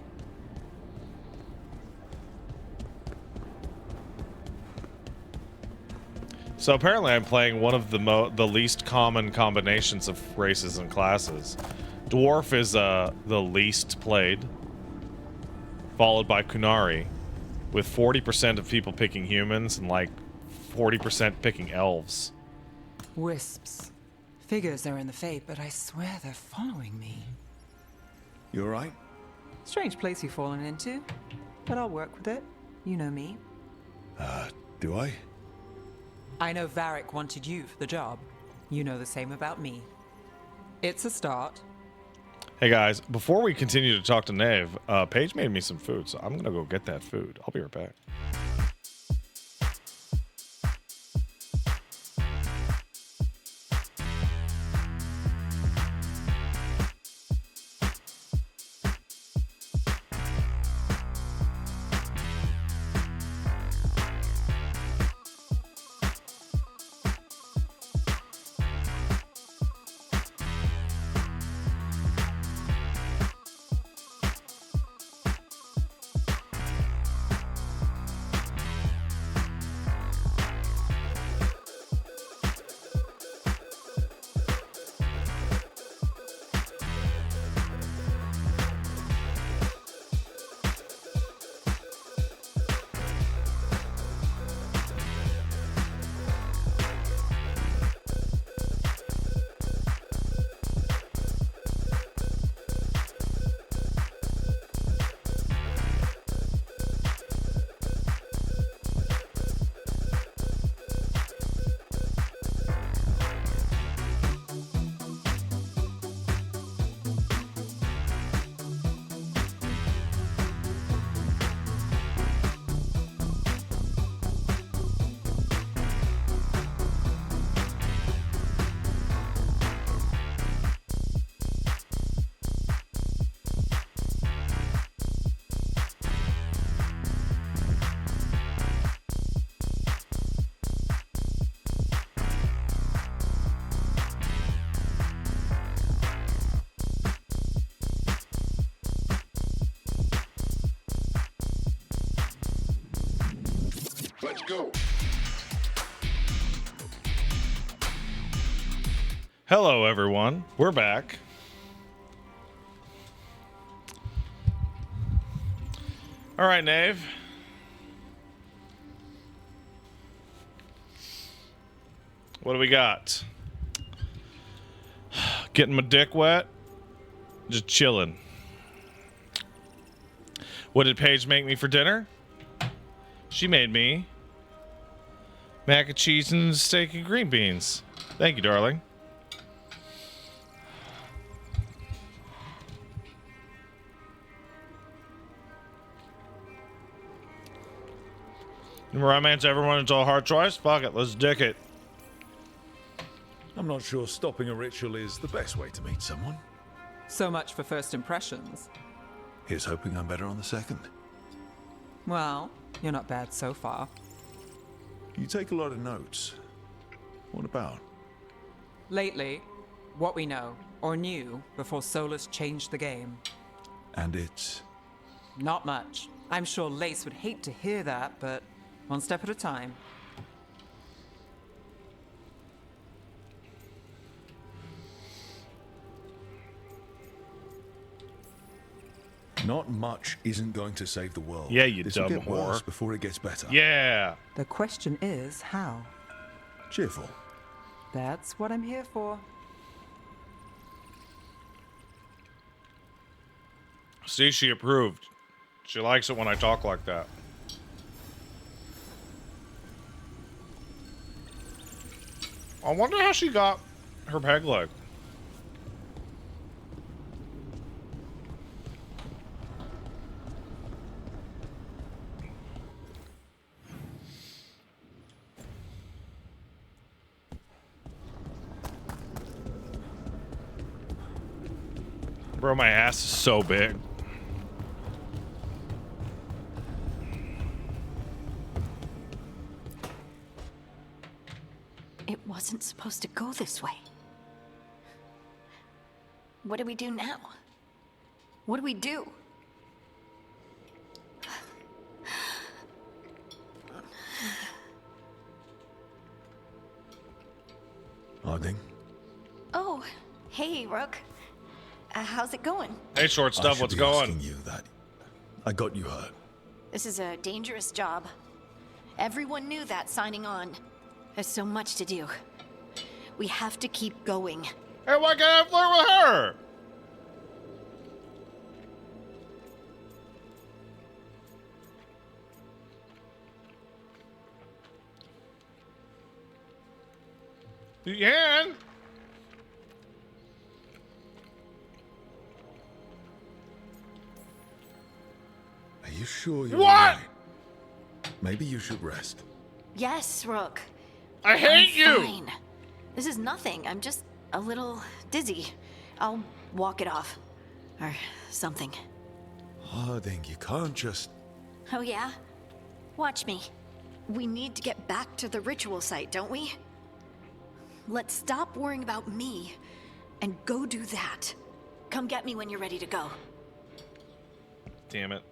So apparently I'm playing one of the least common combinations of races and classes. Dwarf is the least played, followed by Kunari, with 40% of people picking humans and like 40% picking elves. Wisps. Figures are in the fate, but I swear they're following me. You alright? Strange place you've fallen into, but I'll work with it. You know me. Do I? I know Varric wanted you for the job. You know the same about me. It's a start. Hey guys, before we continue to talk to Nave, Paige made me some food, so I'm gonna go get that food. I'll be right back. Let's go. Hello, everyone. We're back. All right, Nave. What do we got? Getting my dick wet. Just chilling. What did Paige make me for dinner? She made me mac and cheese and steak and green beans. Thank you, darling. Romance everyone into a hard choice? Fuck it, let's dick it. I'm not sure stopping a ritual is the best way to meet someone. So much for first impressions. Here's hoping I'm better on the second. Well, you're not bad so far. You take a lot of notes. What about? Lately, what we know, or knew, before Solus changed the game. And it's... Not much. I'm sure Lace would hate to hear that, but one step at a time. Not much isn't going to save the world. Yeah, you This dumb will get worse whore. before it gets better. Yeah. The question is, how? Cheerful. That's what I'm here for. See, she approved. She likes it when I talk like that. I wonder how she got her peg leg. Bro, my ass is so big. It wasn't supposed to go this way. What do we do now? What do we do? Harding? Oh, hey, Rook. How's it going? Hey, short I stuff, should what's be going? asking you that. I got you hurt. This is a dangerous job. Everyone knew that signing on. There's so much to do. We have to keep going. Hey, why can't I flirt with her? You can. Are you sure you're What? all right? Maybe you should rest. Yes, Rook. I hate you. Fine. This is nothing. I'm just a little dizzy. I'll walk it off. Or something. Harding, you can't just... Oh, yeah? Watch me. We need to get back to the ritual site, don't we? Let's stop worrying about me and go do that. Come get me when you're ready to go. Damn it.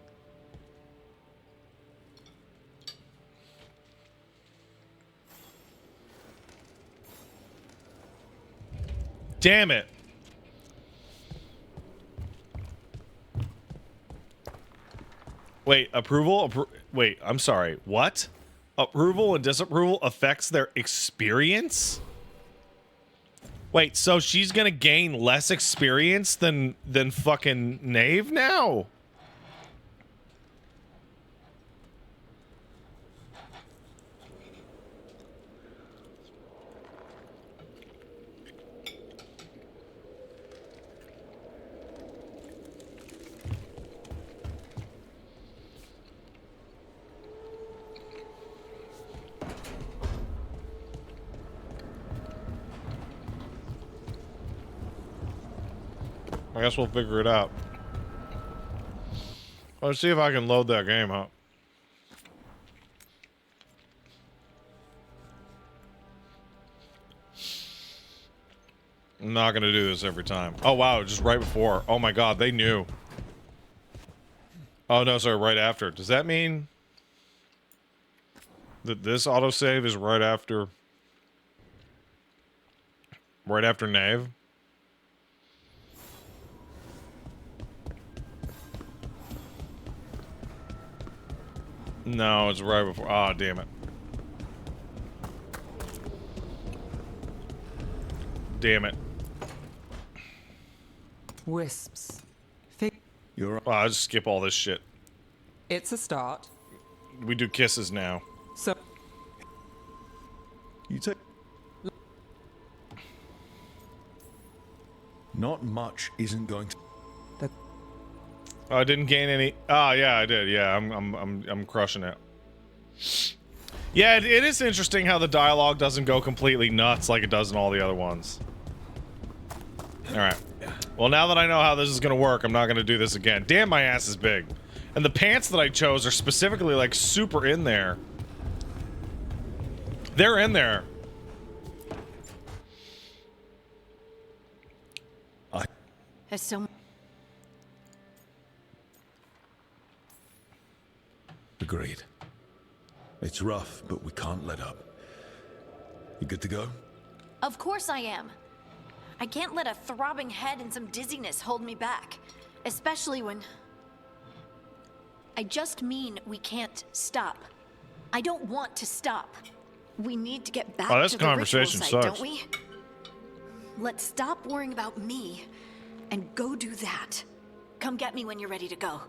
Damn it. Wait, approval? Wait, I'm sorry. What? Approval and disapproval affects their experience? Wait, so she's gonna gain less experience than fucking Knave now? I guess we'll figure it out. Let's see if I can load that game up. I'm not gonna do this every time. Oh wow, just right before. Oh my god, they knew. Oh no, sorry, right after. Does that mean that this autosave is right after Knave? No, it's right before. Ah, damn it. Damn it. Wisps. You're right. Well, I'll just skip all this shit. It's a start. We do kisses now. So, You take... Not much isn't going to... Oh, I didn't gain any. Oh, yeah, I did. Yeah, I'm crushing it. Yeah, it is interesting how the dialogue doesn't go completely nuts like it does in all the other ones. All right. Well, now that I know how this is gonna work, I'm not gonna do this again. Damn, my ass is big, and the pants that I chose are specifically like super in there. They're in there. There's so Agreed. It's rough, but we can't let up. You good to go? Of course I am. I can't let a throbbing head and some dizziness hold me back. Especially when... I just mean we can't stop. I don't want to stop. We need to get back this to the ritual conversation site, sucks. don't we? Let's stop worrying about me and go do that. Come get me when you're ready to go.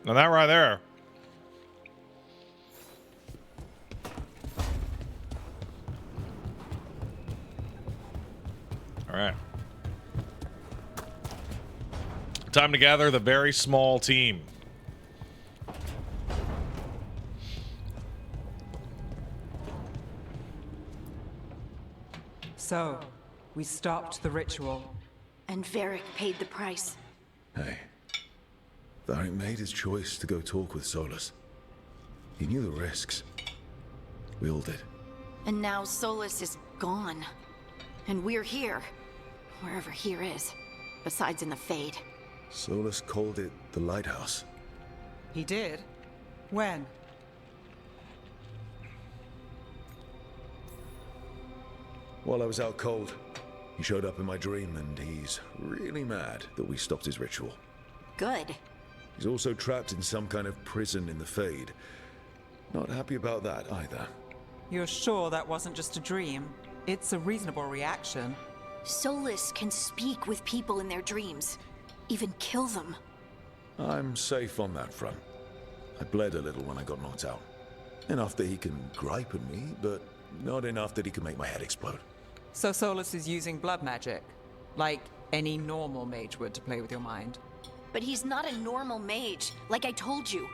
Now that right there. All right. Time to gather the very small team. So, we stopped the ritual. And Varric paid the price. Hey. Varric made his choice to go talk with Solus. He knew the risks. We all did. And now Solus is gone. And we're here. Wherever here is. Besides in the Fade. Solus called it the Lighthouse. He did? When? While I was out cold, he showed up in my dream, and he's really mad that we stopped his ritual. Good. He's also trapped in some kind of prison in the Fade. Not happy about that either. You're sure that wasn't just a dream? It's a reasonable reaction. Solus can speak with people in their dreams. Even kill them. I'm safe on that front. I bled a little when I got knocked out. Enough that he can gripe at me, but not enough that he can make my head explode. So Solus is using blood magic, like any normal mage would to play with your mind. But he's not a normal mage, like I told you.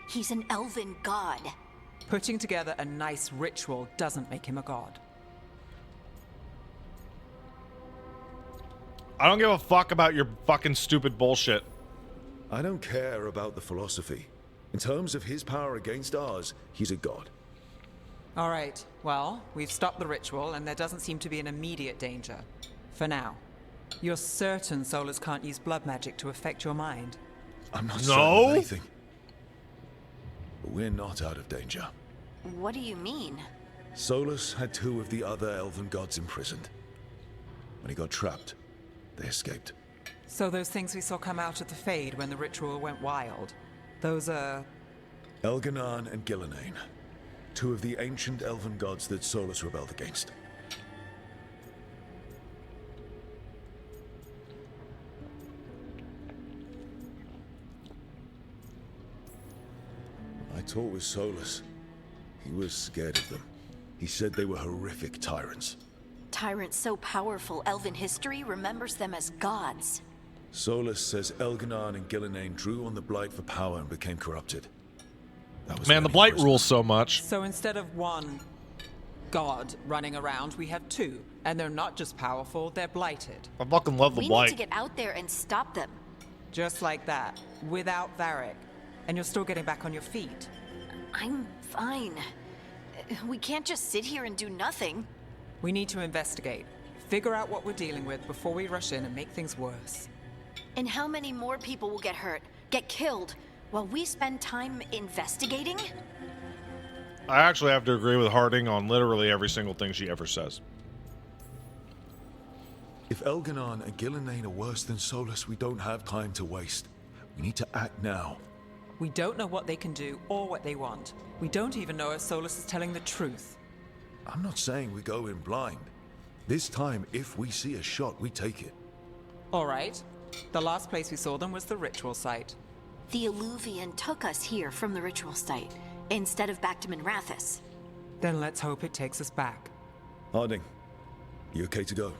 He's an elven god. Putting together a nice ritual doesn't make him a god. I don't give a fuck about your fucking stupid bullshit. I don't care about the philosophy. In terms of his power against ours, he's a god. All right, well, we've stopped the ritual, and there doesn't seem to be an immediate danger. For now. You're certain Solus can't use blood magic to affect your mind? I'm not certain of anything. But we're not out of danger. What do you mean? Solus had 2 of the other elven gods imprisoned. When he got trapped, they escaped. So those things we saw come out of the Fade when the ritual went wild, those are... Elganan and Gillenane. 2 of the ancient elven gods that Solus rebelled against. I talked with Solus. He was scared of them. He said they were horrific tyrants. Tyrants so powerful, elven history remembers them as gods. Solus says Elganan and Gillenane drew on the Blight for power and became corrupted. Man, the Blight rules so much. So instead of 1 god running around, we have 2. And they're not just powerful, they're blighted. I fucking love the We Blight. need to get out there and stop them. Just like that, without Varric. And you're still getting back on your feet. I'm fine. We can't just sit here and do nothing. We need to investigate. Figure out what we're dealing with before we rush in and make things worse. And how many more people will get hurt, get killed, while we spend time investigating? I actually have to agree with Harding on literally every single thing she ever says. If Elganan and Gillenane are worse than Solus, we don't have time to waste. We need to act now. We don't know what they can do or what they want. We don't even know if Solus is telling the truth. I'm not saying we go in blind. This time, if we see a shot, we take it. All right. The last place we saw them was the ritual site. The Illuvian took us here from the ritual site, instead of back to Minrathous. Then let's hope it takes us back. Harding, you okay to go?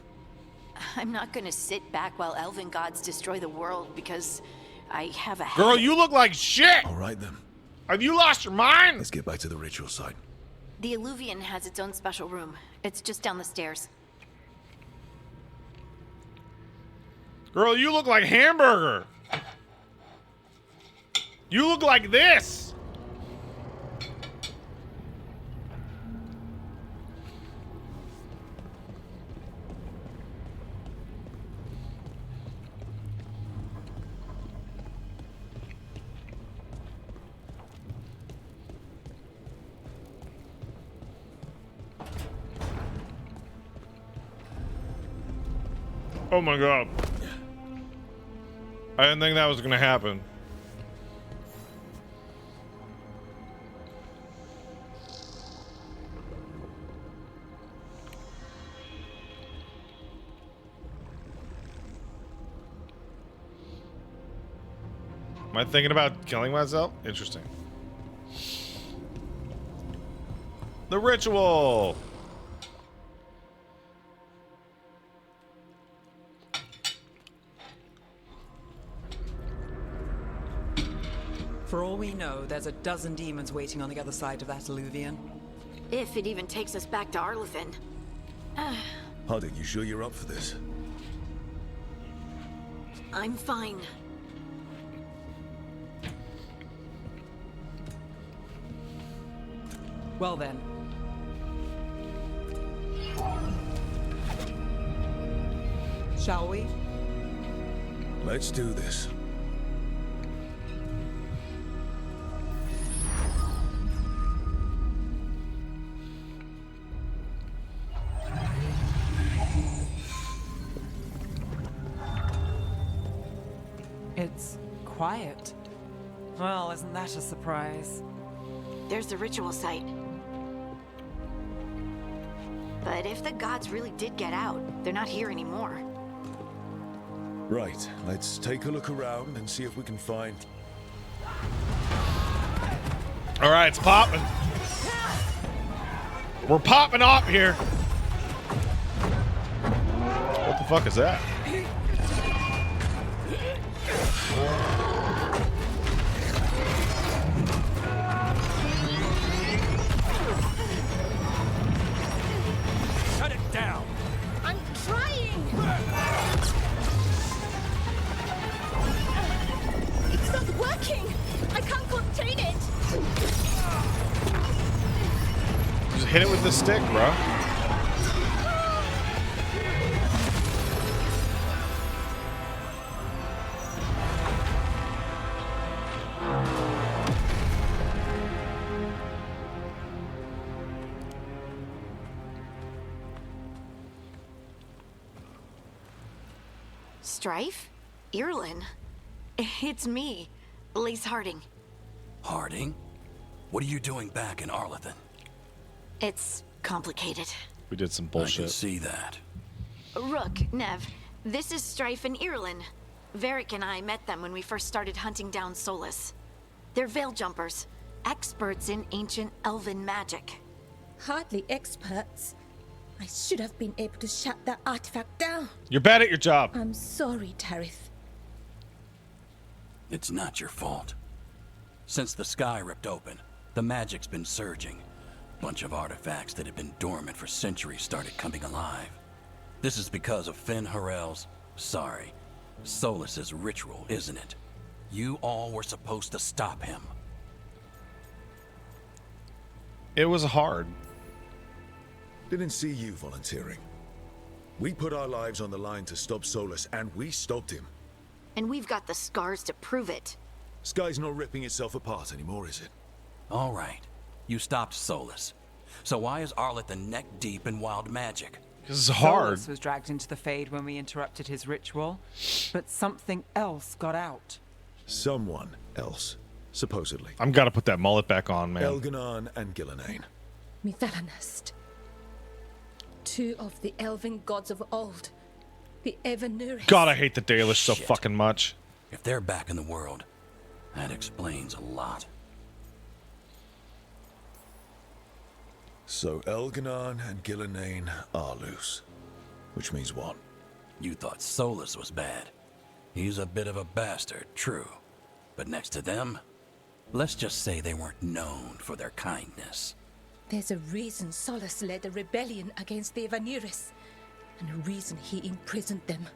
I'm not gonna sit back while elven gods destroy the world because I have a Girl, headache. you look like shit! All right then. Have you lost your mind? Let's get back to the ritual site. The Illuvian has its own special room. It's just down the stairs. Girl, you look like Hamburger. You look like this. Oh my god. I didn't think that was gonna happen. Am I thinking about killing myself? Interesting. The ritual! For all we know, there's a dozen demons waiting on the other side of that alluvion. If it even takes us back to Arlethan. Hardik, you sure you're up for this? I'm fine. Well then. Shall we? Let's do this. It's quiet. Well, isn't that a surprise? There's the ritual site. But if the gods really did get out, they're not here anymore. Right, let's take a look around and see if we can find... All right, it's popping. We're popping off here. What the fuck is that? Shut it down. I'm trying! It's not working! I can't contain it! Just hit it with the stick, bro. Strife? Irlin? It's me, Elise Harding. Harding? What are you doing back in Arlethan? It's complicated. We did some I bullshit. can see that. Rook, Nev, this is Strife and Irlin. Varric and I met them when we first started hunting down Solus. They're veil jumpers, experts in ancient elven magic. Hardly experts. I should have been able to shut that artifact down. You're bad at your job. I'm sorry, Tarith. It's not your fault. Since the sky ripped open, the magic's been surging. Bunch of artifacts that had been dormant for centuries started coming alive. This is because of Finn Harel's, Solus's ritual, isn't it? You all were supposed to stop him. It was hard. Didn't see you volunteering. We put our lives on the line to stop Solus, and we stopped him. And we've got the scars to prove it. Sky's not ripping itself apart anymore, is it? All right, you stopped Solus. So why is Arlethan neck deep in wild magic? This is hard. Solus was dragged into the Fade when we interrupted his ritual, but something else got out. Someone else, supposedly. I'm gotta put that mullet back on, man. Elganon and Gillenane. Mithalanast. Two of the elven gods of old. The Evanuris. God, I hate the Dalish so Shit. fucking much. If they're back in the world, that explains a lot. So Elganon and Gillenane are loose. Which means what? You thought Solus was bad. He's a bit of a bastard, true. But next to them, let's just say they weren't known for their kindness. There's a reason Solus led a rebellion against the Evanuris, and a reason he imprisoned them.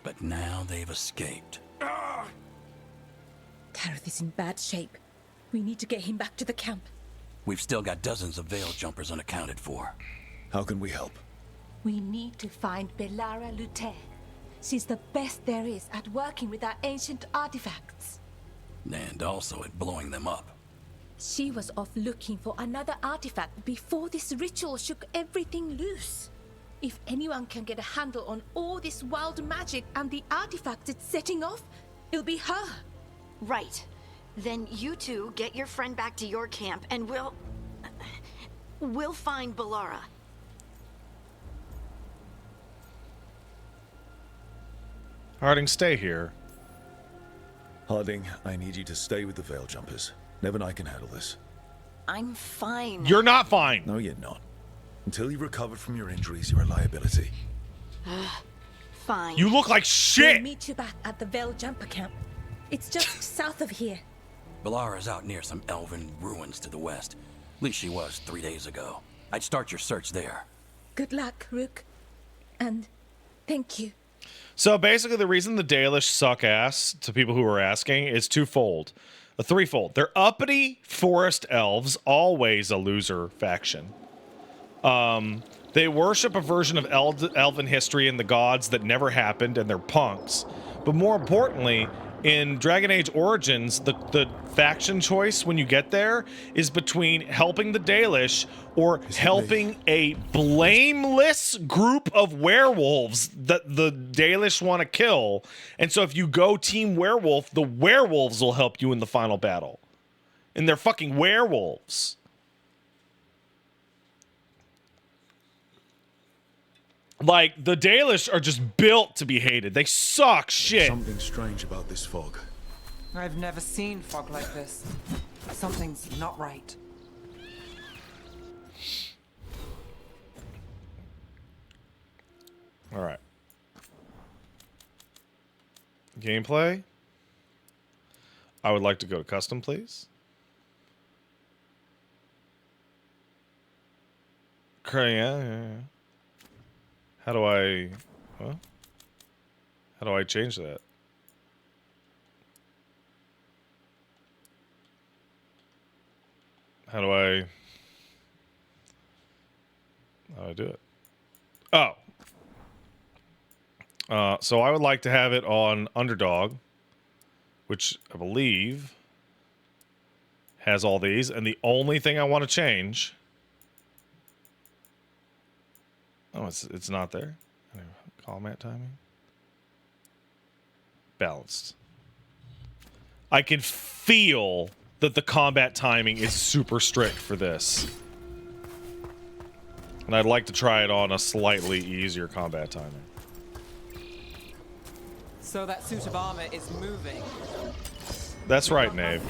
But now they've escaped. Tarith is in bad shape. We need to get him back to the camp. We've still got dozens of veil jumpers unaccounted for. How can we help? We need to find Belara Lute. She's the best there is at working with our ancient artifacts. And also at blowing them up. She was off looking for another artifact before this ritual shook everything loose. If anyone can get a handle on all this wild magic and the artifacts it's setting off, it'll be her. Right. Then you two get your friend back to your camp and we'll find Bellara. Harding, stay here. Harding, I need you to stay with the Veil Jumpers. Nev and I can handle this. I'm fine. You're not fine. No, you're not. Until you recover from your injuries, you're a liability. Fine. You look like shit. We'll meet you back at the Veil Jumper Camp. It's just south of here. Belara's out near some elven ruins to the west. At least she was 3 days ago. I'd start your search there. Good luck, Rook. And thank you. So basically the reason the Dalish suck ass, to people who are asking, is twofold. A threefold. They're uppity forest elves, always a loser faction. They worship a version of elven history and the gods that never happened, and they're punks. But more importantly, in Dragon Age Origins, the faction choice when you get there is between helping the Dalish or helping a blameless group of werewolves that the Dalish want to kill. And so if you go Team Werewolf, the werewolves will help you in the final battle. And they're fucking werewolves. Like, the Dalish are just built to be hated. They suck shit. Something strange about this fog. I've never seen fog like this. Something's not right. All right. Gameplay. I would like to go to custom, please. Yeah. How do I... Huh? How do I change that? How do I do it? Oh. So I would like to have it on Underdog, which I believe has all these. And the only thing I want to change... Oh, it's not there. Combat timing. Balanced. I can feel that the combat timing is super strict for this. And I'd like to try it on a slightly easier combat timing. So that suit of armor is moving. That's right, Nave.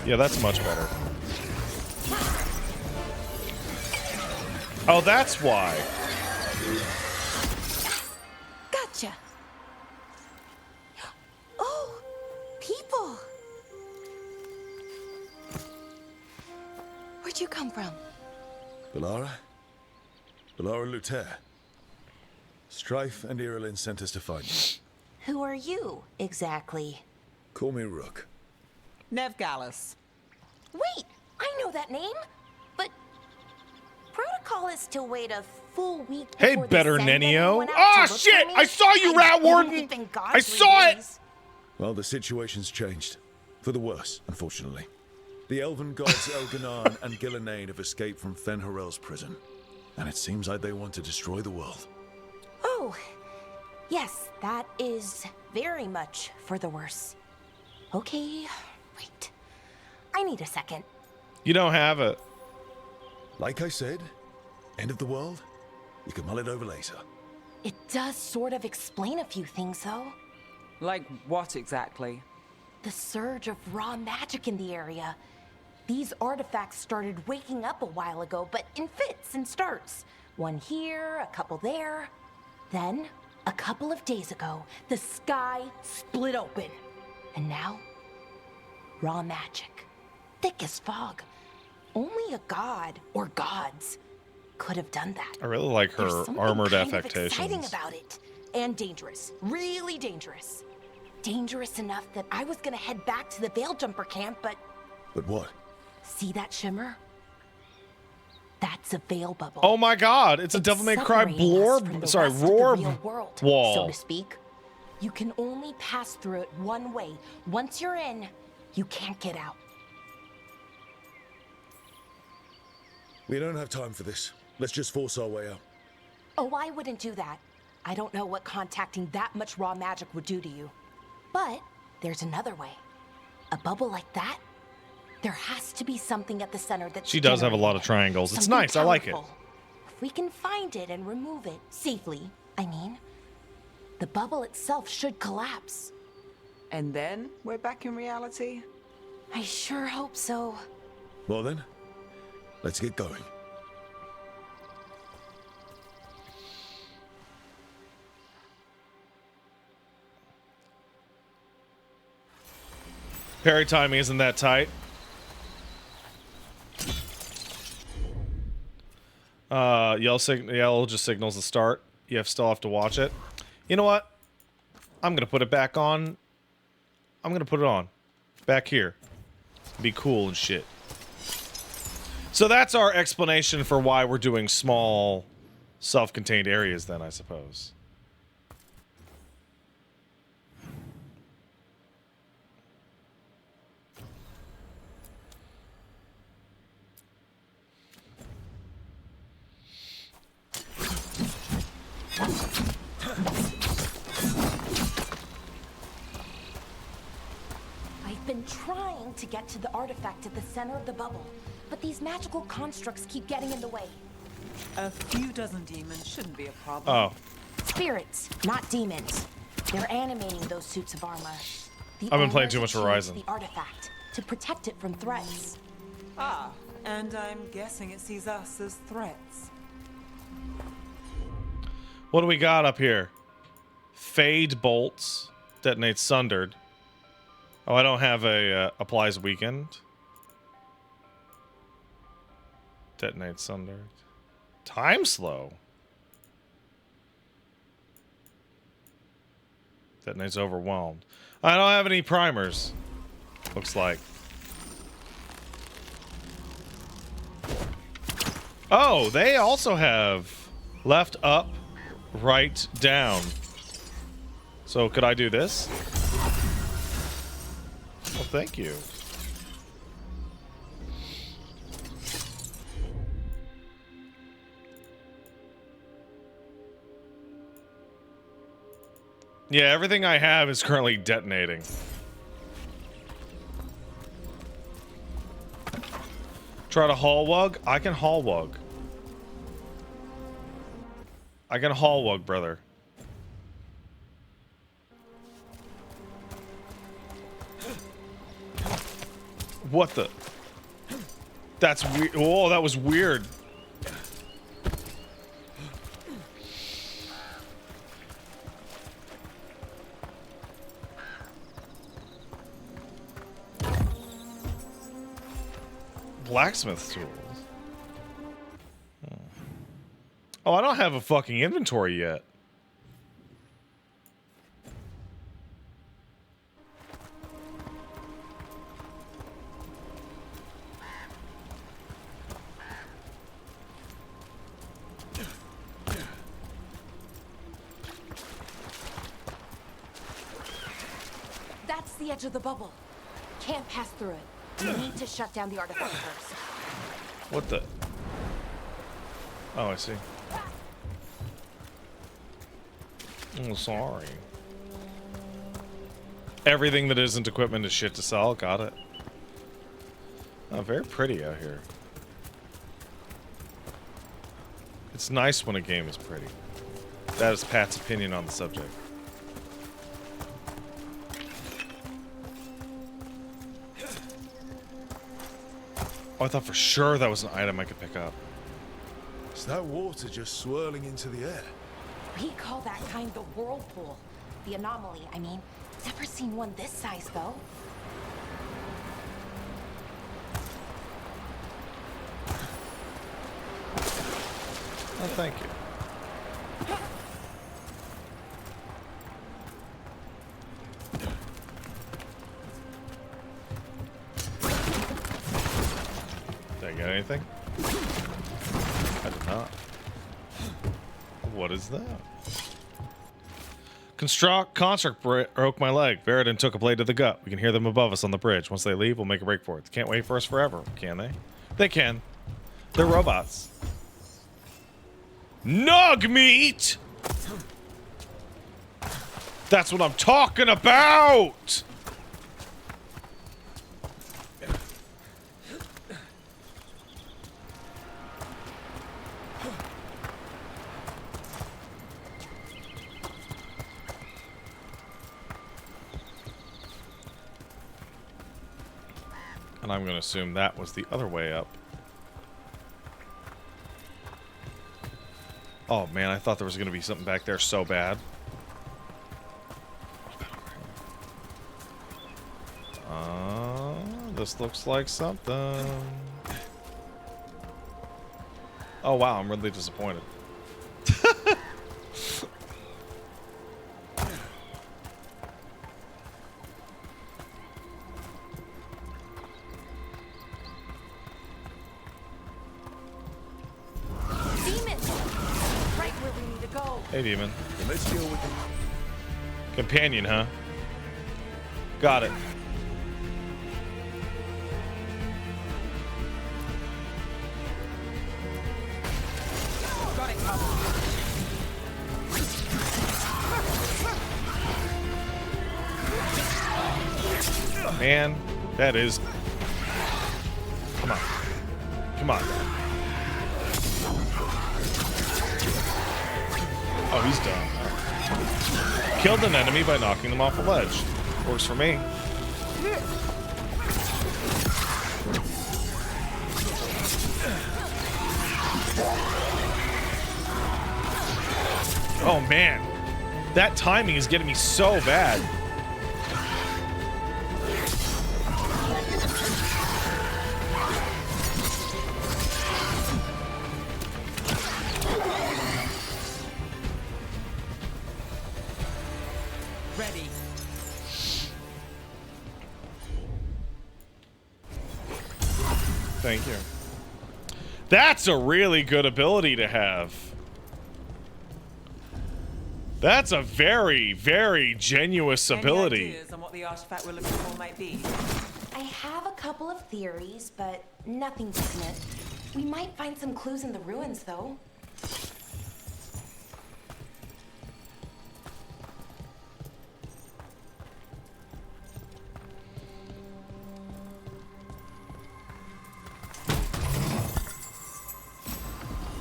Yeah, that's much better. Oh, that's why. Gotcha. Oh, people. Where'd you come from? Bellara? Bellara Luther. Strife and Irulan sent us to find you. Who are you, exactly? Call me Rook. Nev Gallus. Wait, I know that name, but protocol is to wait a full week. Hey, better Nenio. Oh shit! I saw you, Rat Warden. I saw it. Well, the situation's changed, for the worse, unfortunately. The elven gods Elganan and Gillenane have escaped from Fen'Harel's prison, and it seems like they want to destroy the world. Oh, yes, that is very much for the worse. Okay, wait. I need a second. You don't have it. Like I said, end of the world? You can mull it over later. It does sort of explain a few things, though. Like what exactly? The surge of raw magic in the area. These artifacts started waking up a while ago, but in fits and starts. One here, a couple there. Then, a couple of days ago, the sky split open. And now, raw magic. Thick as fog. Only a god, or gods, could have done that. I really like her armored affectations. Exciting about it. And dangerous. Really dangerous. Dangerous enough that I was gonna head back to the Veil Jumper camp, but... But what? See that shimmer? That's a veil bubble. Oh my god, it's a Devil May Cry roar world, wall. so to speak. You can only pass through it one way. Once you're in, you can't get out. We don't have time for this. Let's just force our way out. Oh, I wouldn't do that. I don't know what contacting that much raw magic would do to you. But there's another way. A bubble like that? There has to be something at the center that She does have a lot of triangles. It's nice. I like it. If we can find it and remove it safely, I mean, the bubble itself should collapse. And then we're back in reality? I sure hope so. Well then, let's get going. Parry timing isn't that tight. Yellow just signals the start. You still have to watch it. You know what? I'm gonna put it back on. I'm gonna put it on. Back here. Be cool and shit. So that's our explanation for why we're doing small, self-contained areas then, I suppose. I've been trying to get to the artifact at the center of the bubble, but these magical constructs keep getting in the way. A few dozen demons shouldn't be a problem. Oh. Spirits, not demons. They're animating those suits of armor. I've been playing too much Horizon. The artifact to protect it from threats. Ah, and I'm guessing it sees us as threats. What do we got up here? Fade bolts. Detonates sundered. Oh, I don't have a applies weakened. Detonates sundered. Time slow. Detonates overwhelmed. I don't have any primers. Looks like. Oh, they also have left, up, right, down. So could I do this? Well, thank you. Yeah, everything I have is currently detonating. Try to haul wug? I can haul wug. I can haul wug, brother. What the? That's weird. Oh, that was weird. Blacksmith tools. Oh, I don't have a fucking inventory yet. That's the edge of the bubble. Can't pass through it. We need to shut down the artifact first. What the? Oh, I see. Oh, sorry. Everything that isn't equipment is shit to sell. Got it. Oh, very pretty out here. It's nice when a game is pretty. That is Pat's opinion on the subject. Oh, I thought for sure that was an item I could pick up. Is that water just swirling into the air? We call that kind the whirlpool. The anomaly, I mean. Never seen one this size, though. Oh, thank you. Did I get anything? I did not. What is that? Construct broke my leg. Veradin took a blade to the gut. We can hear them above us on the bridge. Once they leave, we'll make a break for it. They can't wait for us forever, can they? They can. They're robots. Nug meat! That's what I'm talking about! And I'm going to assume that was the other way up. Oh man, I thought there was going to be something back there so bad. This looks like something. Oh wow, I'm really disappointed. Hey, demon. Let's deal with them. Companion, huh? Got it. Got it, Man, that is... Come on. Come on. Oh, he's done. Killed an enemy by knocking them off a ledge. Works for me. Oh, man. That timing is getting me so bad. Ready. Thank you. That's a really good ability to have. That's a very, very genuous ability. Any ideas on what the artifact we're looking for might be? I have a couple of theories, but nothing definite. We might find some clues in the ruins, though.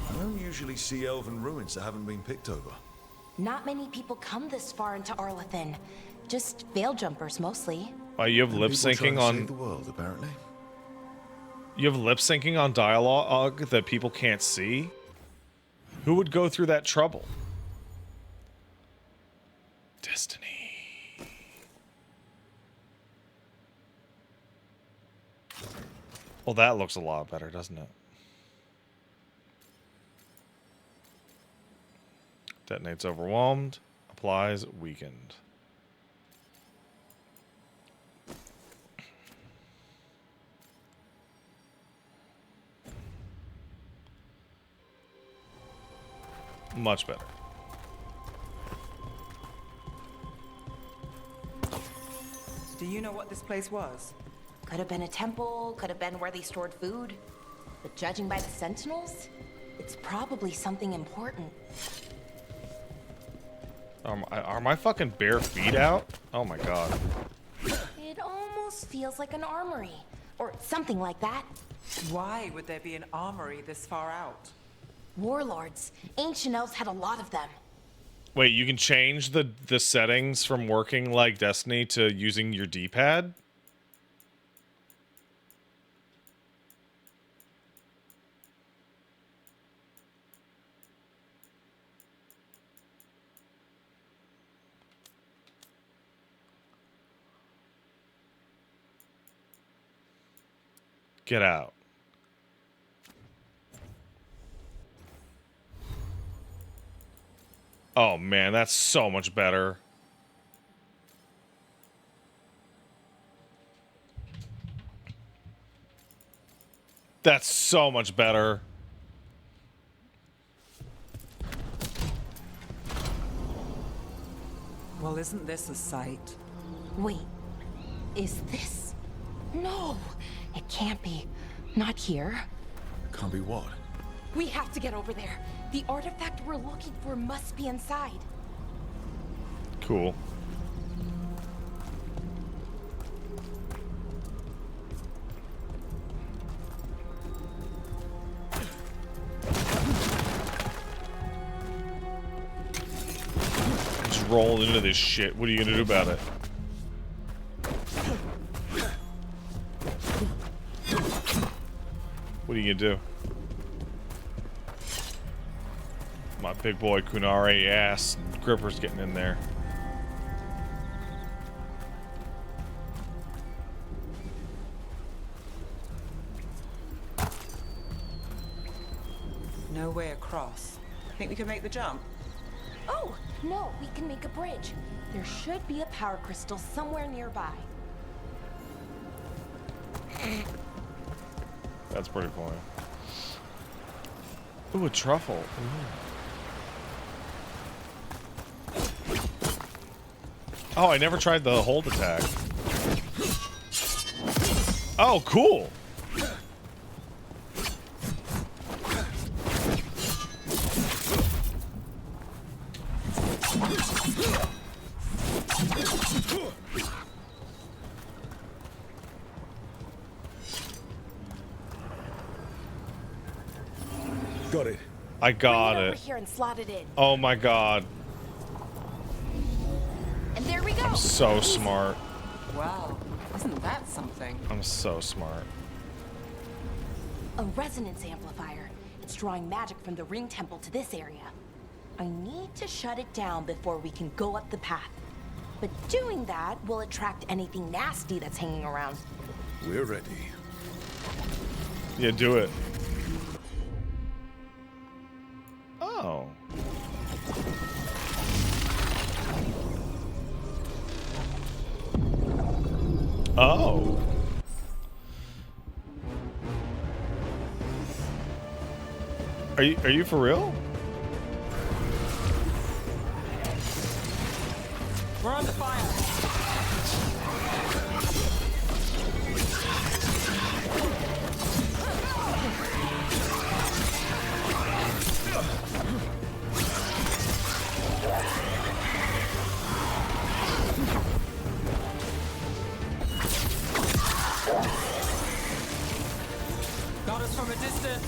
I don't usually see elven ruins that haven't been picked over. Not many people come this far into Arlathan. Just veil jumpers, mostly. You have lip syncing on save the world, apparently. You have lip syncing on dialogue that people can't see? Who would go through that trouble? Destiny. Well, that looks a lot better, doesn't it? Detonates overwhelmed. Applies weakened. Much better. Do you know what this place was? Could have been a temple, could have been where they stored food. But judging by the sentinels, it's probably something important. Are my fucking bare feet out? Oh my god. It almost feels like an armory, or something like that. Why would there be an armory this far out? Warlords. Ancient elves had a lot of them. Wait, you can change the settings from working like Destiny to using your D-pad? Get out. Oh man, that's so much better. That's so much better. Well, isn't this a sight? Wait, is this? No, it can't be. Not here. Can't be what? We have to get over there. The artifact we're looking for must be inside. Cool. Just roll into this shit. What are you gonna do about it? What are you gonna do? My big boy Kunari ass gripper's getting in there. No way across. Think we can make the jump? Oh, no, we can make a bridge. There should be a power crystal somewhere nearby. That's pretty funny. Ooh, a truffle. Ooh. Oh, I never tried the hold attack. Oh, cool. Got it. I got Bring it it. over here and slot it in. Oh my god. And there we go. I'm so smart. Wow, isn't that something? I'm so smart. A resonance amplifier. It's drawing magic from the ring temple to this area. I need to shut it down before we can go up the path. But doing that will attract anything nasty that's hanging around. We're ready. Yeah, do it. Oh. Oh. Are you for real? We're under fire. Got us from a distance.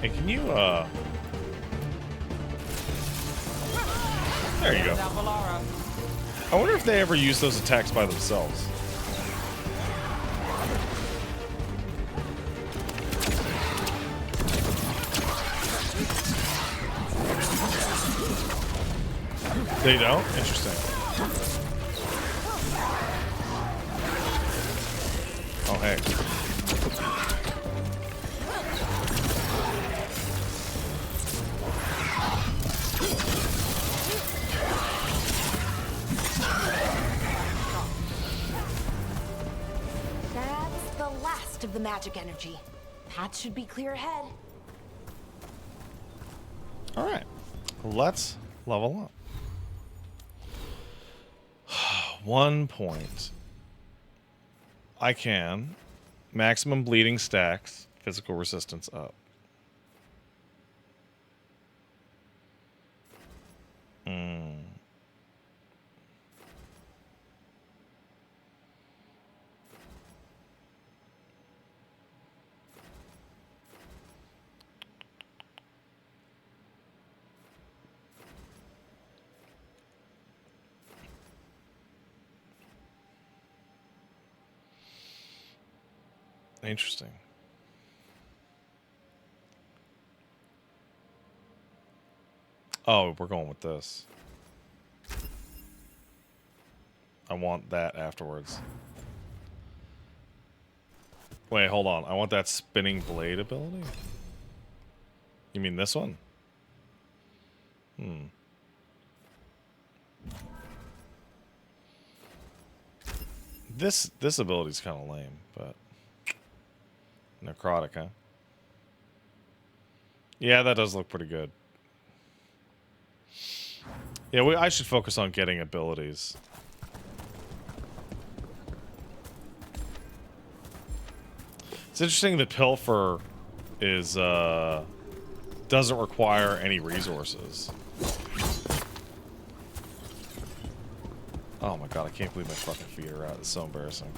Hey, can you there you go. I wonder if they ever use those attacks by themselves. They don't? Interesting. Oh, hey. That's the last of the magic energy. Path should be clear ahead. All right. Let's level up. 1 point. I can. Maximum bleeding stacks. Physical resistance up. Interesting. Oh, we're going with this. I want that afterwards. Wait, hold on. I want that spinning blade ability? You mean this one? This ability's kind of lame, but necrotic, huh? Yeah, that does look pretty good. Yeah, I should focus on getting abilities. It's interesting that Pilfer is doesn't require any resources. Oh my god, I can't believe my fucking feet are out. It's so embarrassing.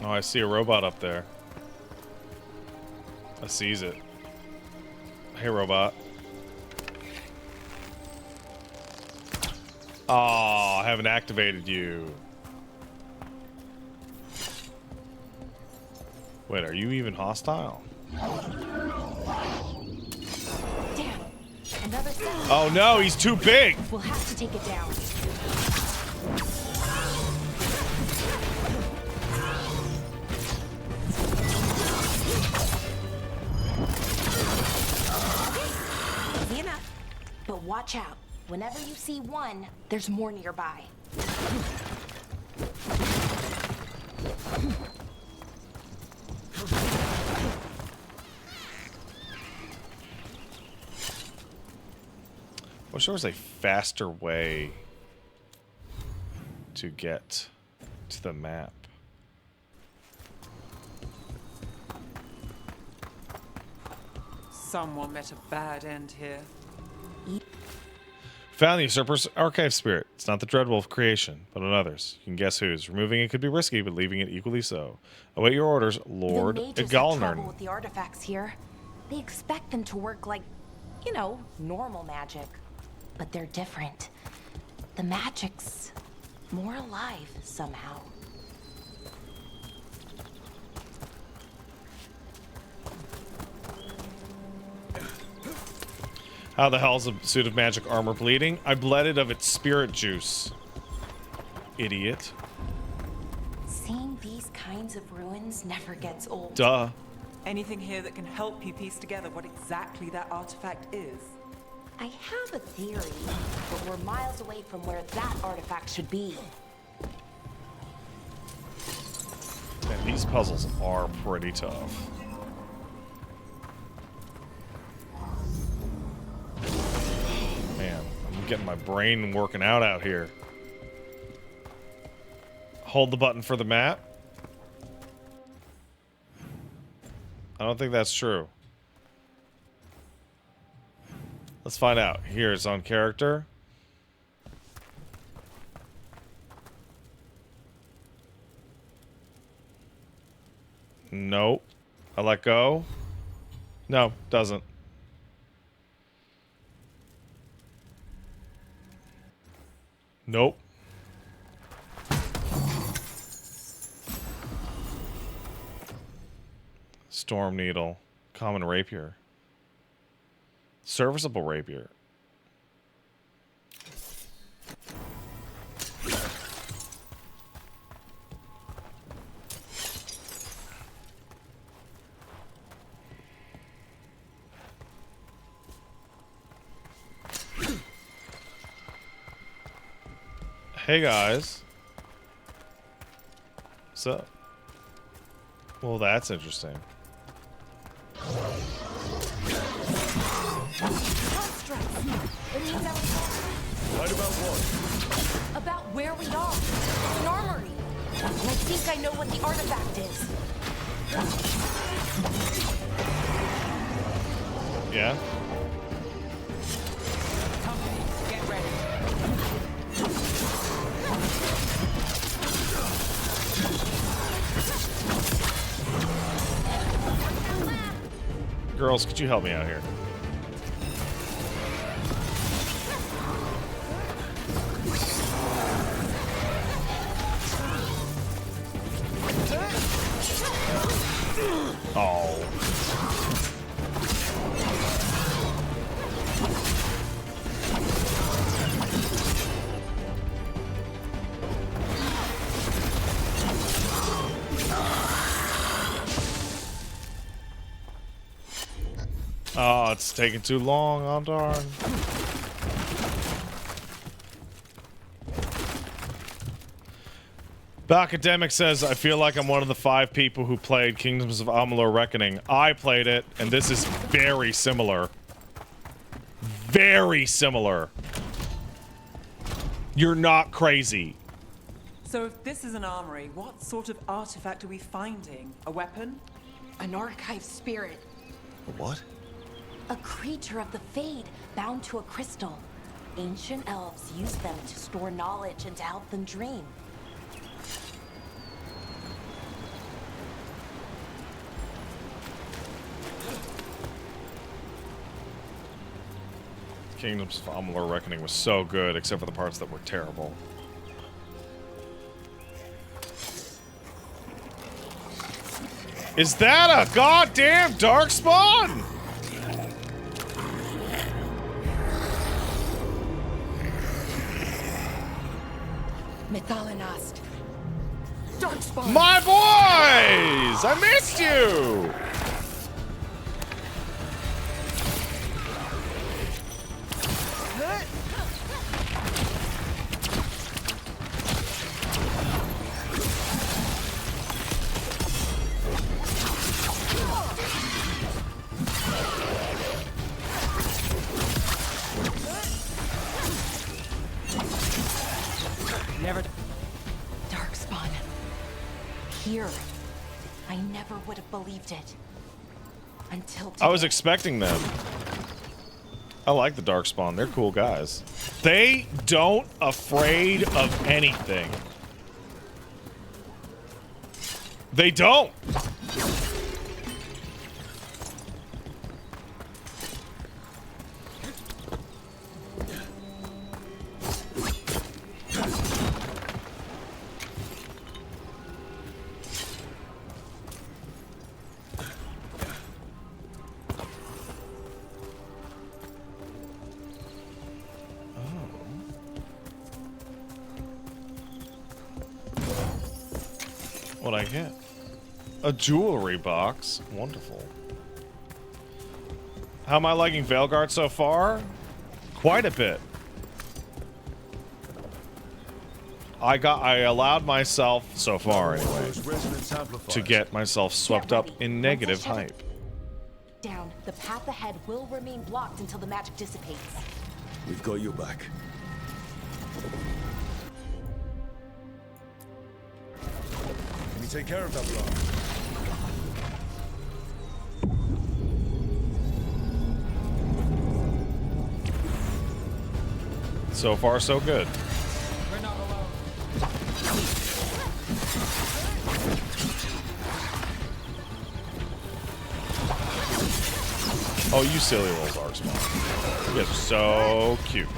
Oh, I see a robot up there. I sees it. Hey, robot. Oh, I haven't activated you. Wait, are you even hostile? Damn. Another cell. Oh no, he's too big. We'll have to take it down. Easy enough. But watch out. Whenever you see one, there's more nearby. Wish there was a faster way to get to the map. Someone met a bad end here. Found the usurper's archive spirit. It's not the Dreadwolf creation, but another's. You can guess whose. Removing it could be risky, but leaving it equally so. Await your orders, Lord The mages have trouble Galnern. with the artifacts here. They expect them to work like, you know, normal magic. But they're different. The magic's more alive somehow. How the hell's a suit of magic armor bleeding? I bled it of its spirit juice. Idiot. Seeing these kinds of ruins never gets old. Duh. Anything here that can help you piece together what exactly that artifact is? I have a theory, but we're miles away from where that artifact should be. Man, these puzzles are pretty tough. Man, I'm getting my brain working out here. Hold the button for the map. I don't think that's true. Let's find out. Here, it's on character. Nope. I let go. No, doesn't. Nope. Storm needle. Common rapier. Serviceable rapier. Hey guys. What's up? Well, that's interesting. Right about what? About where we are. It's an armory. And I think I know what the artifact is. Yeah? Get ready. Girls, could you help me out here? Oh. Oh, it's taking too long. Oh, darn. Academic says, I feel like I'm one of the 5 people who played Kingdoms of Amalur Reckoning. I played it, and this is very similar. Very similar. You're not crazy. So if this is an armory, what sort of artifact are we finding? A weapon? An archive spirit. What? A creature of the Fade, bound to a crystal. Ancient elves use them to store knowledge and to help them dream. Kingdoms of Amalur Reckoning was so good, except for the parts that were terrible. Is that a goddamn darkspawn? Mythalinast. Darkspawn. My boys! I missed you! Never. Darkspawn. Here. I never would have believed it. Until today. I was expecting them. I like the Darkspawn. They're cool guys. They don't afraid of anything. They don't. What'd I get? A jewelry box. Wonderful. How am I liking Veilguard so far? Quite a bit. I allowed myself, so far anyway, to get myself swept up in negative hype. Down. The path ahead will remain blocked until the magic dissipates. We've got your back. Let me take care of that block. So far, so good. We're not alone. Oh, you silly little Darkspawn. You guys are so cute.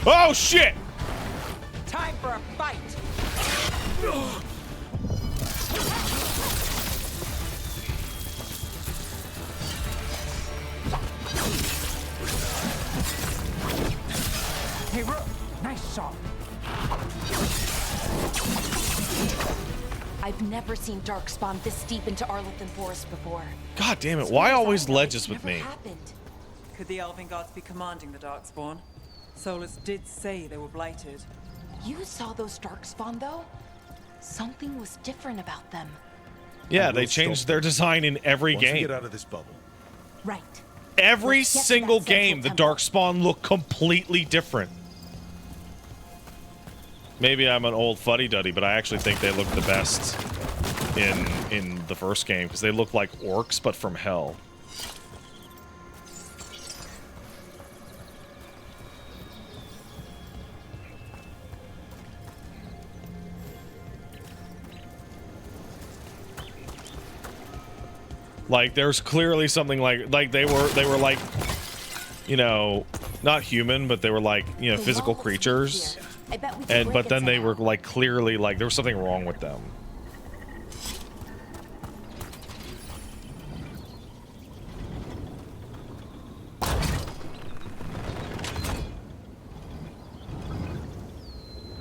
Oh, shit! Time for a fight! Hey, Rook! Nice shot! I've never seen Darkspawn this deep into Arlington Forest before. God damn it, why always ledges with me? Could the Elven Gods be commanding the Darkspawn? Solus did say they were blighted. You saw those Darkspawn, though? Something was different about them. Yeah, they changed their design in every Once we game. get out of this bubble. Right. Every Let's get to single that central game, the temple. Darkspawn look completely different. Maybe I'm an old fuddy-duddy, but I actually think they look the best in the first game, because they look like orcs, but from hell. Like, there's clearly something like they were like, you know, not human, but they were like, you know, physical creatures. But then they were like clearly like there was something wrong with them.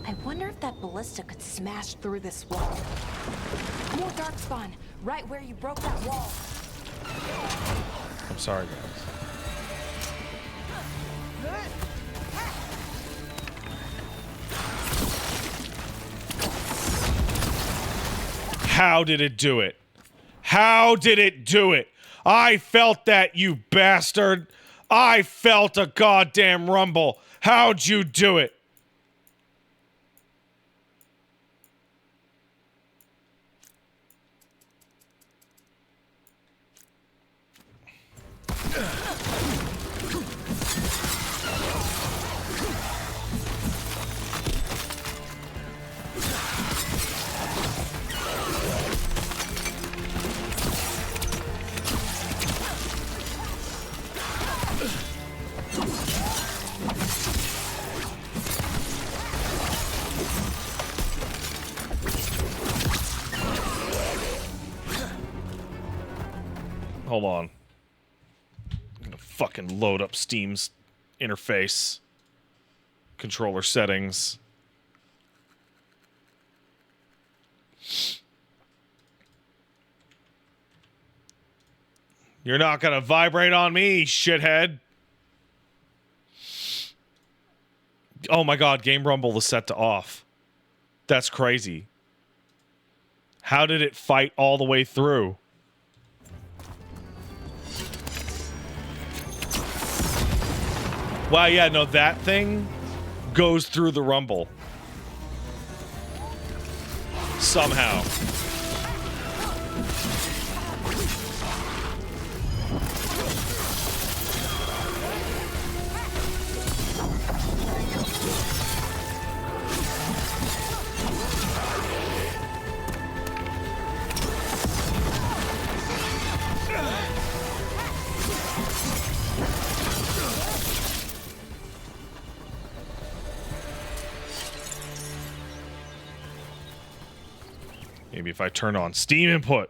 I wonder if that ballista could smash through this wall. More Darkspawn, right where you broke that wall. I'm sorry, guys. How did it do it? How did it do it? I felt that, you bastard. I felt a goddamn rumble. How'd you do it? Hold on. I'm gonna fucking load up Steam's interface. Controller settings. You're not gonna vibrate on me, shithead. Oh my god, Game Rumble is set to off. That's crazy. How did it fight all the way through? Wow, yeah, no, that thing goes through the rumble. Somehow. Maybe if I turn on Steam input.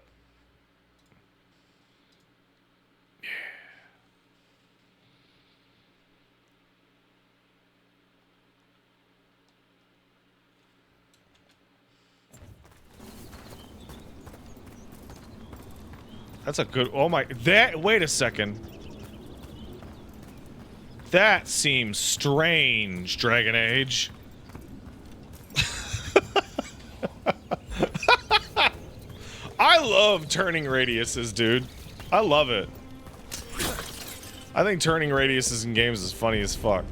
Yeah. That's a good... Oh my... That... Wait a second. That seems strange, Dragon Age. I love turning radiuses, dude. I love it. I think turning radiuses in games is funny as fuck.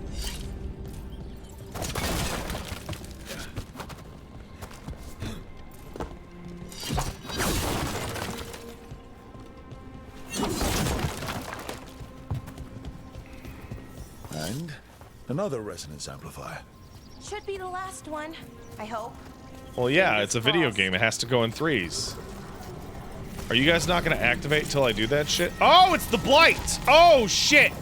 And another resonance amplifier. Should be the last one, I hope. Well, yeah, it's a video game. It has to go in threes. Are you guys not going to activate until I do that shit? Oh, it's the Blight! Oh, shit!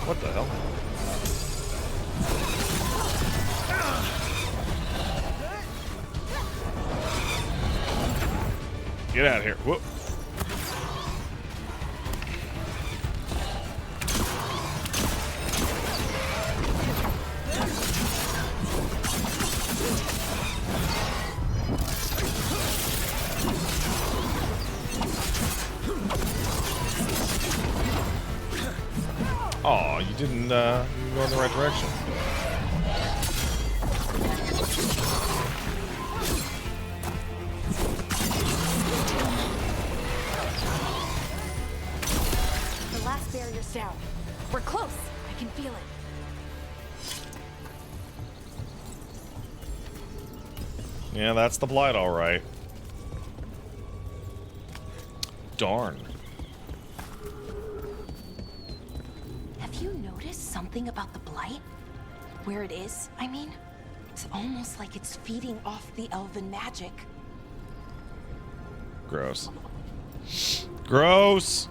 What the hell? Get out of here. Whoop. Oh, you didn't go in the right direction. The last barrier's down. We're close. I can feel it. Yeah, that's the Blight, all right. Darn. Have you noticed something about the Blight? Where it is, I mean? It's almost like it's feeding off the elven magic. Gross. Gross!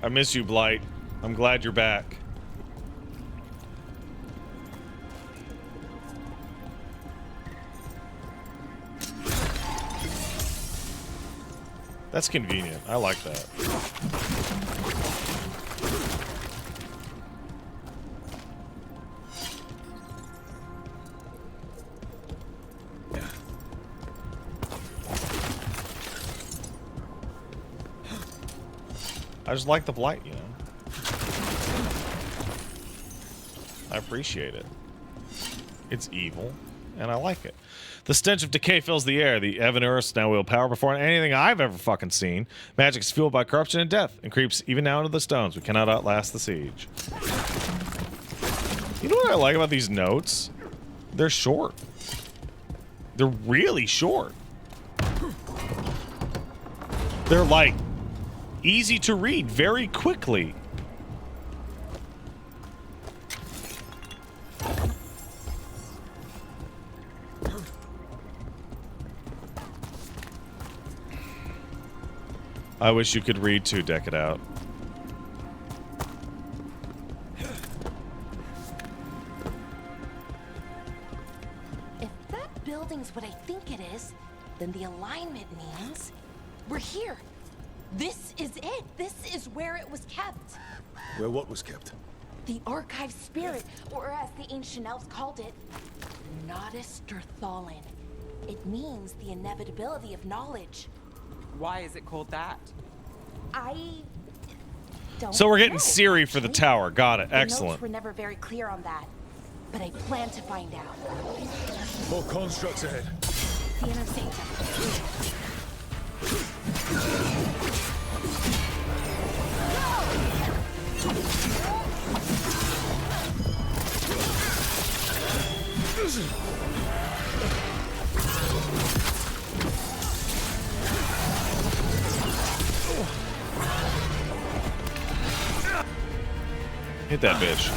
I miss you, Blight. I'm glad you're back. That's convenient. I like that. I just like the blight, you know. I appreciate it. It's evil, and I like it. The stench of decay fills the air. The Evanurus now wield power before anything I've ever fucking seen. Magic is fueled by corruption and death, and creeps even now into the stones. We cannot outlast the siege. You know what I like about these notes? They're short. They're really short. They're like easy to read very quickly. I wish you could read too, deck it out. If that building's what I think it is, then the alignment means we're here. This is it. This is where it was kept. Where what was kept? The archive spirit, or as the ancient elves called it, Nodus Derthalin. It means the inevitability of knowledge. Why is it called that? I don't So we're getting know, Siri for the tower. Got it. The Excellent. notes were never very clear on that, but I plan to find out. More constructs ahead. The inner sanctum. Hit that bitch.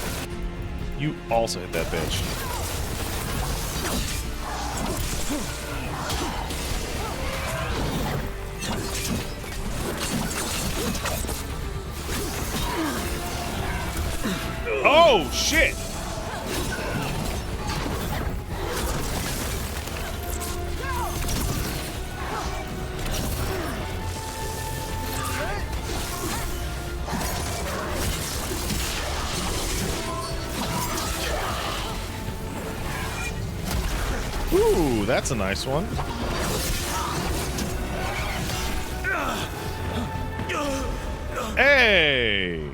You also hit that bitch. Oh, shit! Ooh, that's a nice one. Hey!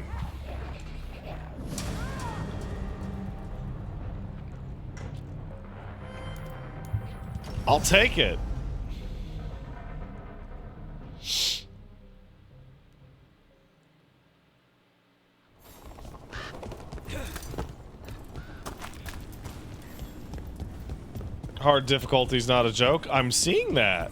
I'll take it. Hard difficulty's not a joke. I'm seeing that.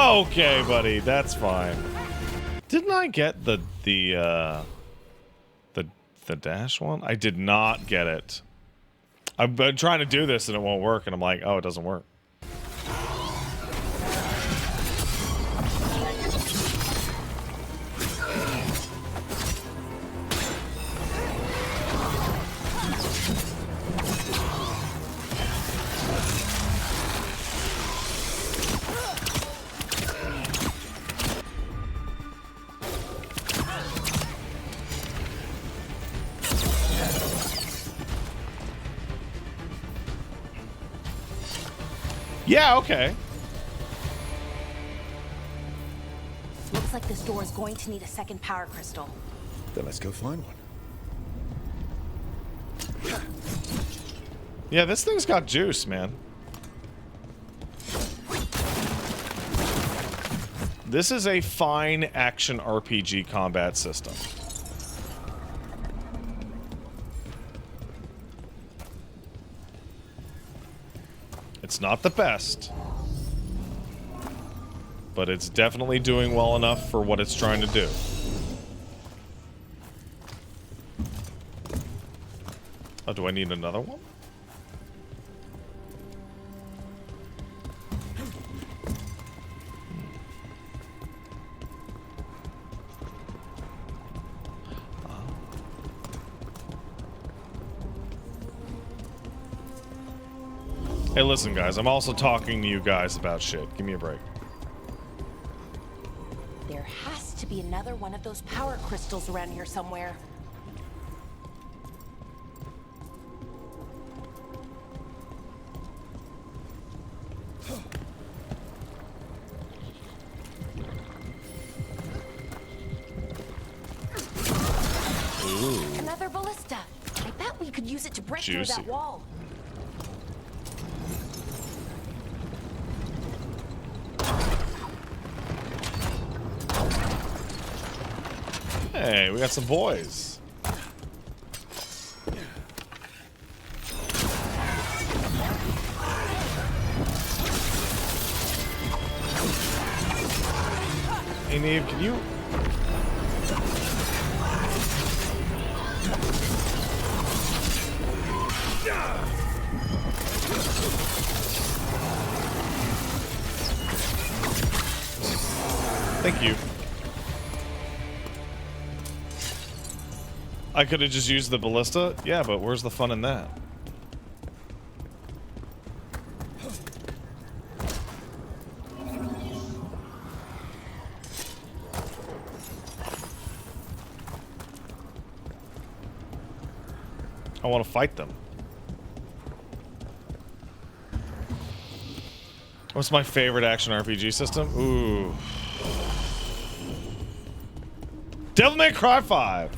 Okay, buddy, that's fine. Didn't I get the dash one? I did not get it. I've been trying to do this and it won't work, and I'm like, oh, it doesn't work. Yeah, okay. Looks like this door is going to need a second power crystal. Then let's go find one. Yeah, this thing's got juice, man. This is a fine action RPG combat system. It's not the best, but it's definitely doing well enough for what it's trying to do. Oh, do I need another one? Hey, listen, guys, I'm also talking to you guys about shit. Give me a break. There has to be another one of those power crystals around here somewhere. Ooh. Another ballista. I bet we could use it to break through Juicy. that wall. Hey, we got some boys. Hey, Neve, can you... Thank you. I could have just used the ballista. Yeah, but where's the fun in that? I want to fight them. What's my favorite action RPG system? Ooh. Devil May Cry 5.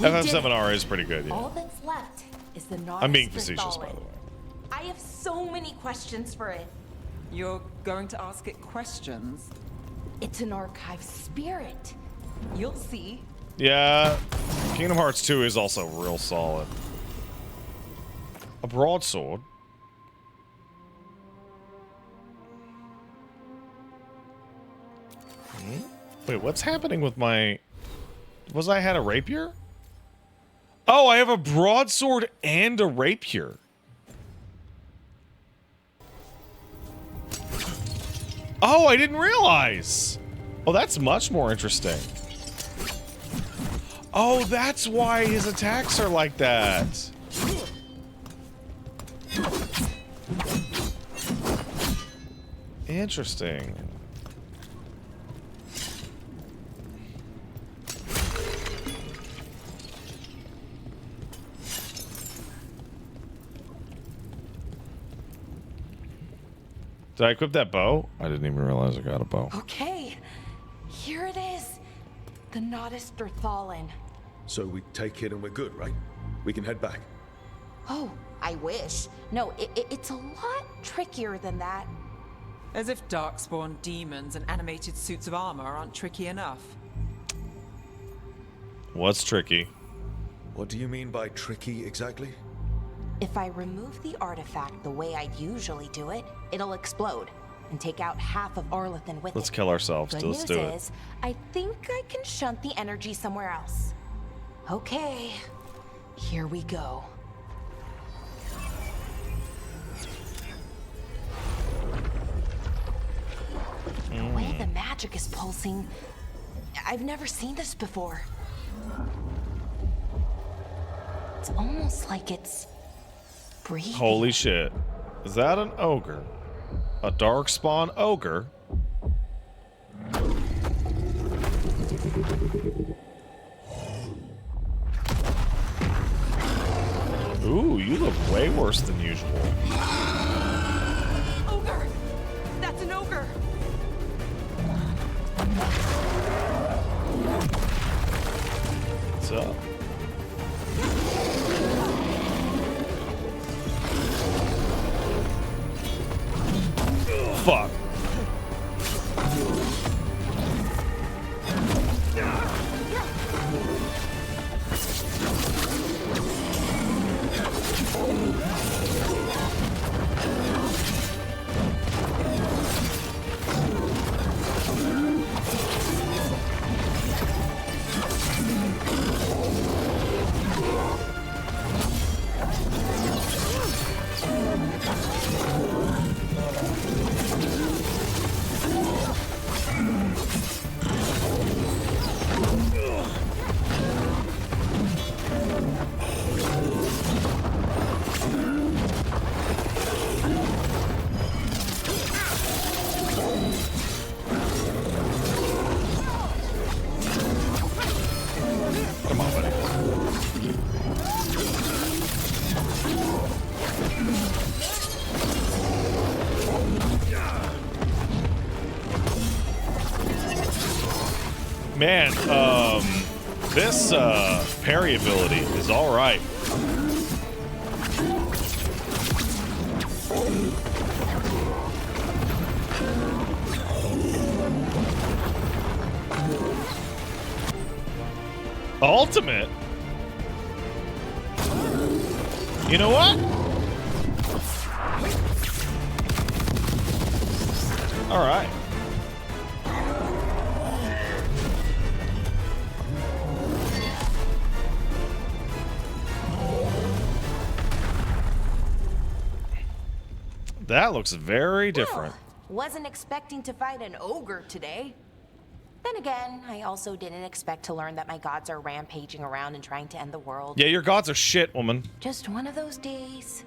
FF7R is pretty good, yeah. All that's left is the I'm being facetious, by the way. I have so many questions for it. You're going to ask it questions? It's an archive spirit. You'll see. Yeah, Kingdom Hearts 2 is also real solid. A broadsword. Wait, what's happening with my... Was I had a rapier? Oh, I have a broadsword and a rapier. Oh, I didn't realize. Oh, that's much more interesting. Oh, that's why his attacks are like that. Interesting. Did I equip that bow? I didn't even realize I got a bow. Okay, here it is. The Nodus Thorthalin. So we take it and we're good, right? We can head back. Oh, I wish. No, it's a lot trickier than that. As if darkspawn demons and animated suits of armor aren't tricky enough. What's tricky? What do you mean by tricky exactly? If I remove the artifact the way I usually do it, it'll explode and take out half of Arlathan with Let's it. kill ourselves. Good Let's news do it. is, I think I can shunt the energy somewhere else. Okay, here we go. The way the magic is pulsing, I've never seen this before. It's almost like it's breathing. Holy shit. Is that an ogre? A darkspawn ogre? Ooh, you look way worse than usual. Ogre! That's an ogre! fuck. Come on, buddy. Man, this parry ability is all right. Ultimate? You know what? All right. That looks very different. Wasn't expecting to fight an ogre today. Then again, I also didn't expect to learn that my gods are rampaging around and trying to end the world. Yeah, your gods are shit, woman. Just one of those days.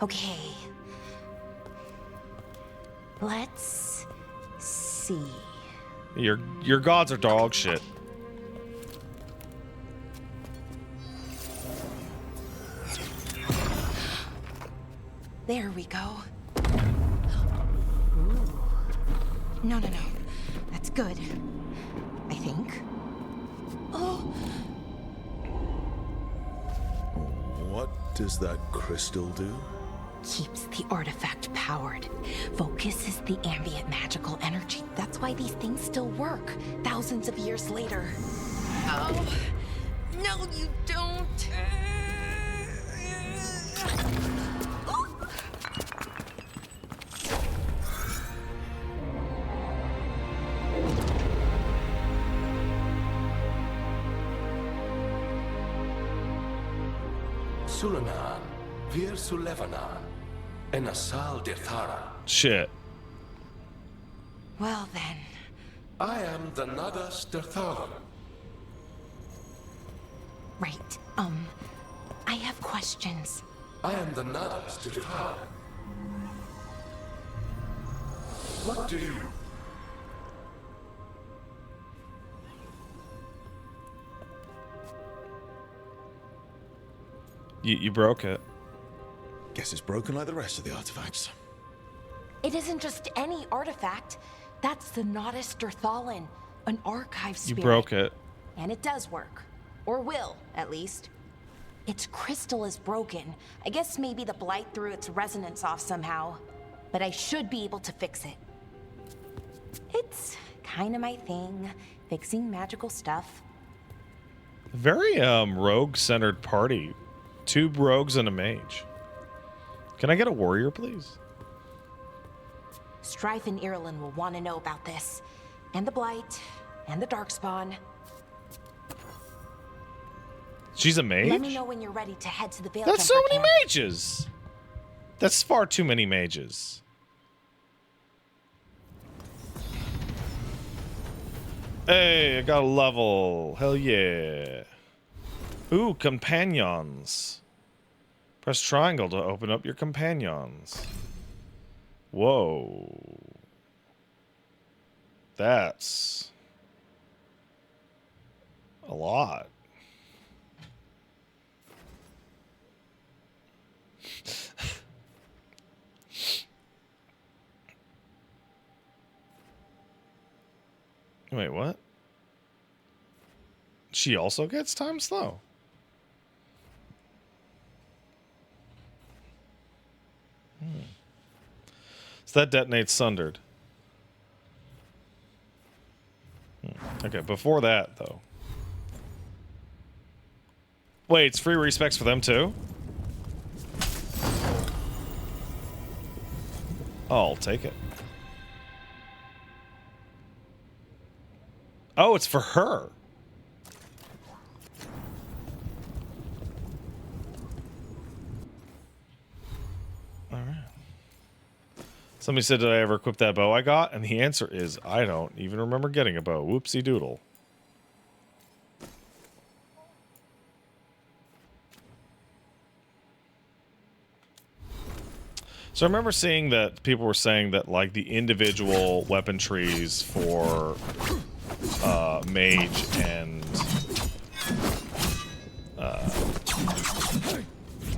Okay. Let's see. Your gods are dog shit. There we go. Ooh. No. That's good. I think. Oh. What does that crystal do? Keeps the artifact powered. Focuses the ambient magical energy. That's why these things still work, thousands of years later. Oh. No, you don't. Sulanan, Vir Sulevanan, and Asal Dirthara. Shit. Well then. I am the Nadas Dirtharan. Right. I have questions. I am the Nadas Dirtharan. What do you... You broke it. Guess it's broken like the rest of the artifacts. It isn't just any artifact. That's the Nodus Dirthalan, an archive spirit. You broke it. And it does work. Or will, at least. Its crystal is broken. I guess maybe the blight threw its resonance off somehow. But I should be able to fix it. It's kind of my thing, fixing magical stuff. Very rogue-centered party. 2 rogues and a mage. Can I get a warrior, please? Strife and Irulan will want to know about this. And the blight, and the darkspawn. She's a mage? Let me know when you're ready to head to the Veilguard. That's so many mages! That's far too many mages. Hey, I got a level. Hell yeah. Ooh, companions. Press triangle to open up your companions. Whoa. That's a lot. Wait, what? She also gets time slow. So that detonates Sundered. Okay, before that, though. Wait, it's free respecs for them, too? Oh, I'll take it. Oh, it's for her. Alright. Somebody said, did I ever equip that bow I got? And the answer is, I don't even remember getting a bow. Whoopsie doodle. So I remember seeing that people were saying that, like, the individual weapon trees for mage and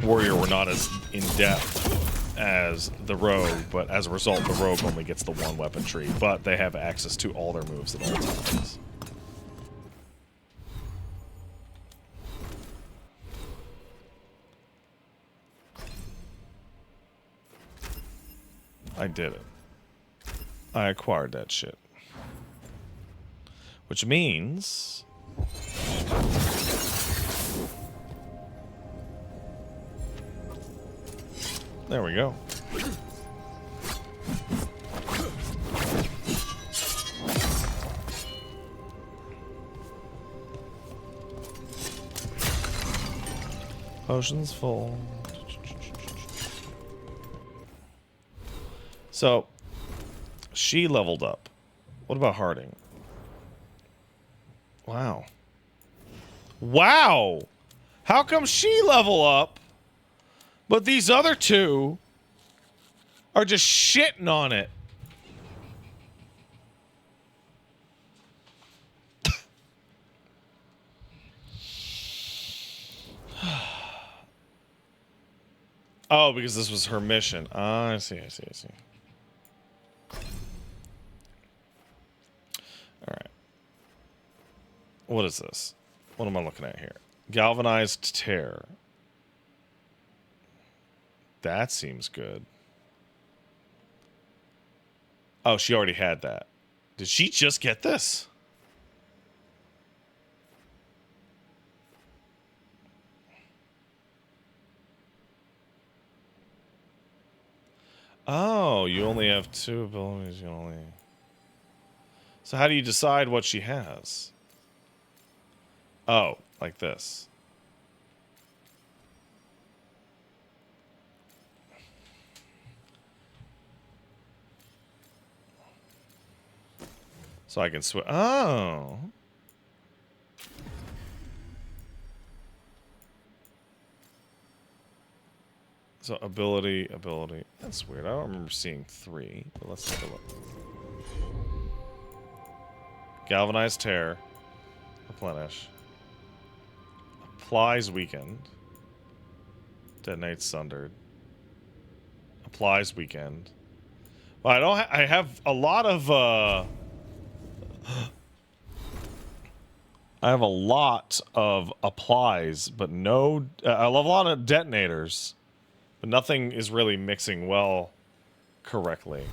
warrior were not as in depth as the rogue, but as a result, the rogue only gets the one weapon tree, but they have access to all their moves at all times. I did it. I acquired that shit. Which means... There we go. Potions full. So, she leveled up. What about Harding? Wow. Wow! How come she level up, but these other two are just shitting on it? Oh, because this was her mission. Ah, I see. Alright. What is this? What am I looking at here? Galvanized Tear. That seems good. Oh, she already had that. Did she just get this? Oh, you only have 2 abilities. You only... So how do you decide what she has? Oh, like this. So I can switch. Oh. So ability. That's weird. I don't remember seeing 3, but let's take a look. Galvanized Tear. Replenish. Applies Weakened. Detonates Sundered. Applies Weakened. Well, I don't. I have a lot of. I have a lot of applies, but no. I love a lot of detonators, but nothing is really mixing well correctly.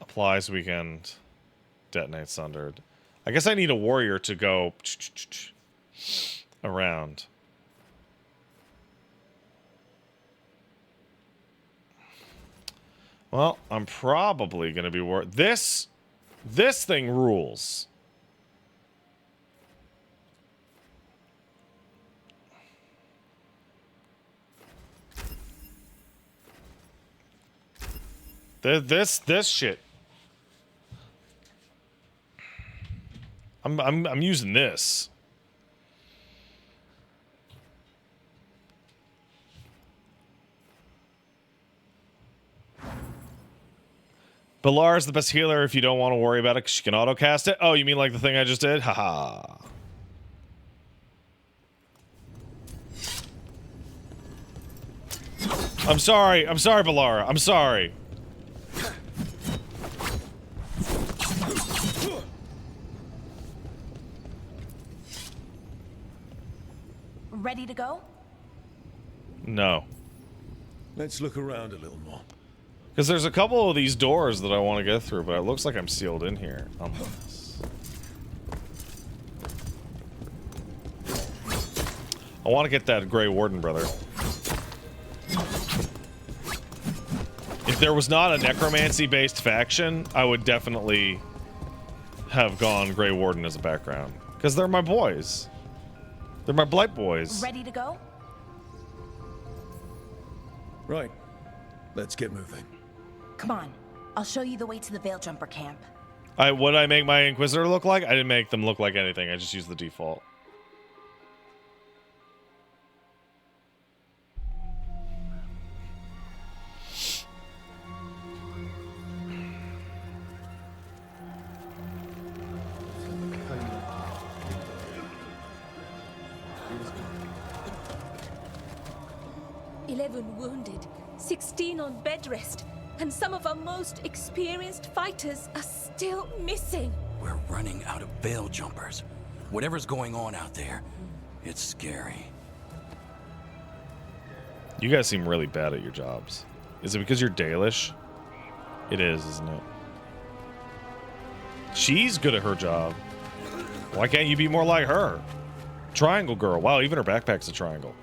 Applies Weakened. Detonate Sundered. I guess I need a warrior to go around. Well, I'm probably going to be this thing rules. This shit. I'm using this. Balar is the best healer if you don't want to worry about it because she can auto-cast it. Oh, you mean like the thing I just did? Haha. I'm sorry, Balara. I'm sorry. Ready to go? No. Let's look around a little more. Because there's a couple of these doors that I want to get through, but it looks like I'm sealed in here. I want to get that Grey Warden, brother. If there was not a necromancy-based faction, I would definitely have gone Grey Warden as a background. Because they're my boys. They're my Blight boys. Ready to go? Right. Let's get moving. Come on. I'll show you the way to the Veilgjumper camp. What I make my Inquisitor look like? I didn't make them look like anything. I just used the default. Wounded, 16 on bed rest, and some of our most experienced fighters are still missing. We're running out of Veiljumpers. Whatever's going on out there, it's scary. You guys seem really bad at your jobs. Is it because you're Dalish? It is, isn't it? She's good at her job. Why can't you be more like her? Triangle girl. Wow, even her backpack's a triangle.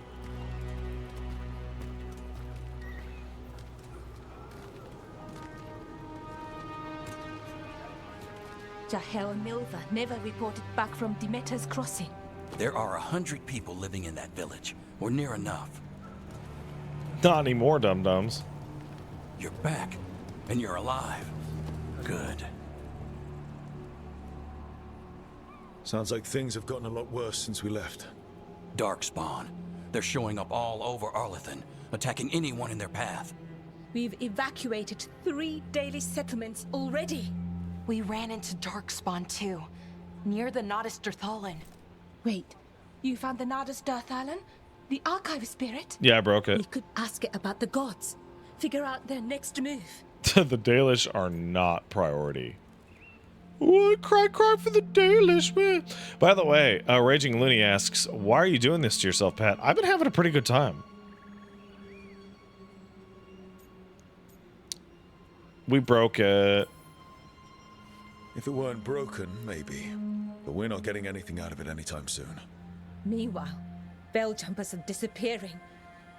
Jahel and Milva never reported back from Demeter's crossing. There are 100 people living in that village, or near enough. Not anymore, dum-dums. You're back, and you're alive. Good. Sounds like things have gotten a lot worse since we left. Darkspawn. They're showing up all over Arlathan, attacking anyone in their path. We've evacuated 3 daily settlements already. We ran into Darkspawn too, near the Nodus Dirthalin. Wait, you found the Nodus Dirthalin? The archive spirit? Yeah, I broke it. We could ask it about the gods. Figure out their next move. The Dalish are not priority. Oh, cry for the Dalish, man. By the way, Raging Looney asks, why are you doing this to yourself, Pat? I've been having a pretty good time. We broke it. If it weren't broken, maybe. But we're not getting anything out of it anytime soon. Meanwhile, Veiljumpers are disappearing.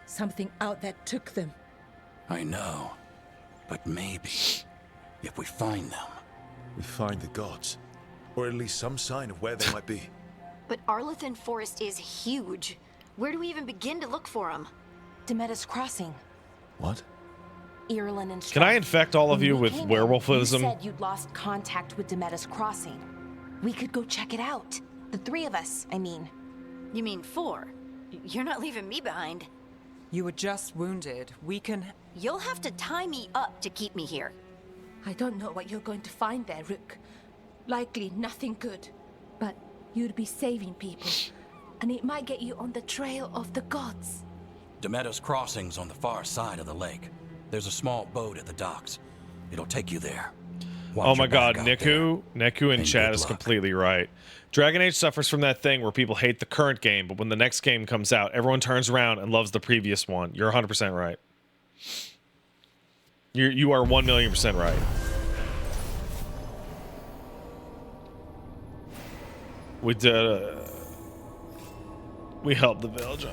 Something out there took them. I know. But maybe, if we find them... We find the gods. Or at least some sign of where they might be. But Arlathan Forest is huge. Where do we even begin to look for them? Demeter's crossing. What? Irulan and Can I infect all of you with werewolfism? You said you'd lost contact with Demeter's crossing. We could go check it out. The 3 of us, I mean. You mean 4? You're not leaving me behind. You were just wounded. We can... You'll have to tie me up to keep me here. I don't know what you're going to find there, Rook. Likely nothing good. But you'd be saving people. And it might get you on the trail of the gods. Demeter's crossing's on the far side of the lake. There's a small boat at the docks. It'll take you there. Watch oh my your god, back out Neku in chat is completely right. Dragon Age suffers from that thing where people hate the current game, but when the next game comes out, everyone turns around and loves the previous one. You're 100% right. You are 1,000,000% right. We did. We helped the village.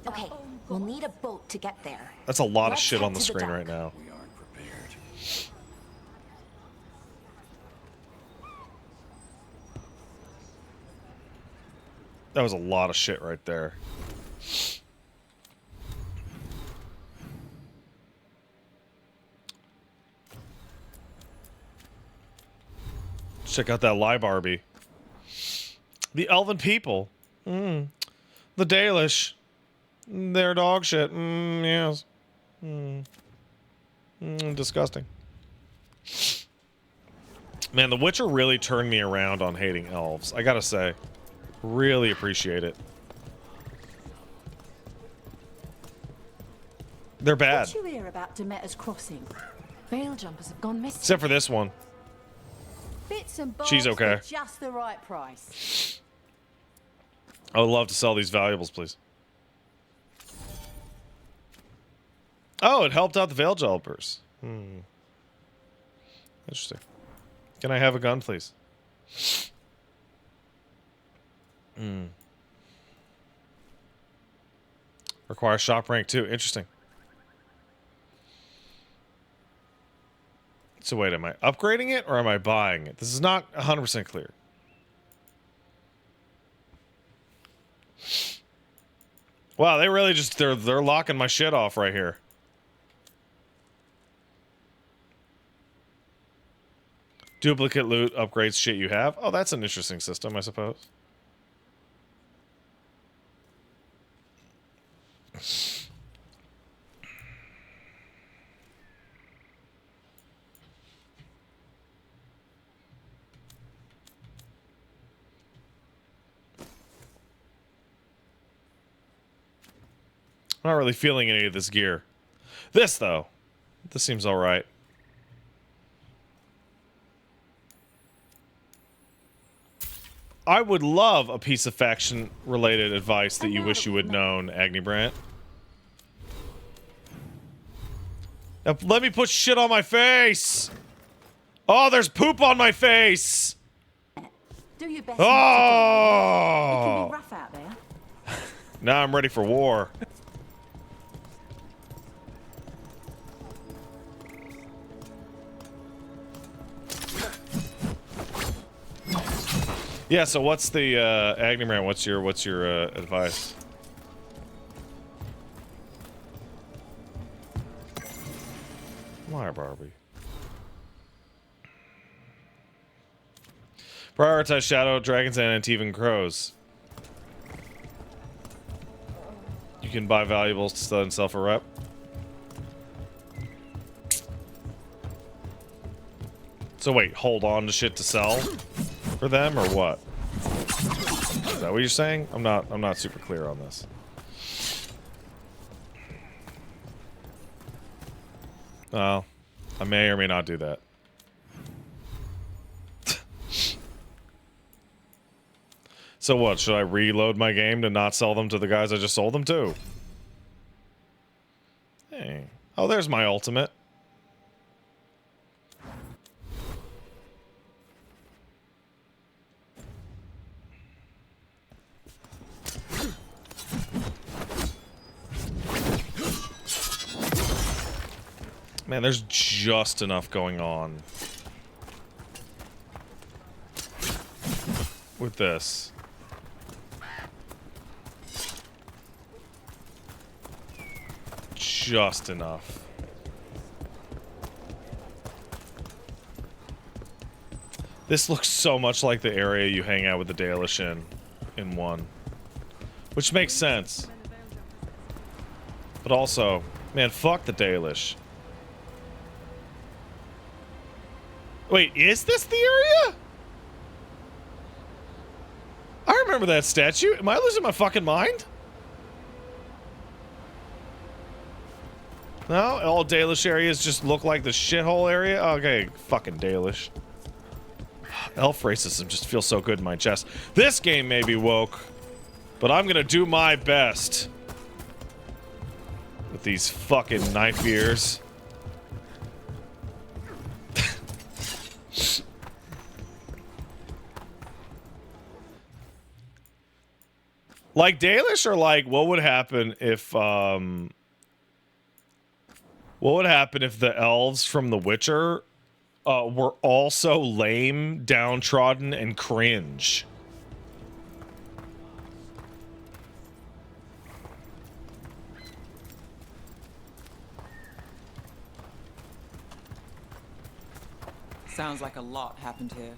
Okay, we'll need a boat to get there. That's a lot of Let's shit head on the to screen dock. right now. We aren't prepared. That was a lot of shit right there. Check out that lie Barbie. The Elven people. The Dalish. They're dog shit. Yes. Disgusting. Man, The Witcher really turned me around on hating elves. I gotta say. Really appreciate it. They're bad. What you hear about Demeter's crossing? Veiljumpers have gone missing. Except for this one. Bits and bobs She's okay. for just the right price. I would love to sell these valuables, please. Oh, it helped out the Veil Jumpers. Interesting. Can I have a gun, please? Requires shop rank too. Interesting. So wait, am I upgrading it or am I buying it? This is not 100% clear. Wow, they really just they're locking my shit off right here. Duplicate loot upgrades shit you have. Oh, that's an interesting system, I suppose. I'm not really feeling any of this gear. This, though. This seems alright. I would love a piece of faction-related advice that you wish you would known, Agni Brandt. Now, let me put shit on my face! Oh, there's poop on my face! Do your best. Oh! It can be rough out there. Now I'm ready for war. Yeah, so what's the Agni Brandt, what's your advice? Why, Barbie? Prioritize Shadow, Dragons, and Antivan Crows. You can buy valuables to sell and sell for rep. So wait, hold on to shit to sell for them or what? Is that what you're saying? I'm not super clear on this. Well, I may or may not do that. So what, should I reload my game to not sell them to the guys I just sold them to? Hey. Oh, there's my ultimate. Man, there's just enough going on with this. Just enough. This looks so much like the area you hang out with the Dalish in 1. Which makes sense. But also, man, fuck the Dalish. Wait, is this the area? I remember that statue. Am I losing my fucking mind? No? All Dalish areas just look like the shithole area? Okay, fucking Dalish. Elf racism just feels so good in my chest. This game may be woke, but I'm gonna do my best with these fucking knife ears. Like Dalish, or like what would happen if the elves from The Witcher were also lame, downtrodden, and cringe? Sounds like a lot happened here.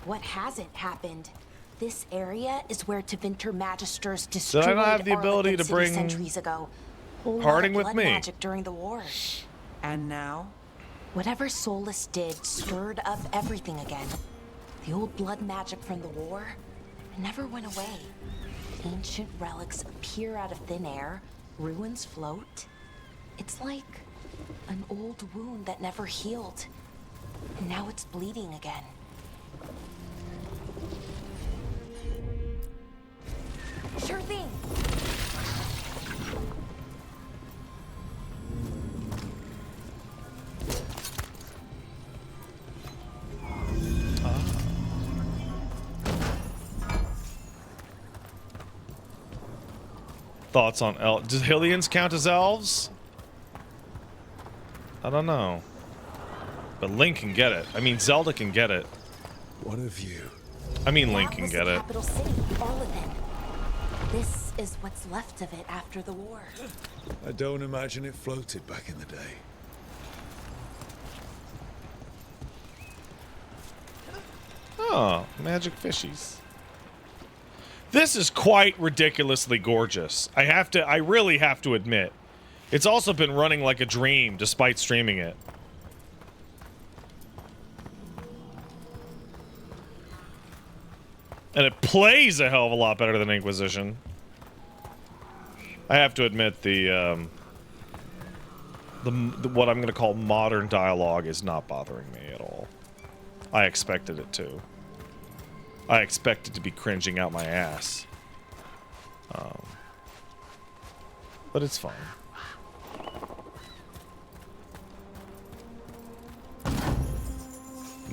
What hasn't happened? This area is where Tevinter Magisters Did destroyed I not have the ability Arlington to City bring centuries ago. Whole lot Harding of with blood me? magic during the war. And now? Whatever Solus did stirred up everything again. The old blood magic from the war never went away. Ancient relics appear out of thin air, ruins float. It's like an old wound that never healed. And now it's bleeding again. Thoughts on elves? Does Hylians count as elves? I don't know. But Link can get it. I mean, Zelda can get it. What a view. I mean, Link can get it. Capital city, all of it. This is what's left of it after the war. I don't imagine it floated back in the day. Oh, magic fishies. This is quite ridiculously gorgeous. I really have to admit. It's also been running like a dream despite streaming it. And it plays a hell of a lot better than Inquisition. I have to admit the what I'm going to call modern dialogue is not bothering me at all. I expected it to. I expected to be cringing out my ass. But it's fine.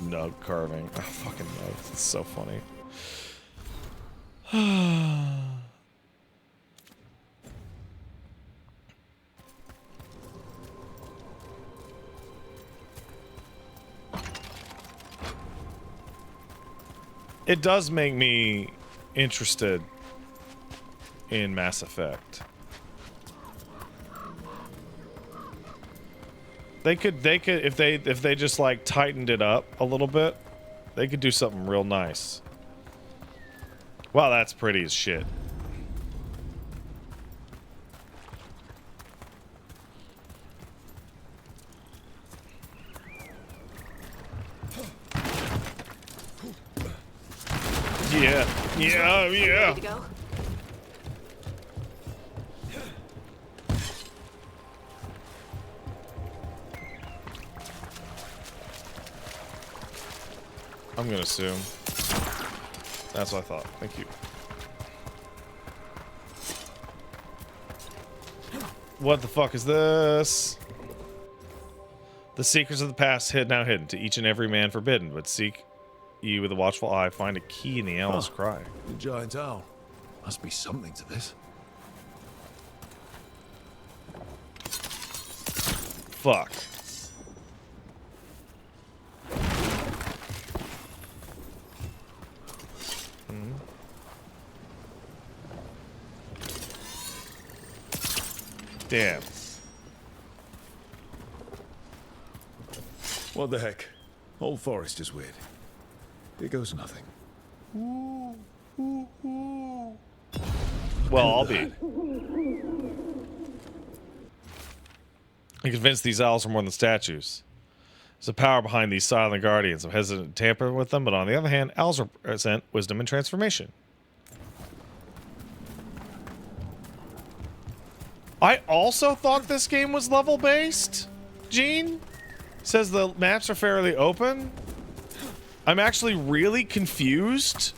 Nug carving. Oh, fucking nugs. It's so funny. It does make me interested in Mass Effect. They could if they just like tightened it up a little bit, they could do something real nice. Wow, that's pretty as shit. Yeah. Yeah, yeah. Ready to go? I'm gonna assume. That's what I thought. Thank you. What the fuck is this? The secrets of the past now hidden, to each and every man forbidden, but seek ye with a watchful eye, find a key in the owl's cry. The giant owl. Must be something to this. Fuck. Damn. What the heck? Whole forest is weird. Here goes nothing. Well, I'll be. I'm convinced these owls are more than statues. There's a power behind these silent guardians. I'm hesitant to tamper with them, but on the other hand, owls represent wisdom and transformation. I also thought this game was level-based. Gene says the maps are fairly open. I'm actually really confused.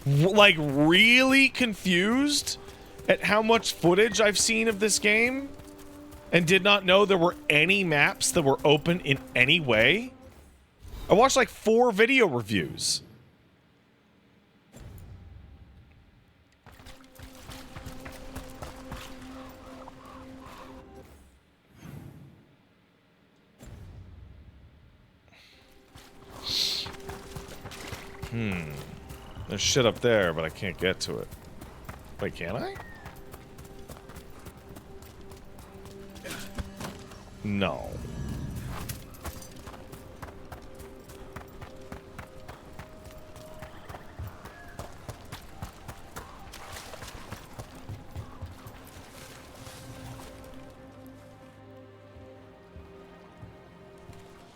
Like, really confused at how much footage I've seen of this game and did not know there were any maps that were open in any way. I watched like 4 video reviews. There's shit up there, but I can't get to it. Wait, can I? No.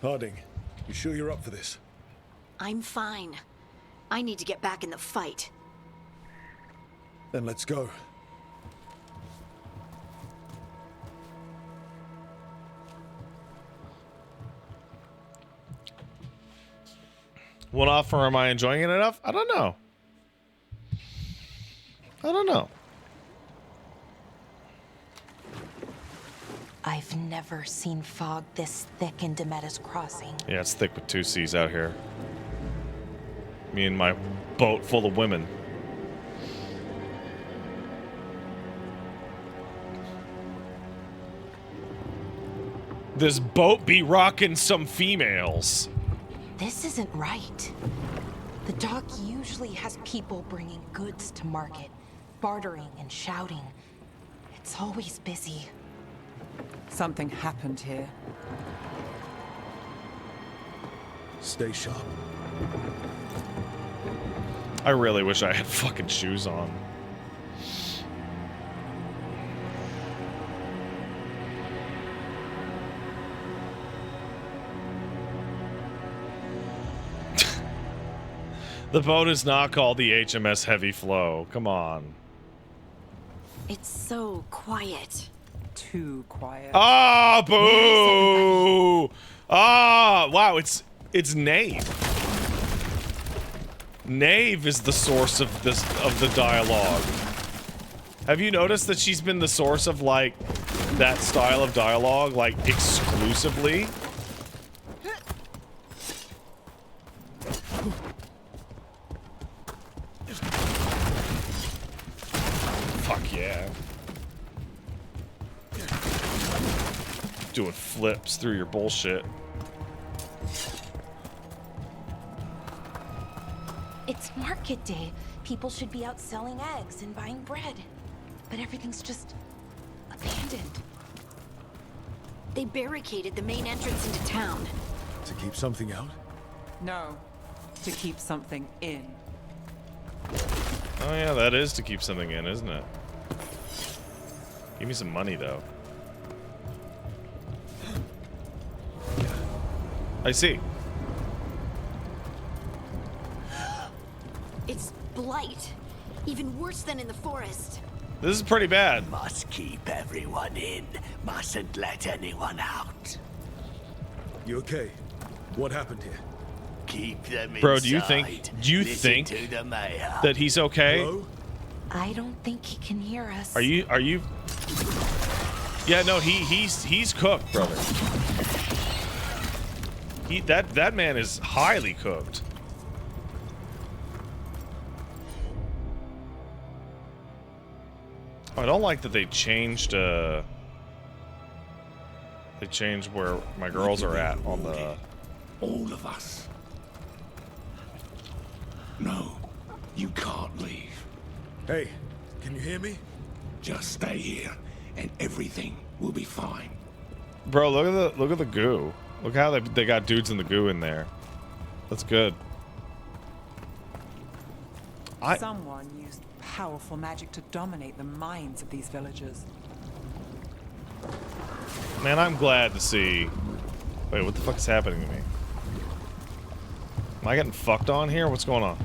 Harding, you sure you're up for this? I'm fine. I need to get back in the fight. Then let's go. One off, or am I enjoying it enough? I don't know. I don't know. I've never seen fog this thick in Demetta's Crossing. Yeah, it's thick with 2 C's out here. Me and my boat full of women. This boat be rocking some females. This isn't right. The dock usually has people bringing goods to market, bartering and shouting. It's always busy. Something happened here. Stay sharp. I really wish I had fucking shoes on. The boat is not called the HMS Heavy Flow. Come on. It's so quiet. Too quiet. Ah, boo! Ah, wow, it's Nave. Nave is the source of the dialogue. Have you noticed that she's been the source of like that style of dialogue like exclusively? Fuck yeah. Doing flips through your bullshit. It's market day. People should be out selling eggs and buying bread. But everything's just abandoned. They barricaded the main entrance into town. To keep something out? No, to keep something in. Oh yeah, that is to keep something in, isn't it? Give me some money though. I see. It's blight. Even worse than in the forest. This is pretty bad. Must keep everyone in. Mustn't let anyone out. You okay? What happened here? Keep them inside. Bro, do you think Listen to the mayor. that he's okay? Hello? I don't think he can hear us. Are you Yeah, no, he's cooked, brother. That man is highly cooked. I don't like that they changed where my girls are at on the... All of us. No, you can't leave. Hey, can you hear me? Just stay here, and everything will be fine. Bro, look at the goo. Look how they got dudes in the goo in there. That's good. Someone used powerful magic to dominate the minds of these villagers. Man, I'm glad to see... Wait, what the fuck is happening to me? Am I getting fucked on here? What's going on?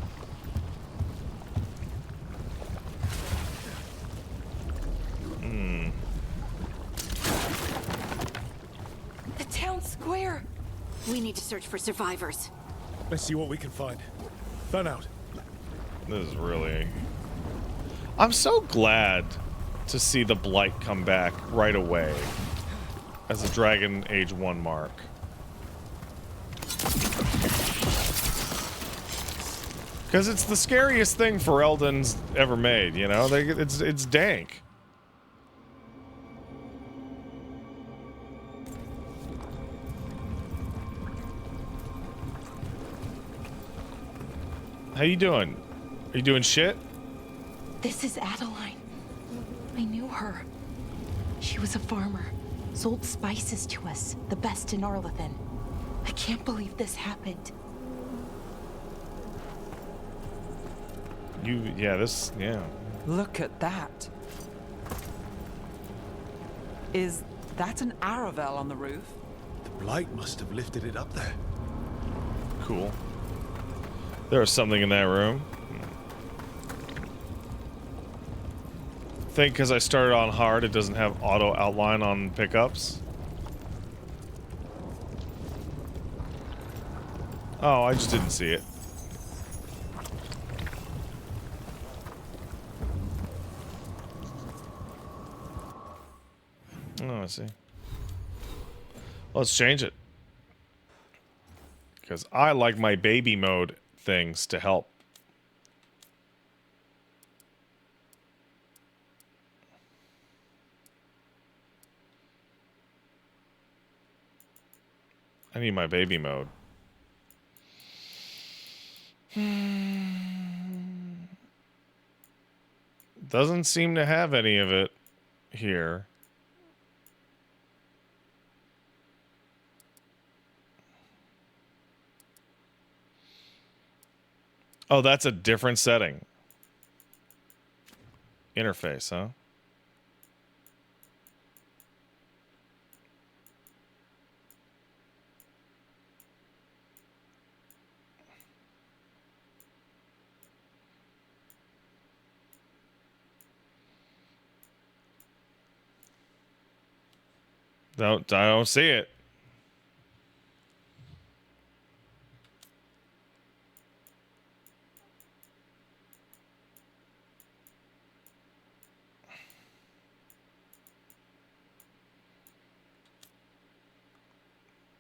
The town square. We need to search for survivors. Let's see what we can find. Fan out. This is really... I'm so glad to see the Blight come back right away as a Dragon Age 1 mark. Because it's the scariest thing Ferelden's ever made, you know? It's dank. How you doing? Are you doing shit? This is Adeline. I knew her. She was a farmer. Sold spices to us, the best in Arlathan. I can't believe this happened. Yeah. Look at that. Is that an Aravel on the roof? The Blight must have lifted it up there. Cool. There was something in that room. Think because I started on hard, it doesn't have auto outline on pickups. Oh, I just didn't see it. Oh, I see. Let's change it. Because I like my baby mode things to help. I need my baby mode. Doesn't seem to have any of it here. Oh, that's a different setting. Interface, huh? I don't see it.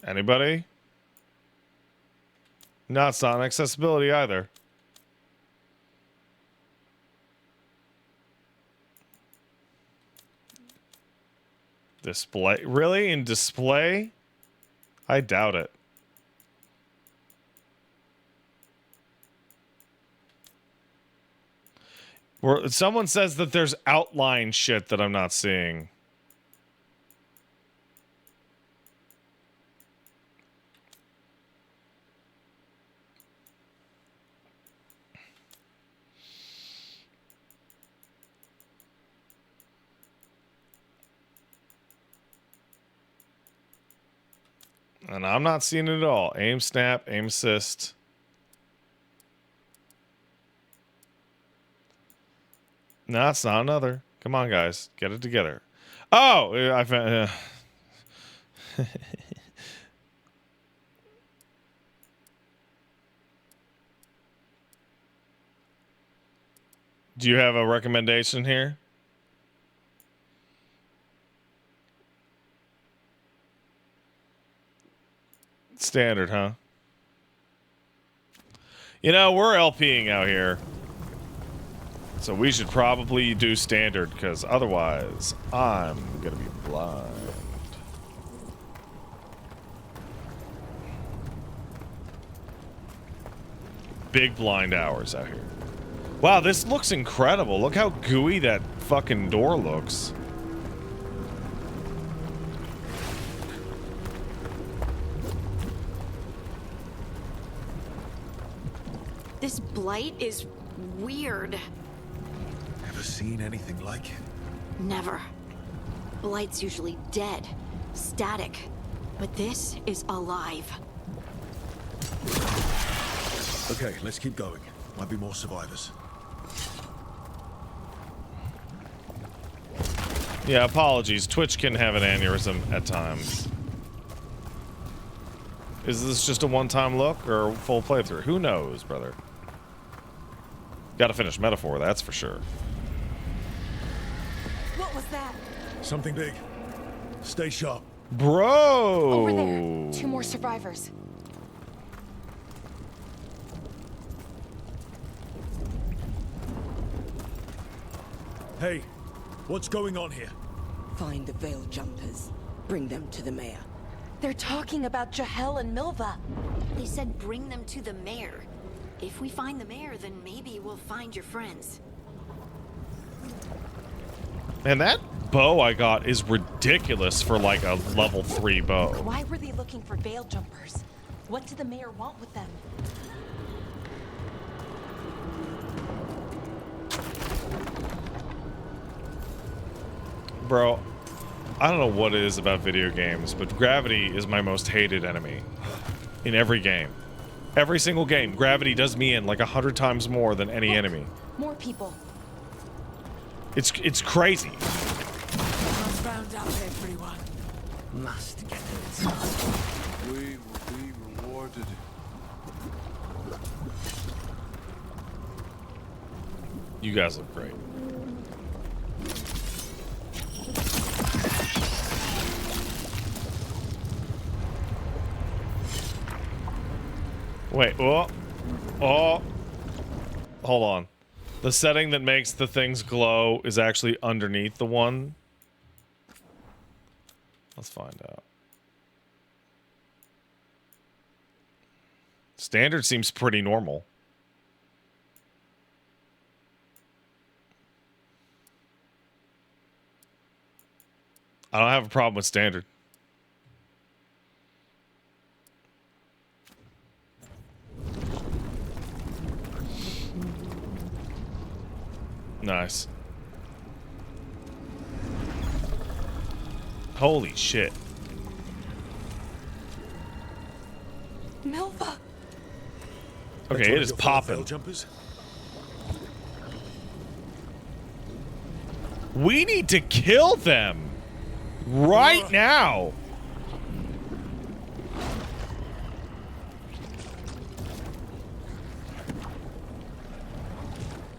Anybody? No, it's not on accessibility either. Display? Really? In display? I doubt it. Someone says that there's outline shit that I'm not seeing. And I'm not seeing it at all. Aim snap, aim assist. No, it's not another. Come on, guys. Get it together. Oh! I found... Do you have a recommendation here? Standard, huh? You know, we're LPing out here. So we should probably do standard, because otherwise I'm gonna be blind. Big blind hours out here. Wow, this looks incredible. Look how gooey that fucking door looks. This blight is weird. Ever seen anything like it? Never. Blight's usually dead, static, but this is alive. Okay, let's keep going. Might be more survivors. Yeah, apologies. Twitch can have an aneurysm at times. Is this just a one-time look or full playthrough? Who knows, brother? Gotta finish Metaphor, that's for sure. What was that? Something big. Stay sharp. Bro! Over there. 2 more survivors. Hey, what's going on here? Find the Veil Jumpers. Bring them to the mayor. They're talking about Jahel and Milva. They said bring them to the mayor. If we find the mayor, then maybe we'll find your friends. Man, that bow I got is ridiculous for like a level 3 bow. Why were they looking for Veil Jumpers? What did the mayor want with them? Bro, I don't know what it is about video games, but gravity is my most hated enemy in every game. Every single game, gravity does me in like 100 times more than any enemy. More people. It's crazy. Found out everyone. Must get it. We will be rewarded. You guys look great. Wait, oh, hold on. The setting that makes the things glow is actually underneath the one. Let's find out. Standard seems pretty normal. I don't have a problem with standard. Nice. Holy shit. Milva. Okay, it is popping. We need to kill them right now.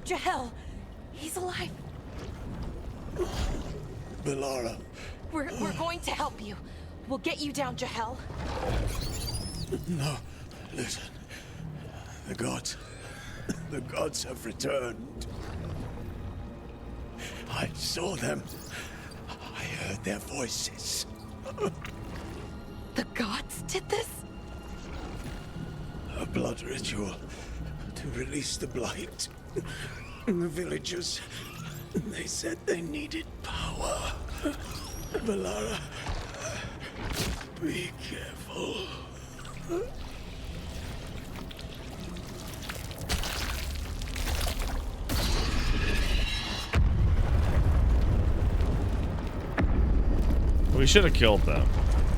Jahel, he's alive. Velara. We're going to help you. We'll get you down, Jahel. No, listen. The gods have returned. I saw them. I heard their voices. The gods did this? A blood ritual to release the blight. The villagers, they said they needed power. Velara, be careful. We should have killed them.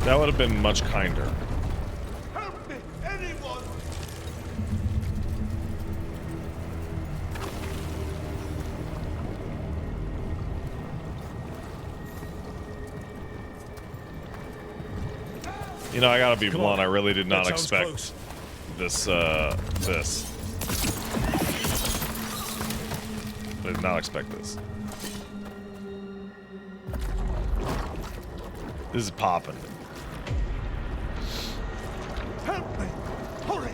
That would have been much kinder. Help me, anyone! You know, I gotta be Come blunt. on. I really did not That sounds expect close. this. I did not expect this. This is popping. Help me! Hurry!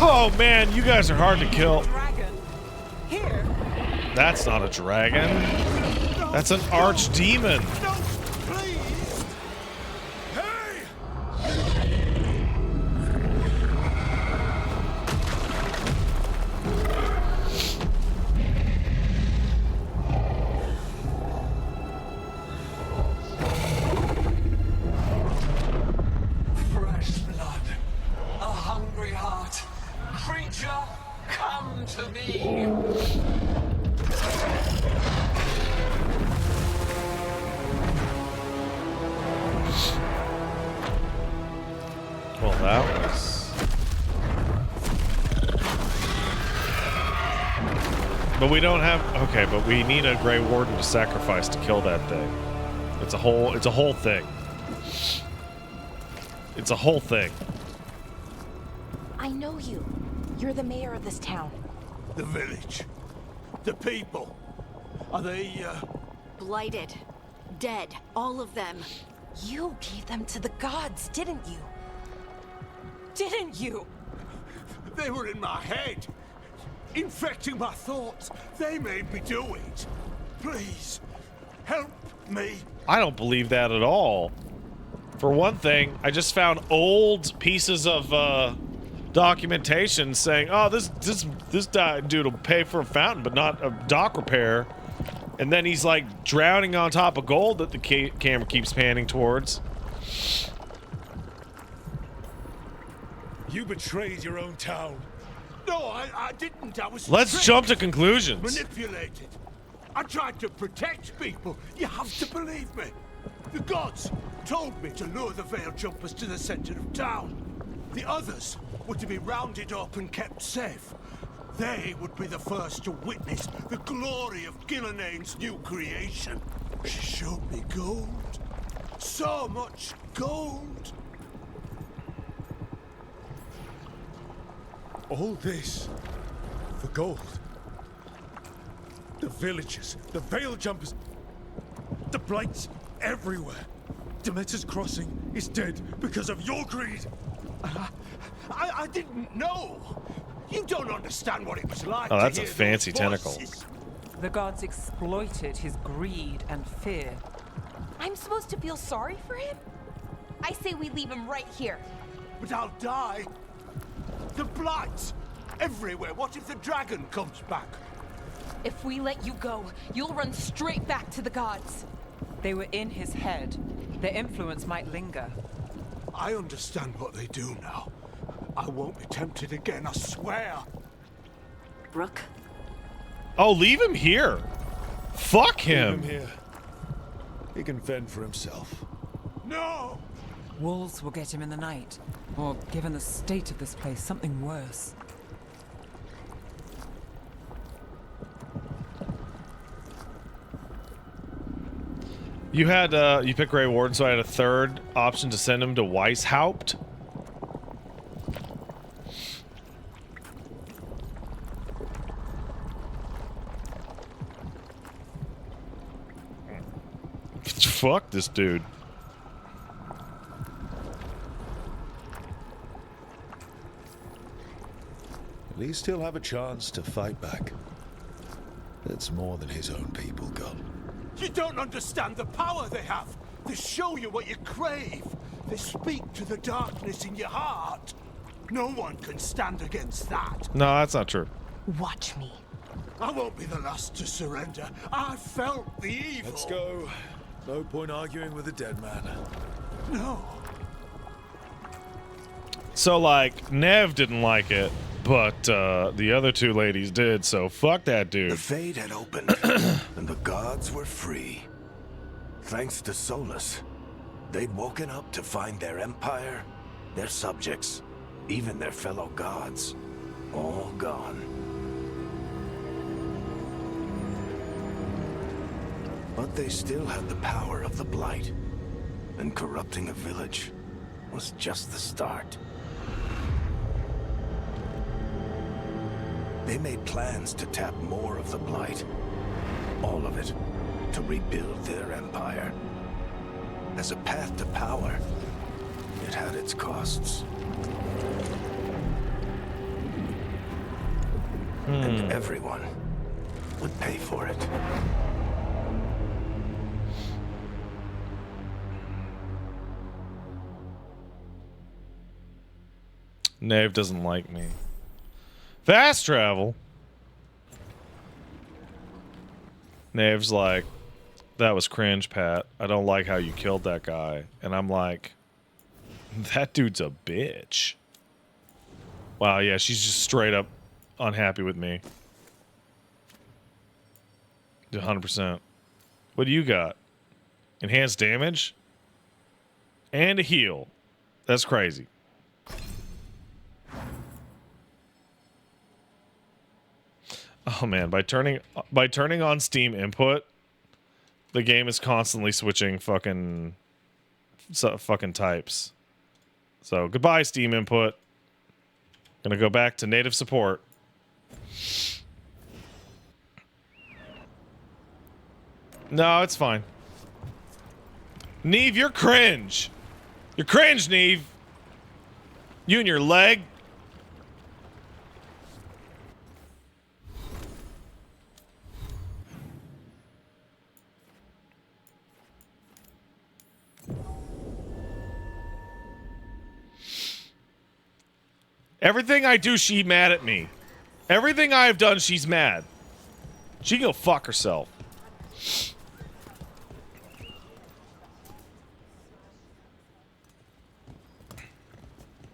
Oh man, you guys are hard to kill. Dragon. Here. That's not a dragon. That's an archdemon. No, please! Hey! Fresh blood, a hungry heart. Creature, come to me. Well, that was. But we don't have. Okay, but we need a Grey Warden to sacrifice to kill that thing. It's a whole. It's a whole thing. It's a whole thing. I know you. You're the mayor of this town. The village. The people. Are they, Blighted. Dead. All of them. You gave them to the gods, didn't you? Didn't you? They were in my head. Infecting my thoughts. They made me do it. Please, help me. I don't believe that at all. For one thing, I just found old pieces of documentation saying, "Oh, this dude will pay for a fountain, but not a dock repair." And then he's like drowning on top of gold that the camera keeps panning towards. You betrayed your own town. No, I didn't. I was. Let's tricked, jump to conclusions. Manipulated. I tried to protect people. You have to believe me. The gods told me to lure the Veil Jumpers to the center of town. The others were to be rounded up and kept safe. They would be the first to witness the glory of Gillenane's new creation. She showed me gold. So much gold. All this for gold. The villagers, the Veil Jumpers, the blights everywhere. Demeter's Crossing is dead because of your greed. I didn't know. You don't understand what it was like. Oh, that's to a hear fancy those tentacle. voices. The gods exploited his greed and fear. I'm supposed to feel sorry for him? I say we leave him right here. But I'll die. The blights everywhere. What if the dragon comes back? If we let you go, you'll run straight back to the gods. They were in his head. Their influence might linger. I understand what they do now. I won't be tempted again, I swear. Rook? Oh, leave him here. Fuck him. Leave him here. He can fend for himself. No! Wolves will get him in the night. Or, given the state of this place, something worse. You had, you picked Grey Warden, so I had a third option to send him to Weishaupt. Fuck this dude. At least he'll have a chance to fight back. That's more than his own people got. You don't understand the power they have. They show you what you crave. They speak to the darkness in your heart. No one can stand against that. No, that's not true. Watch me. I won't be the last to surrender. I felt the evil. Let's go. No point arguing with a dead man. No. So, like, Nev didn't like it, but the other two ladies did, so fuck that dude. The Fade had opened, and the gods were free. Thanks to Solus, they'd woken up to find their empire, their subjects, even their fellow gods, all gone. But they still had the power of the Blight, and corrupting a village was just the start. They made plans to tap more of the Blight, all of it, to rebuild their empire. As a path to power, it had its costs. And everyone would pay for it. Nave doesn't like me. Fast travel. Nave's like, that was cringe, Pat. I don't like how you killed that guy. And I'm like, that dude's a bitch. Wow, yeah, she's just straight up unhappy with me. 100%. What do you got? Enhanced damage? And a heal. That's crazy. Oh man, by turning on Steam input, the game is constantly switching fucking types. So goodbye Steam input. Gonna go back to native support. No, it's fine. Neve, you're cringe. You're cringe, Neve. You and your leg. Everything I do, she's mad at me. Everything I've done, she's mad. She can go fuck herself.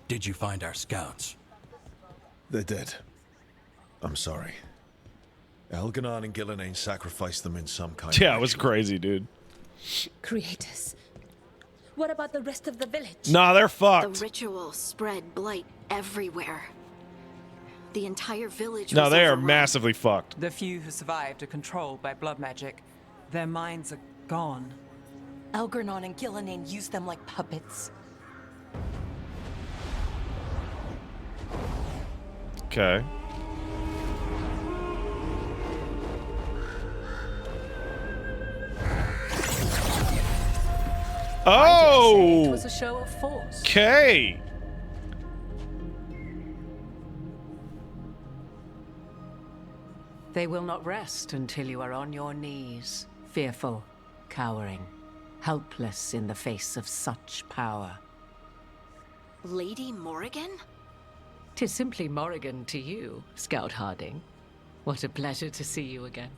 Did you find our scouts? They're dead. I'm sorry. Elganon and Gillenane sacrificed them in some kind of Yeah, it was crazy, dude. Creators. What about the rest of the village? Nah, they're fucked. The ritual spread blight everywhere. The entire village No, was they are overrun. massively fucked. The few who survived are controlled by blood magic. Their minds are gone. Elgarnon and Gillenane used them like puppets. Okay. Oh! It was a show of force. Okay. They will not rest until you are on your knees, fearful, cowering, helpless in the face of such power. Lady Morrigan? 'Tis simply Morrigan to you, Scout Harding. What a pleasure to see you again.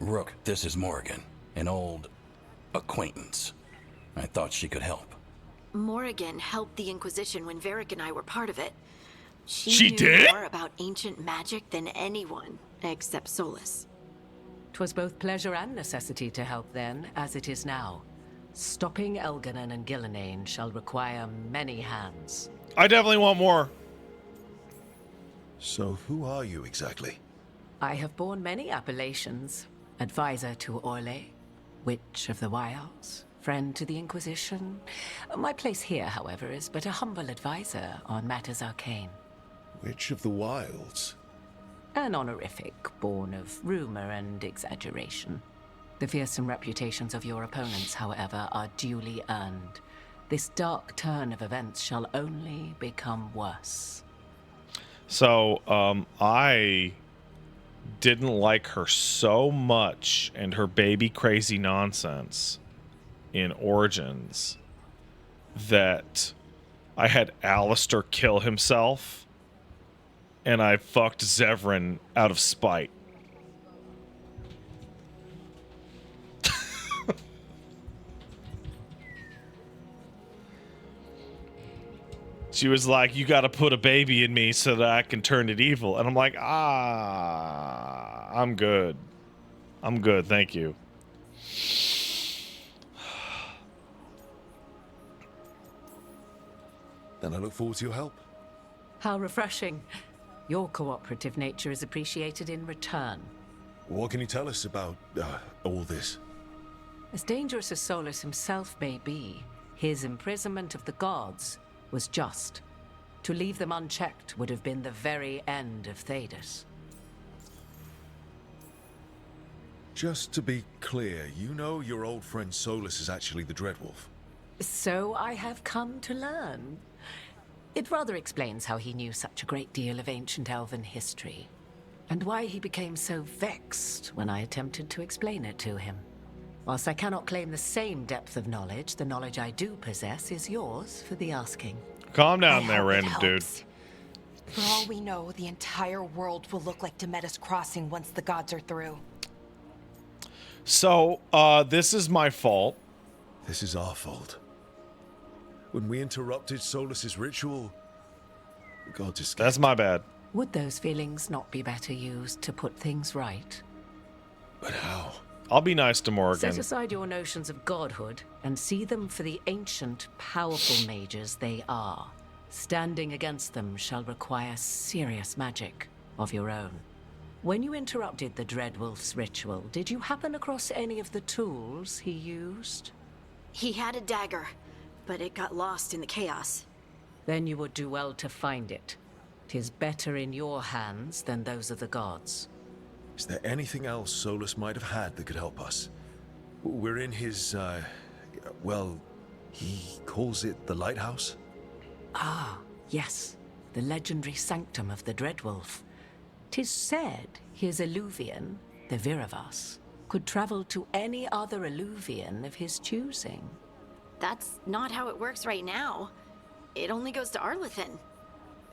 Rook, this is Morrigan, an old acquaintance. I thought she could help. Morrigan helped the Inquisition when Varric and I were part of it. She knew did? more about ancient magic than anyone, except Solus. 'Twas both pleasure and necessity to help then, as it is now. Stopping Elganon and Gillenane shall require many hands. I definitely want more. So who are you exactly? I have borne many appellations. Advisor to Orlais, Witch of the Wilds, friend to the Inquisition. My place here, however, is but a humble advisor on matters arcane. Witch of the Wilds? An honorific born of rumor and exaggeration. The fearsome reputations of your opponents, however, are duly earned. This dark turn of events shall only become worse. So, I didn't like her so much and her baby crazy nonsense in Origins that I had Alistair kill himself and I fucked Zevran out of spite. She was like, you got to put a baby in me so that I can turn it evil. And I'm like, I'm good. I'm good, thank you. Then I look forward to your help. How refreshing. Your cooperative nature is appreciated in return. What can you tell us about all this? As dangerous as Solus himself may be, his imprisonment of the gods was just. To leave them unchecked would have been the very end of Thedas. Just to be clear, you know your old friend Solus is actually the Dreadwolf. So I have come to learn. It rather explains how he knew such a great deal of ancient elven history, and why he became so vexed when I attempted to explain it to him. Whilst I cannot claim the same depth of knowledge, the knowledge I do possess is yours for the asking. Calm down there, random dude. For all we know, the entire world will look like Demetus Crossing once the gods are through. So, this is my fault. This is our fault. When we interrupted Solus's ritual, the gods escaped. That's my bad. Would those feelings not be better used to put things right? But how? I'll be nice to Morrigan. Set aside your notions of godhood and see them for the ancient, powerful mages they are. Standing against them shall require serious magic of your own. When you interrupted the Dreadwolf's ritual, did you happen across any of the tools he used? He had a dagger, but it got lost in the chaos. Then you would do well to find it. 'Tis better in your hands than those of the gods. Is there anything else Solus might have had that could help us? We're in his, well, he calls it the lighthouse? Ah, yes. The legendary sanctum of the Dreadwolf. 'Tis said his Illuvian, the Viravas, could travel to any other Illuvian of his choosing. That's not how it works right now. It only goes to Arlethan.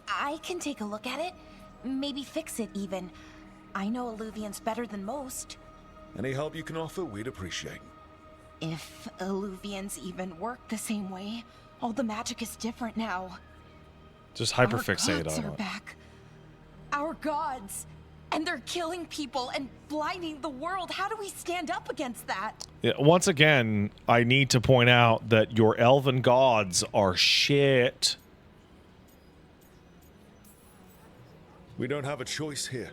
I can take a look at it. Maybe fix it, even. I know Illuvians better than most. Any help you can offer, we'd appreciate. If Illuvians even work the same way, all the magic is different now. Just hyperfixate Our gods on are it. back. Our gods! And they're killing people and blinding the world. How do we stand up against that? Yeah, once again, I need to point out that your elven gods are shit. We don't have a choice here.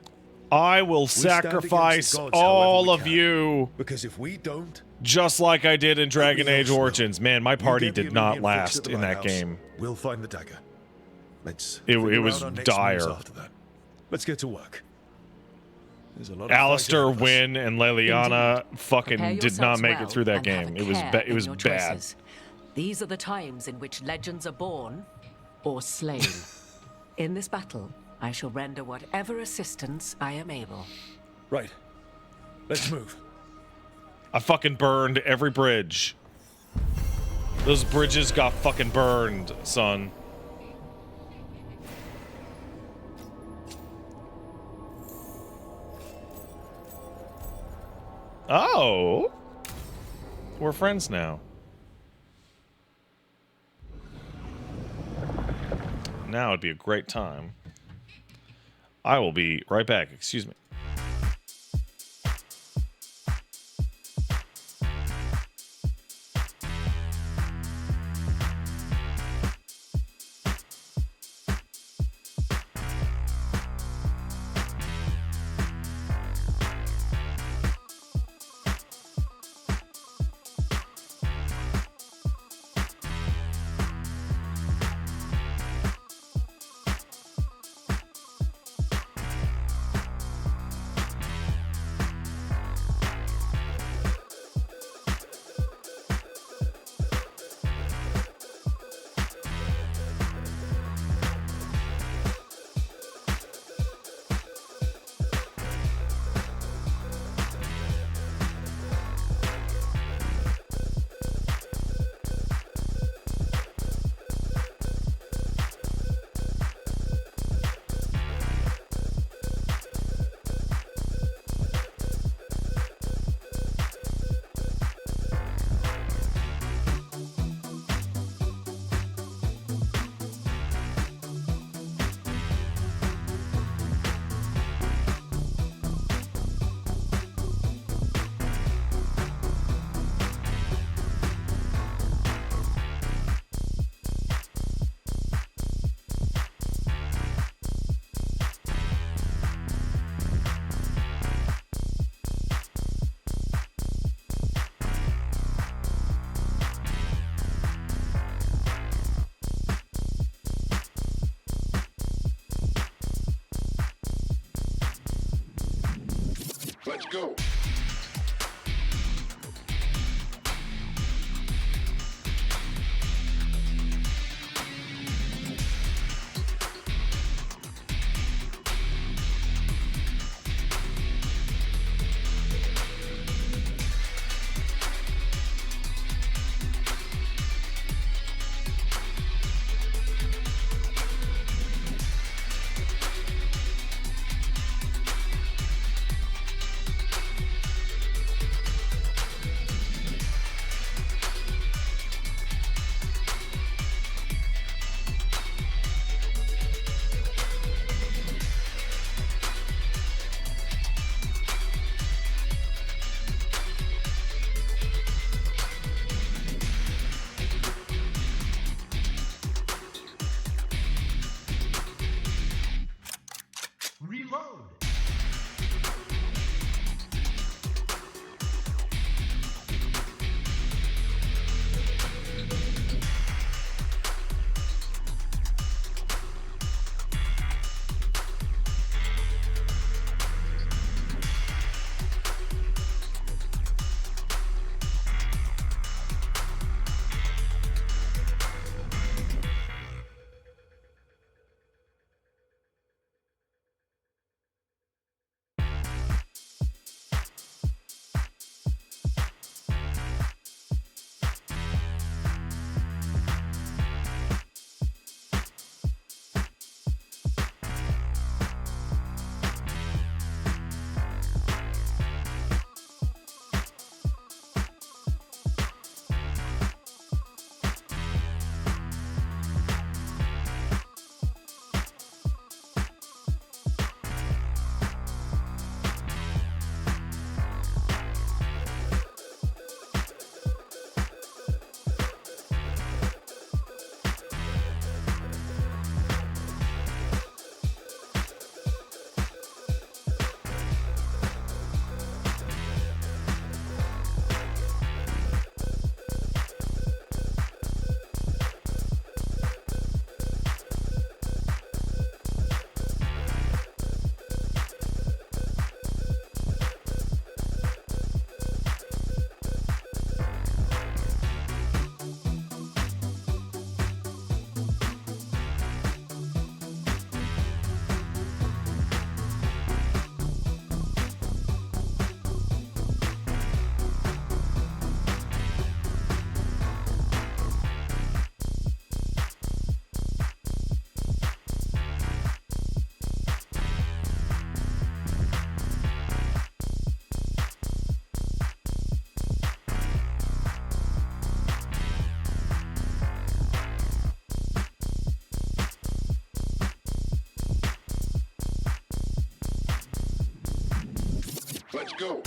I will sacrifice all of you. Because if we don't, just like I did in Dragon Age Origins. Man, my party get the did not Illuvian fixed at last the in that lighthouse. game. We'll find the dagger. Let's It figure was out our next moves dire. after that. Let's get to work. There's a lot of Alistair, fighting ahead of us. Wynn, and Leliana fucking Prepare did not yourselves make well it through that and have game. a It was care it in was your bad. choices. These are the times in which legends are born or slain. In this battle, I shall render whatever assistance I am able. Right. Let's move. I fucking burned every bridge. Those bridges got fucking burned, son. Oh. We're friends now. Now would be a great time. I will be right back. Excuse me. Let's go. go.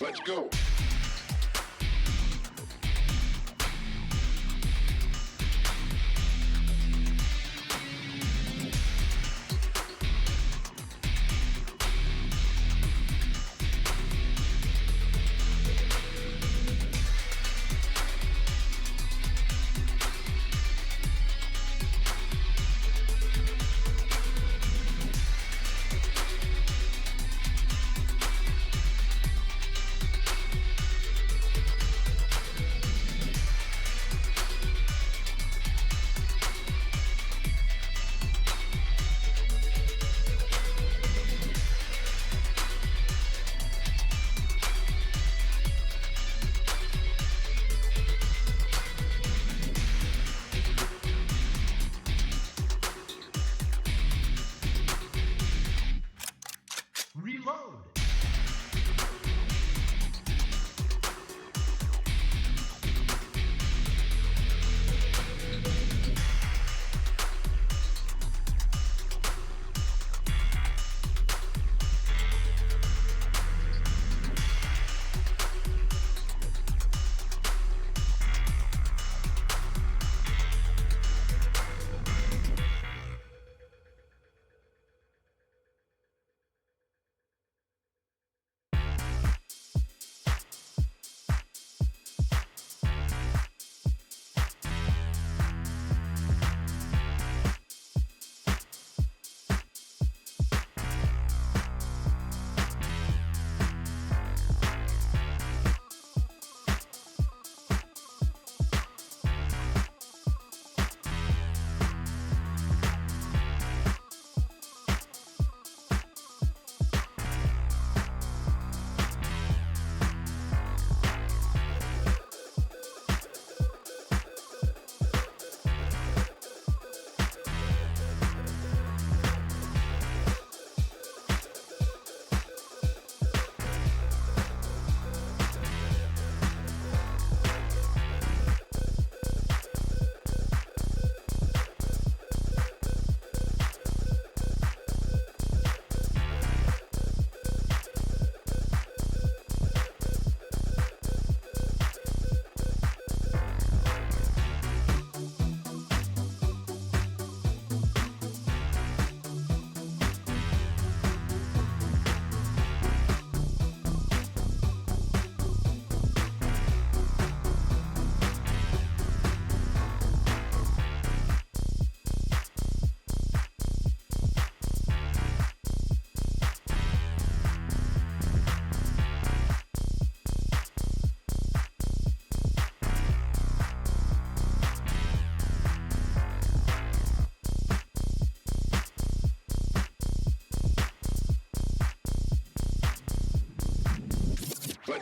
Let's go.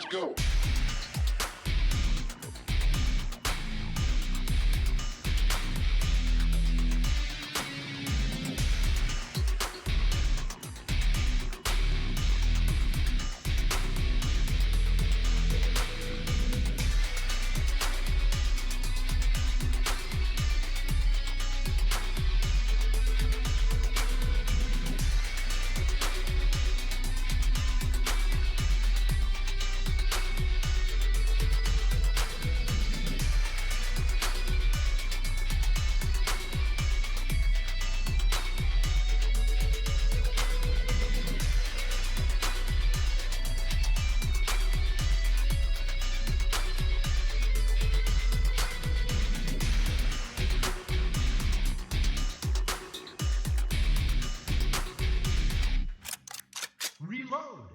Let's go. Reload.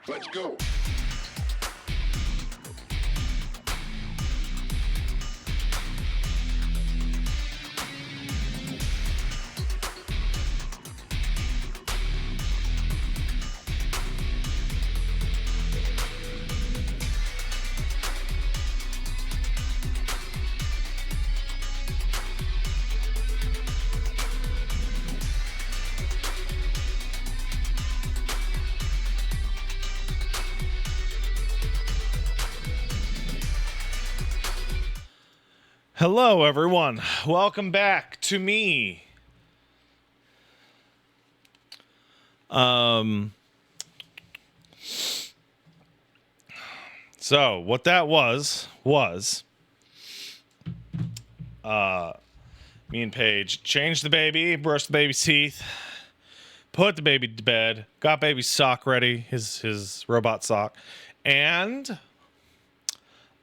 Let's go. Hello, everyone. Welcome back to me. So what that was me and Paige changed the baby, brushed the baby's teeth, put the baby to bed, got baby's sock ready, his robot sock, and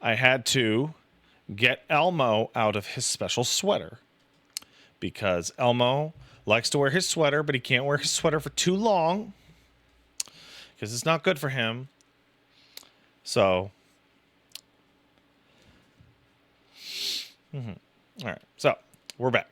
I had to get Elmo out of his special sweater because Elmo likes to wear his sweater, but he can't wear his sweater for too long because it's not good for him. So, all right. So we're back.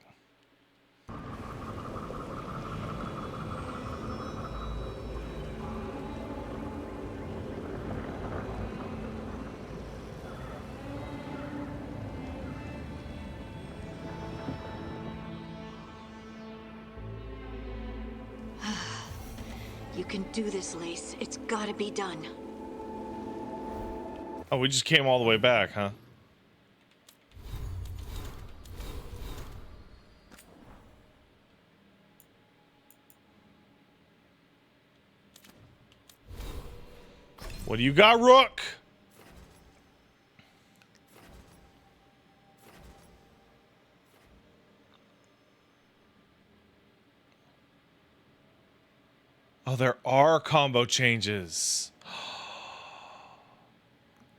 You can do this, Lace. It's gotta be done. Oh, we just came all the way back, huh? What do you got, Rook? Oh, there are combo changes.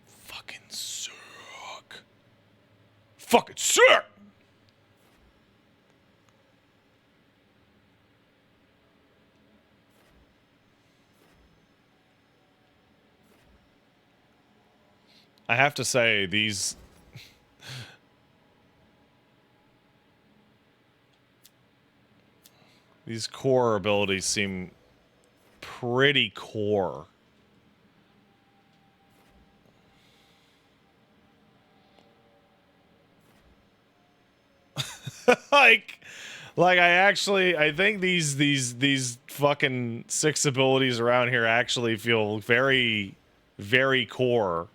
Fucking sick. Fucking sick. I have to say, these core abilities seem pretty core. like I think these fucking 6 abilities around here actually feel very, very core.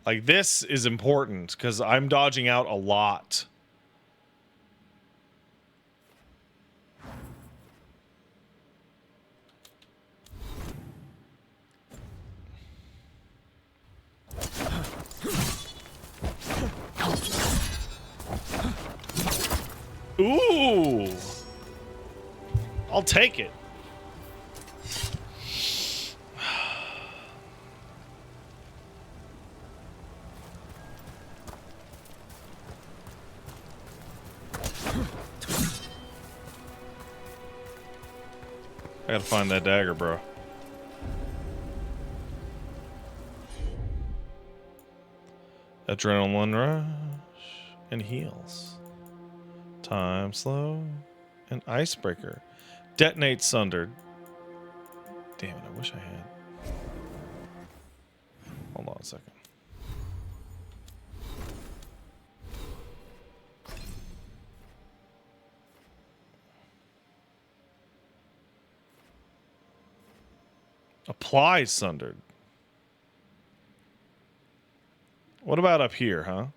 Like, this is important because I'm dodging out a lot. Ooh. I'll take it. I gotta find that dagger, bro. Adrenaline rush and heals. Time slow and icebreaker. Detonate sundered. Damn it, I wish I had. Hold on a second. Apply sundered. What about up here, huh?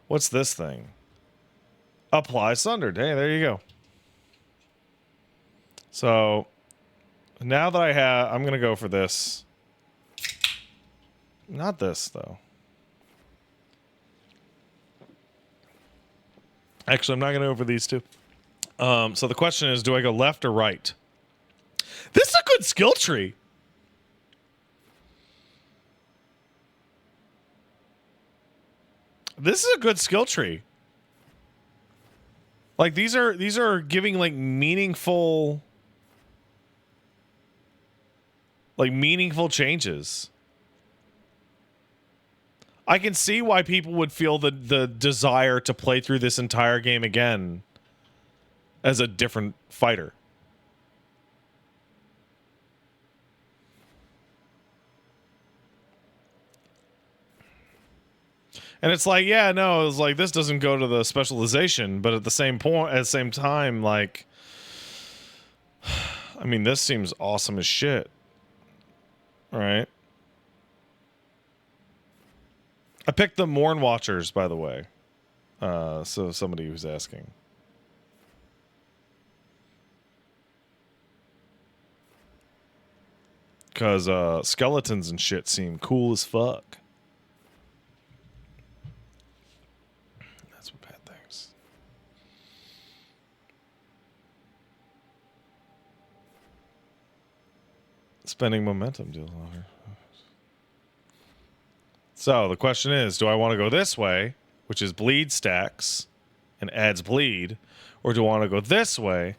What's this thing? Apply sundered. Hey, there you go. So now that I have, I'm gonna go for this. Not this though. Actually, I'm not gonna go for these two. So the question is, do I go left or right? This is a good skill tree. This is a good skill tree. Like, these are giving like meaningful changes. I can see why people would feel the desire to play through this entire game again as a different fighter. And it's like, yeah, no, it's like, this doesn't go to the specialization, but at the same time, like, I mean, this seems awesome as shit. All right. I picked the Morn Watchers, by the way. So somebody who's asking. Because skeletons and shit seem cool as fuck. That's what bad things. Spending momentum deals longer. So the question is, do I want to go this way, which is bleed stacks and adds bleed, or do I want to go this way,